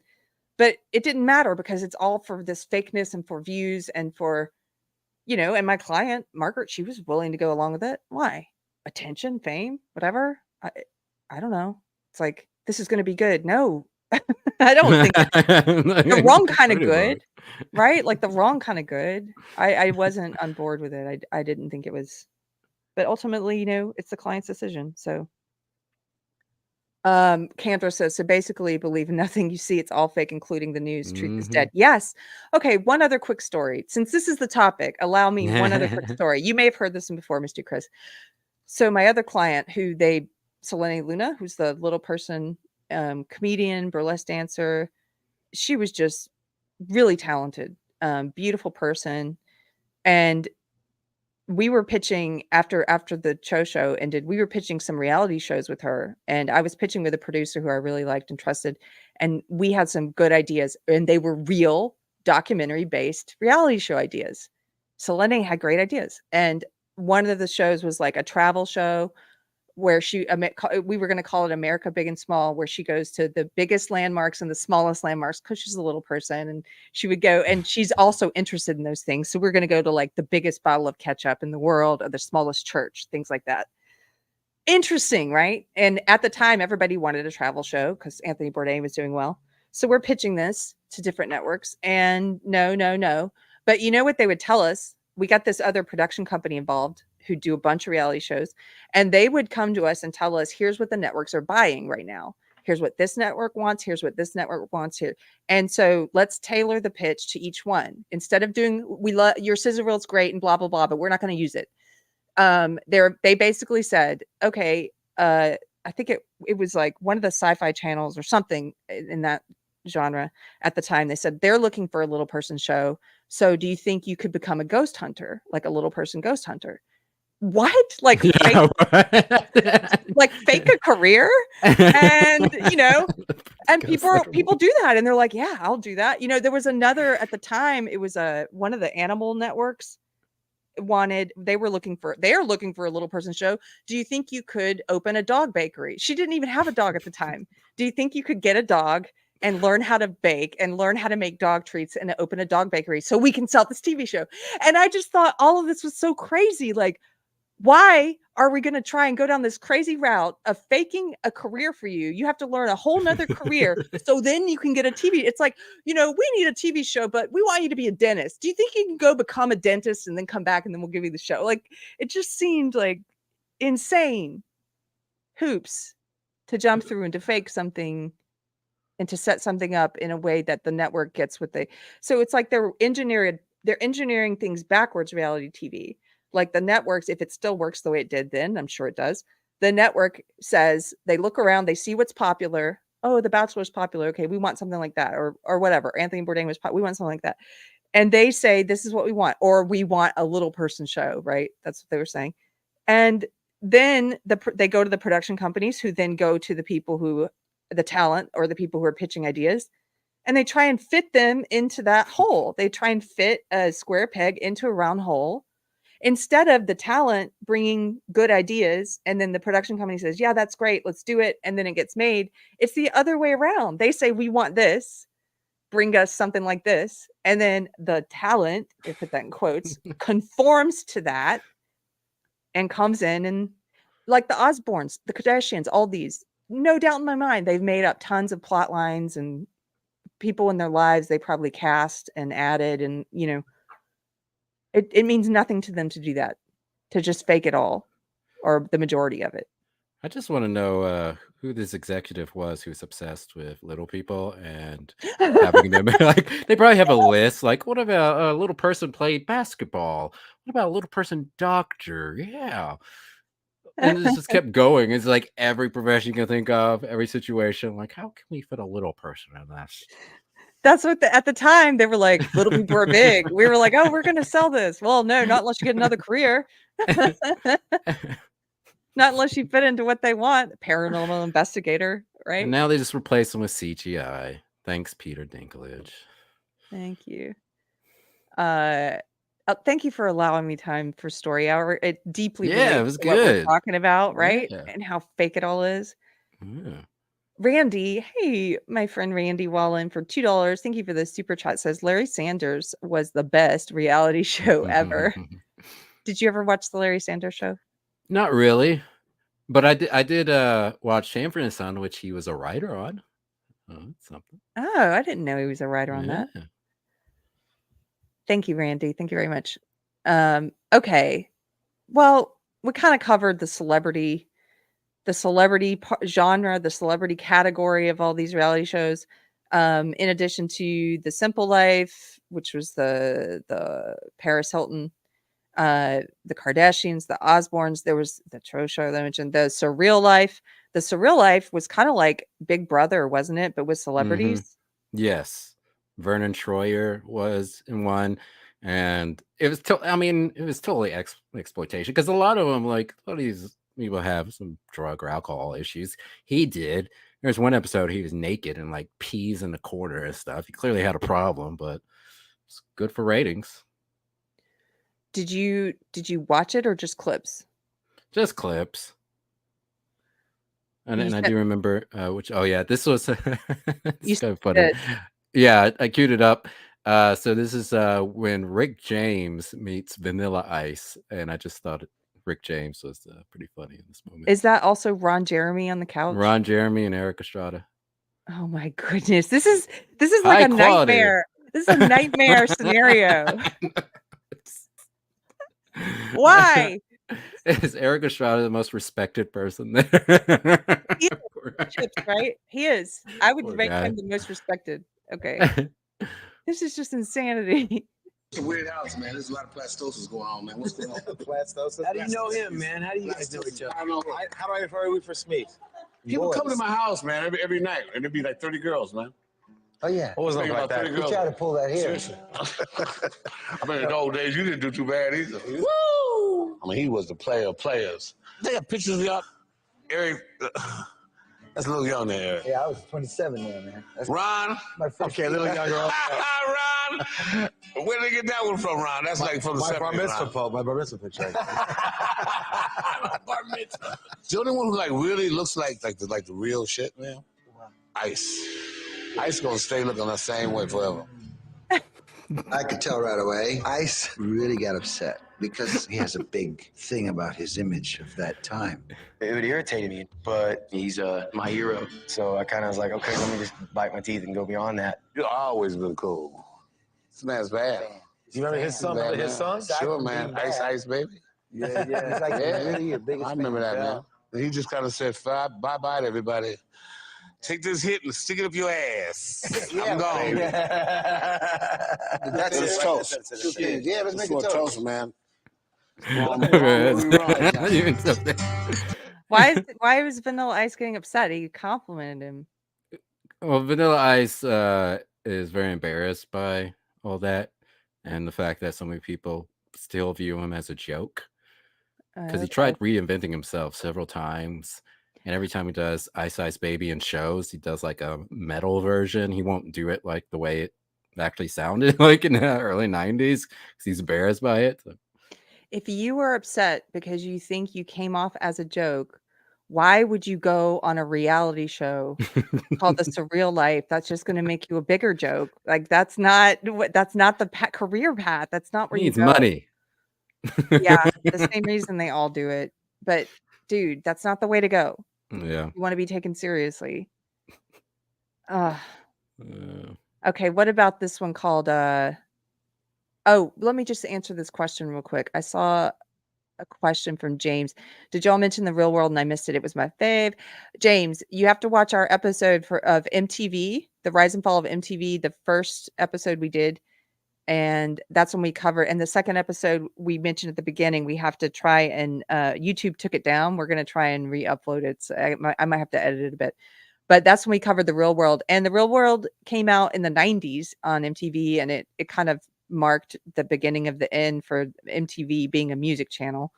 But it didn't matter because it's all for this fakeness and for views and for, and my client, Margaret, she was willing to go along with it. Why? Attention, fame, whatever. I don't know. It's like, this is going to be good. No, I don't think the wrong kind of Pretty good, much. right? Like the wrong kind of good. I wasn't on board with it. I didn't think it was, but ultimately, it's the client's decision. So Cantor says, so basically believe in nothing you see, it's all fake, including the news. Truth is dead. Yes. Okay, one other quick story. Since this is the topic, allow me one other quick story. You may have heard this one before, Mr. Chris. So my other client Selene Luna, who's the little person, comedian, burlesque dancer, she was just really talented, beautiful person. And we were pitching after the show ended, we were pitching some reality shows with her, and I was pitching with a producer who I really liked and trusted, and we had some good ideas, and they were real documentary based reality show ideas. Selene had great ideas, and one of the shows was like a travel show where we were going to call it America Big and Small, where she goes to the biggest landmarks and the smallest landmarks because she's a little person, and she would go, and she's also interested in those things. So we're going to go to like the biggest bottle of ketchup in the world or the smallest church, things like that. Interesting, right? And at the time, everybody wanted a travel show because Anthony Bourdain was doing well. So we're pitching this to different networks, and no. But you know what they would tell us? We got this other production company involved who do a bunch of reality shows, and they would come to us and tell us, here's what the networks are buying right now. Here's what this network wants. Here's what this network wants here. And so let's tailor the pitch to each one. Instead of doing, we love your scissor reel's great and blah, blah, blah, but we're not going to use it. They basically said, okay, I think it was like one of the sci-fi channels or something in that genre at the time. They said they're looking for a little person show. So do you think you could become a ghost hunter, like a little person ghost hunter? What? Like Yeah, fake a career? And and people do that, and they're like, yeah, I'll do that. There was another at the time, it was one of the animal networks they are looking for a little person show. Do you think you could open a dog bakery? She didn't even have a dog at the time. Do you think you could get a dog and learn how to bake and learn how to make dog treats and open a dog bakery so we can sell this TV show? And I just thought all of this was so crazy. Like, why are we going to try and go down this crazy route of faking a career for you? You have to learn a whole nother career so then you can get a TV. It's like, we need a TV show, but we want you to be a dentist. Do you think you can go become a dentist and then come back and then we'll give you the show? Like, it just seemed like insane hoops to jump through and to fake something and to set something up in a way that the network gets so it's like they're engineering things backwards, reality TV. Like the networks, if it still works the way it did then, I'm sure it does. The network says, they look around, they see what's popular. Oh, The Bachelor is popular. Okay, we want something like that, or whatever. Anthony Bourdain was we want something like that. And they say, this is what we want, or we want a little person show, right? That's what they were saying. And then they go to the production companies, who then go to the people the talent or the people who are pitching ideas, and they try and fit them into that hole. They try and fit a square peg into a round hole, instead of the talent bringing good ideas, and then the production company says, yeah, that's great, let's do it, and then it gets made. It's the other way around. They say, we want this, bring us something like this, and then the talent, if put that in quotes, conforms to that and comes in, and like the Osbournes, the Kardashians, all these, no doubt in my mind, they've made up tons of plot lines and people in their lives they probably cast and added, and it means nothing to them to do that, to just fake it all, or the majority of it. I just want to know who this executive was who's obsessed with little people and having them like, they probably have a list. Like, what about a little person played basketball? What about a little person doctor? Yeah. And it just kept going. It's like every profession you can think of, every situation. Like, how can we fit a little person in this? That's what at the time they were like, little people are big. We were like, oh, we're gonna sell this. Well, no, not unless you get another career. Not unless you fit into what they want. Paranormal investigator, right? And now they just replace them with CGI. Thanks, Peter Dinklage. Thank you. Thank you for allowing me time for story hour. It deeply Yeah, it relates was to what we're good. talking about, right? Yeah. And how fake it all is. Yeah. Randy, hey, my friend Randy Wallen for $2. Thank you for the super chat. Says Larry Sanders was the best reality show ever. Did you ever watch the Larry Sanders show? Not really, but I did watch Sanford and Son, which he was a writer on. Oh, that's something. Oh, I didn't know he was a writer on that. Yeah. Thank you, Randy. Thank you very much. Okay. Well, we kind of covered the celebrity genre, the celebrity category of all these reality shows. In addition to The Simple Life, which was the Paris Hilton, the Kardashians, the Osbournes, there was the Tro show that I mentioned, the Surreal Life. The Surreal Life was kind of like Big Brother, wasn't it? But with celebrities. Yes. Vernon Troyer was in one, and it was it was totally exploitation, because a lot of them, like a lot of these people have some drug or alcohol issues. He did. There's one episode he was naked and like pees in the corner and stuff. He clearly had a problem, but it's good for ratings. Did you watch it or just clips? Just clips. And I do remember this was it's kind of funny. Yeah, I queued it up. So this is when Rick James meets Vanilla Ice, and I just thought Rick James was pretty funny in this moment. Is that also Ron Jeremy on the couch? Ron Jeremy and Eric Estrada. Oh my goodness. This is like a nightmare. This is a nightmare scenario. Why? Is Eric Estrada the most respected person there? He is. Chips, right? He is. I would Poor rank guy. him the most respected. Okay. This is just insanity. It's a weird house, man. There's a lot of plastosis going on, man. What's going on? Plastosis? How do you know him, man? How do you guys know each other? I don't know. How do I refer you for Smeeth? People come to my house, man, every night, and there'd be like 30 girls, man. Oh, yeah. What was it like that? You try to pull that here. I mean, in the old days, you didn't do too bad either. Woo! I mean, he was the player of players. They got pictures of y'all. Eric, that's a little young there, Eric. Yeah, I was 27 there, man. Ron? My first Okay, little young girl. Ron! Where did they get that one from, Ron? That's like from the my bar 70s, mitzvah Ron. pole, my bar mitzvah picture. Bar mitzvah. The only one who like really looks like the real shit, man. Ice. Ice gonna stay looking the same way forever. I could tell right away. Ice really got upset because he has a big thing about his image of that time. It irritated me, but he's my hero. So I kind of was like, okay, let me just bite my teeth and go beyond that. You've always been cool. This man's bad. You remember his son? Bad, His man. son? Sure, man. Ice, baby. Yeah. He's like really your biggest I remember fan. that, man. And he just kind of said, bye-bye to everybody. Take this hit and stick it up your ass. I'm gone. That's his toast. Yeah, let's make it toast, man. Why was Vanilla Ice getting upset? He complimented him. Well, Vanilla Ice is very embarrassed by all that, and the fact that so many people still view him as a joke, because he tried reinventing himself several times. And every time he does Ice Ice Baby in shows, he does like a metal version. He won't do it like the way it actually sounded like in the early 90s, because he's embarrassed by it. So. If you were upset because you think you came off as a joke, why would you go on a reality show called The Surreal Life? That's just going to make you a bigger joke. Like that's not the career path. That's not where He you needs go. money. Yeah, the same reason they all do it. But dude, that's not the way to go. Yeah. You want to be taken seriously. Okay, what about this one called let me just answer this question real quick. I saw a question from James. Did y'all mention The Real World and I missed it? It was my fave. James, you have to watch our episode of MTV, The Rise and Fall of MTV, the first episode we did. and that's when we cover. And the second episode we mentioned at the beginning, we have to try and YouTube took it down. We're going to try and re-upload it. So I might have to edit it a bit. But that's when we covered The Real World. And The Real World came out in the 90s on MTV, and it kind of marked the beginning of the end for MTV being a music channel.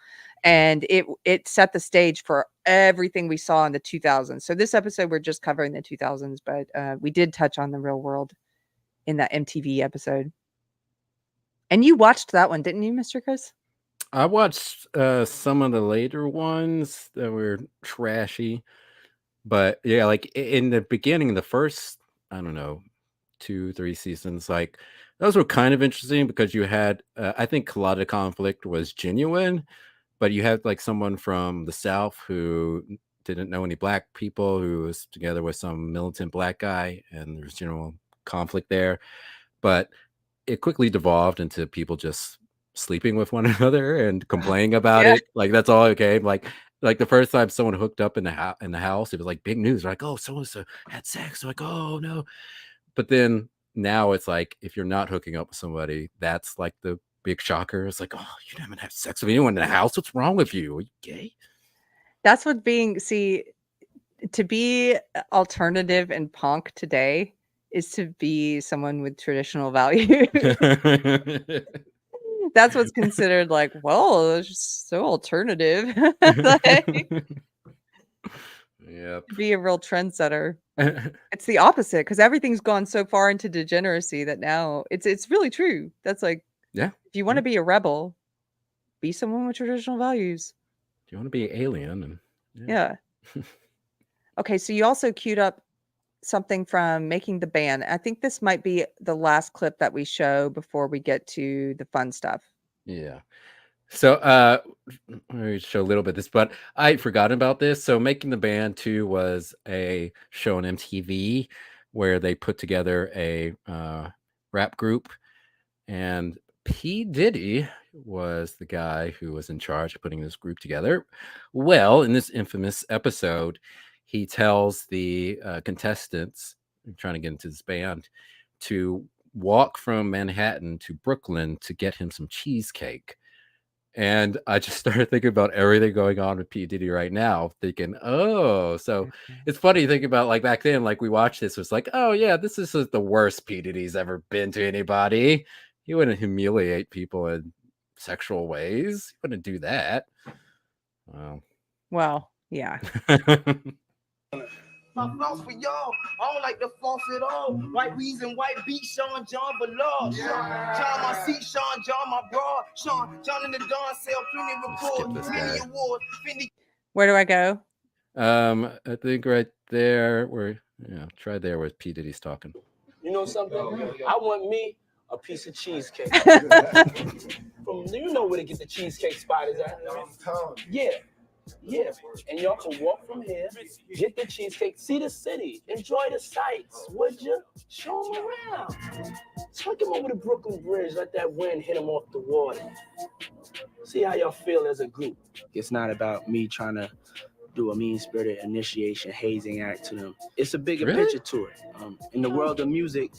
And it set the stage for everything we saw in the 2000s. So this episode, we're just covering the 2000s, but we did touch on The Real World in that MTV episode. And you watched that one, didn't you, Mr. Chris? I watched some of the later ones that were trashy. But yeah, like in the beginning, the first, I don't know, 2-3 seasons, like those were kind of interesting because you had, I think a lot of the conflict was genuine, but you had like someone from the South who didn't know any black people, who was together with some militant black guy, and there's general conflict there. But it quickly devolved into people just sleeping with one another and complaining about it. Like that's all it came. Like the first time someone hooked up in the house, it was like big news. Like, oh, so-and-so had sex. They're like, oh no. But then now it's like, if you're not hooking up with somebody, that's like the big shocker. It's like, oh, you haven't had sex with anyone in the house. What's wrong with you? Are you gay? That's what to be alternative and punk today is to be someone with traditional values. That's what's considered like, well, it's just so alternative. Like, yep. Be a real trendsetter. It's the opposite, because everything's gone so far into degeneracy that now it's really true. That's like, yeah. If you want to be a rebel, be someone with traditional values. Do you want to be an alien? And yeah. Okay, so you also queued up something from Making the Band. I think this might be the last clip that we show before we get to the fun stuff. Yeah. So let me show a little bit of this, but I forgot about this. So Making the Band 2 was a show on MTV where they put together a rap group, and P. Diddy was the guy who was in charge of putting this group together. Well, in this infamous episode, he tells the contestants trying to get into this band to walk from Manhattan to Brooklyn to get him some cheesecake. And I just started thinking about everything going on with P. Diddy right now, thinking, oh, so it's funny thinking about like back then, like we watched this, was like, oh yeah, this is the worst P. Diddy's ever been to anybody. He wouldn't humiliate people in sexual ways. He wouldn't do that. Well, yeah. My floss for y'all. I don't like the floss at all. White reason, white beat, Sean John below. John my seat, Sean John my bra. Sean John in the dawn sell plenty record, many awards. Where do I go? I think right there where try there where P. Diddy's talking. You know something? I want me a piece of cheesecake. From you know where to get the cheesecake spot is at? Yeah. Yeah, and y'all can walk from here, get the cheesecake, see the city, enjoy the sights, would you? Show them around. Take him over to Brooklyn Bridge, let that wind hit him off the water. See how y'all feel as a group. It's not about me trying to do a mean-spirited initiation hazing act to them. It's a bigger picture to it. In the world of music,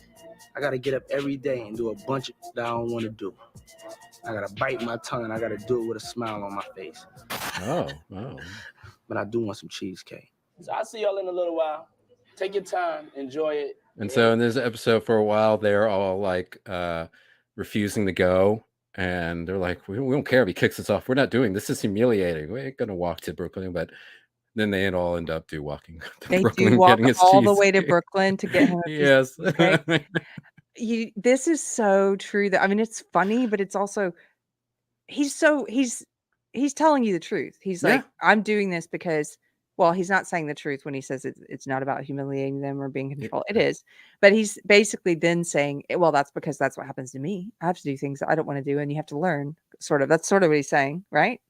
I gotta get up every day and do a bunch of that I don't want to do. I gotta bite my tongue and I gotta do it with a smile on my face. Oh. But I do want some cheesecake. So I'll see y'all in a little while. Take your time, enjoy it. And so in this episode, for a while, they're all like refusing to go. And they're like, we don't care if he kicks us off. We're not doing this. Is humiliating. We ain't gonna walk to Brooklyn. But then they all end up walking to they Brooklyn, do walk getting his all cheesecake. the way to Brooklyn to get him a yes. This is so true. That I mean, it's funny, but it's also he's telling you the truth. He's like, I'm doing this because, well, he's not saying the truth when he says it's not about humiliating them or being in control. It is, but he's basically then saying, well, that's because that's what happens to me. I have to do things that I don't want to do, and you have to learn. That's sort of what he's saying, right?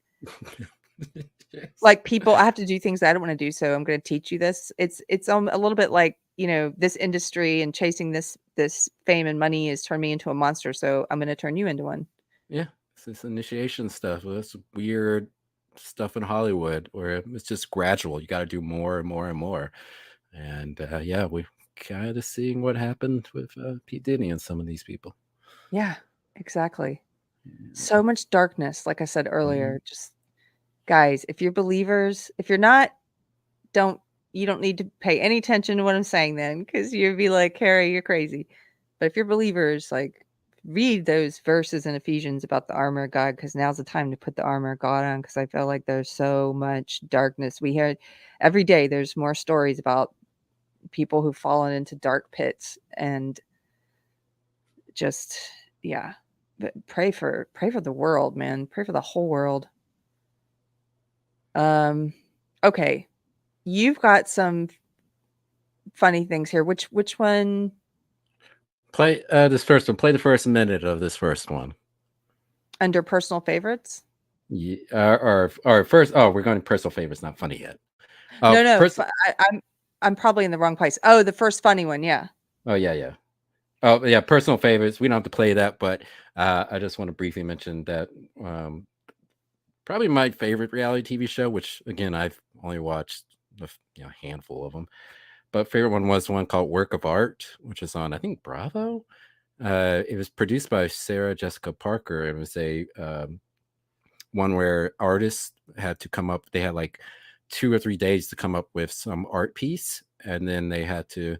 Yes. Like people, I have to do things that I don't want to do, so I'm going to teach you this. It's a little bit like, this industry and chasing this fame and money has turned me into a monster, so I'm going to turn you into one. Yeah, it's this initiation stuff. This weird stuff in Hollywood where it's just gradual. You got to do more and more and more. And we kind of seeing what happened with Pete Diddy and some of these people. Yeah. Exactly. So much darkness, like I said earlier. Just guys, if you're believers, if you're not, you don't need to pay any attention to what I'm saying then, because you'd be like, Keri, you're crazy. But if you're believers, like read those verses in Ephesians about the armor of God, because now's the time to put the armor of God on, because I feel like there's so much darkness. We hear every day there's more stories about people who've fallen into dark pits, and just yeah. But pray for the world, man. Pray for the whole world. Okay. You've got some funny things here. Which one? Play this first one. Play the first minute of this first one. Under personal favorites? Yeah, or first. Oh, we're going to personal favorites. Not funny yet. No. I'm probably in the wrong place. Oh, the first funny one. Yeah. Oh yeah. Oh yeah, personal favorites. We don't have to play that, but I just want to briefly mention that probably my favorite reality TV show, which again I've only watched a handful of them, but favorite one was one called Work of Art, which is on I think Bravo. It was produced by Sarah Jessica Parker. It was a one where artists had to come up. They had like 2 or 3 days to come up with some art piece, and then they had to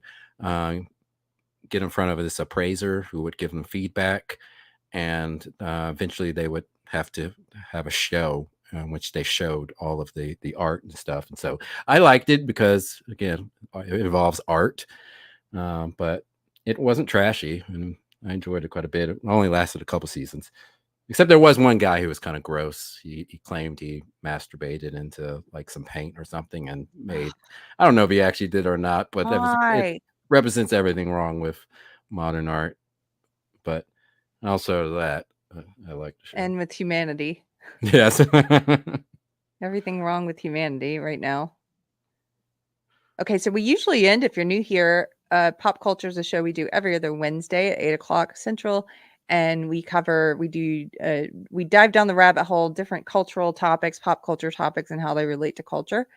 get in front of this appraiser who would give them feedback, and eventually they would have to have a show in which they showed all of the art and stuff. And so I liked it because again it involves art, but it wasn't trashy, and I enjoyed it quite a bit. It only lasted a couple seasons, except there was one guy who was kind of gross. He claimed he masturbated into like some paint or something and made, I don't know if he actually did or not, but it represents everything wrong with modern art. But also that I like the show. And with humanity. Yes. Everything wrong with humanity right now. Okay, so we usually end, if you're new here, Pop Culture is a show we do every other Wednesday at 8:00 Central. And we dive down the rabbit hole, different cultural topics, pop culture topics, and how they relate to culture.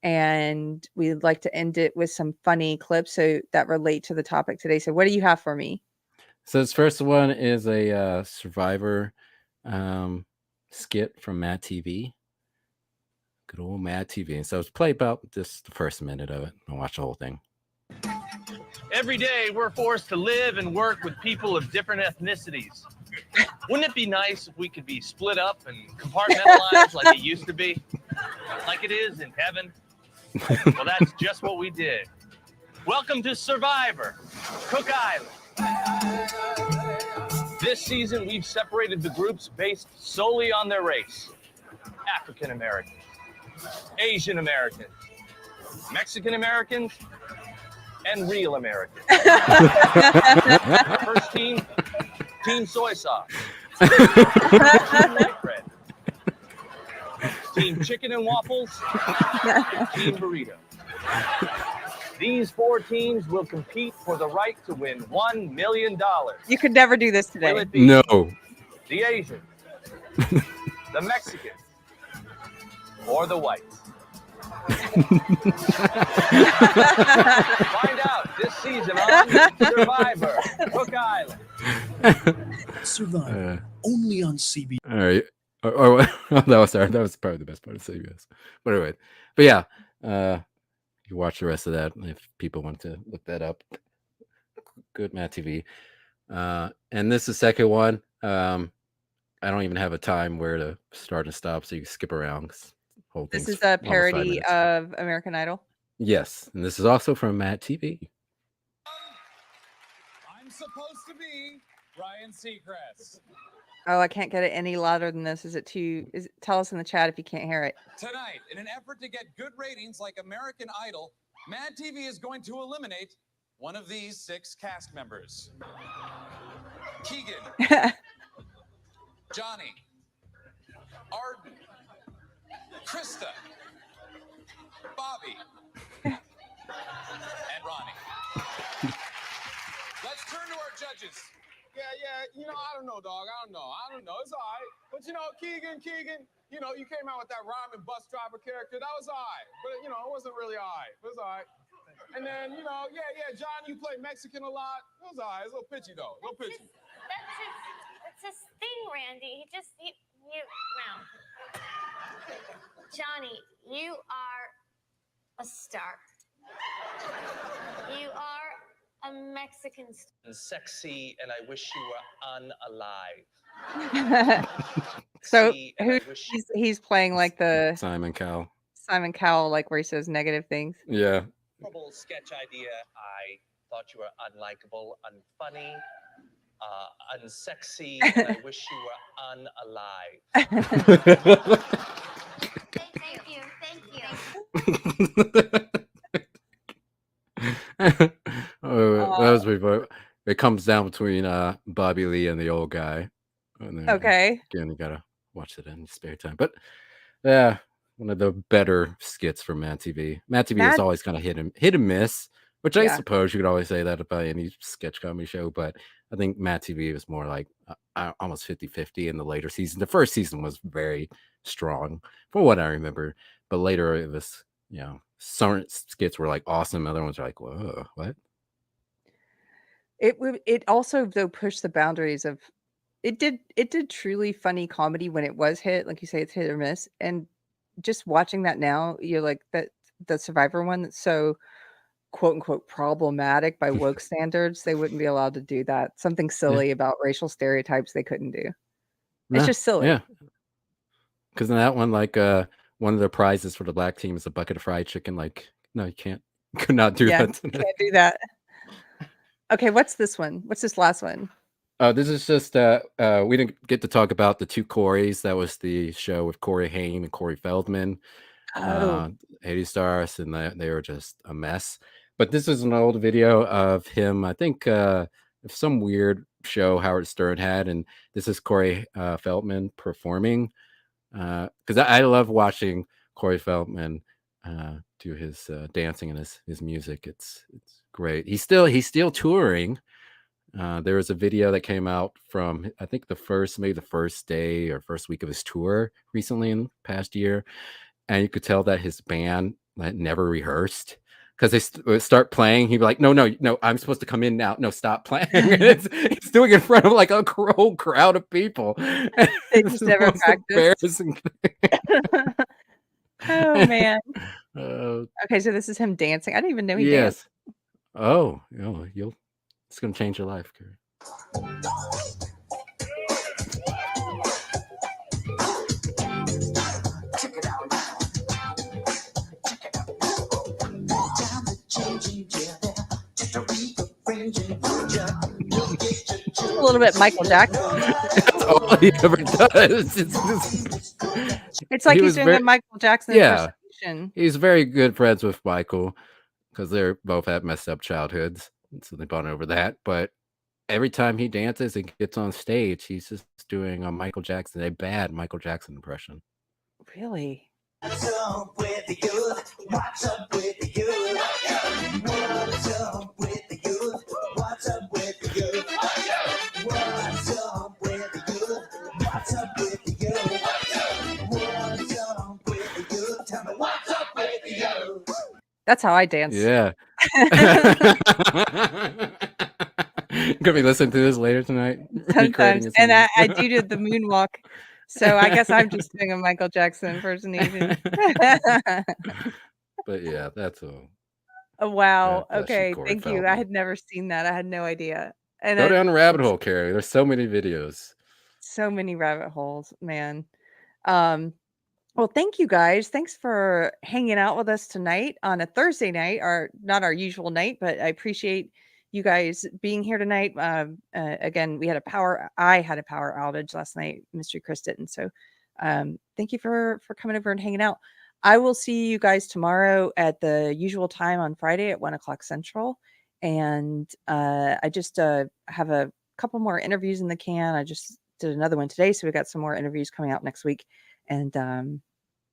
And we'd like to end it with some funny clips that relate to the topic today. So what do you have for me? So this first one is a Survivor skit from Mad TV. Good old Mad TV. And so let's play about just the first minute of it and watch the whole thing. Every day, we're forced to live and work with people of different ethnicities. Wouldn't it be nice if we could be split up and compartmentalized like it used to be? Like it is in heaven? Well, that's just what we did. Welcome to Survivor, Cook Island. This season, we've separated the groups based solely on their race. African Americans, Asian Americans, Mexican Americans, and real Americans. First team, Team Soy Sauce. Team White Bread. Team Chicken and Waffles. And Team Burrito. These 4 teams will compete for the right to win $1 million. You could never do this today. Will it be No. the Asian, the Mexican, or the white? Find out this season on Survivor, Cook Island. Survivor, only on CBS. All right. That was probably the best part of CBS. But anyway, but yeah, you watch the rest of that if people want to look that up. Good Mad TV. And this is the second one. I don't even have a time where to start and stop, so you can skip around. This is a parody of American Idol. Yes, and this is also from Mad TV. I'm supposed to be Ryan Seacrest. Oh, I can't get it any louder than this. Tell us in the chat if you can't hear it. Tonight, in an effort to get good ratings like American Idol, Mad TV is going to eliminate one of these 6 cast members. Keegan, Johnny, Arden, Krista, Bobby, and Ronnie. Let's turn to our judges. Yeah, I don't know, dog. I don't know. It's all right. But, Keegan, you came out with that rhyming bus driver character. That was all right. But, it wasn't really all right. It was all right. And then, John, you play Mexican a lot. It was all right. It's a little pitchy, though. A little pitchy. That's his thing, Randy. No. Johnny, you are a star. You are a Mexican star. And sexy, and I wish you were unalive. So See, and I who wish he's playing like the Simon Cowell. Simon Cowell, like where he says negative things. Yeah. horrible sketch idea. I thought you were unlikable, unfunny, unsexy, and I wish you were unalive. Thank you. That was before. It comes down between Bobby Lee and the old guy. And then, Okay. again, you gotta watch it in your spare time. But yeah, one of the better skits from Mad TV. Mad TV is always kind of hit and miss, which I suppose you could always say that about any sketch comedy show. But I think Mad TV was more like almost 50-50 in the later season. The first season was very strong from what I remember, but later it was, some skits were like awesome. Other ones are like, whoa, what? It also though pushed the boundaries of it did truly funny comedy when it was hit, like you say, it's hit or miss. And just watching that now, you're like that the Survivor one that's so quote unquote problematic by woke standards, they wouldn't be allowed to do that. Something silly about racial stereotypes they couldn't do. It's just silly. Yeah. Because in that one, like one of the prizes for the black team is a bucket of fried chicken. Like, no, you can't. Could not do that. Can't do that. Okay, what's this one? What's this last one? This is just we didn't get to talk about the two Corys. That was the show with Corey Haim and Corey Feldman. 80 Stars, and they were just a mess. But this is an old video of him, I think some weird show Howard Stern had, and this is Corey Feldman performing. Because I love watching Corey Feldman do his dancing and his music. It's great. He's still touring. There was a video that came out from I think the first day or first week of his tour recently in the past year, and you could tell that his band never rehearsed because they would start playing. He'd be like, "No, I'm supposed to come in now. No, stop playing." He's doing it in front of like a whole crowd of people. They just never practiced. Oh man. Okay, so this is him dancing. I didn't even know he danced. Oh, it's gonna change your life, Keri. A little bit Michael Jackson. That's all he ever does. It's like he's doing a Michael Jackson impersonation. He's very good friends with Michael because they're both had messed up childhoods, so they bond over that. But every time he dances and gets on stage, he's just doing a Michael Jackson, a bad Michael Jackson impression. Really? What's up with the youth? What's up with the youth? What's up with the youth? What's up with the youth? What's up with the youth? What's up with the youth? What's up with the youth? Tell me what's up with the youth? That's how I dance. Yeah. Gonna be listening to this later tonight. Sometimes, and I do the moonwalk. So I guess I'm just doing a Michael Jackson impersonation. But yeah, that's all. Oh wow. Yeah, Okay, Corey thank you. Feldman. I had never seen that. I had no idea. And Go down the rabbit hole, Keri. There's so many videos. So many rabbit holes, man. Well, thank you guys. Thanks for hanging out with us tonight on a Thursday night, not our usual night, but I appreciate you guys being here tonight. Again, I had a power outage last night. Mystery Chris didn't. So thank you for coming over and hanging out. I will see you guys tomorrow at the usual time on Friday at 1:00 Central. And I just have a couple more interviews in the can. I just did another one today. So we got some more interviews coming out next week. And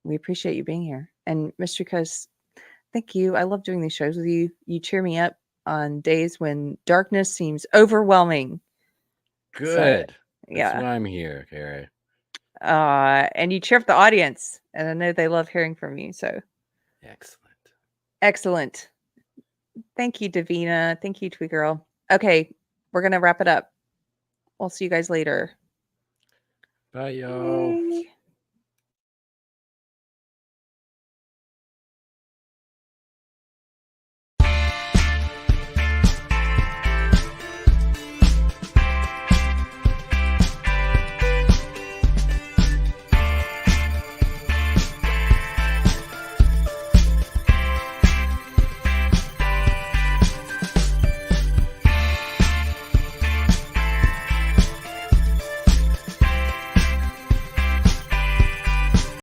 we appreciate you being here. And Mystery Chris, thank you. I love doing these shows with you. You cheer me up on days when darkness seems overwhelming. Good. So, yeah. That's why I'm here, Keri. And you cheer up the audience. And I know they love hearing from you. So excellent. Thank you, Davina. Thank you, Twee Girl. Okay, we're gonna wrap it up. We'll see you guys later. Bye, y'all. Bye.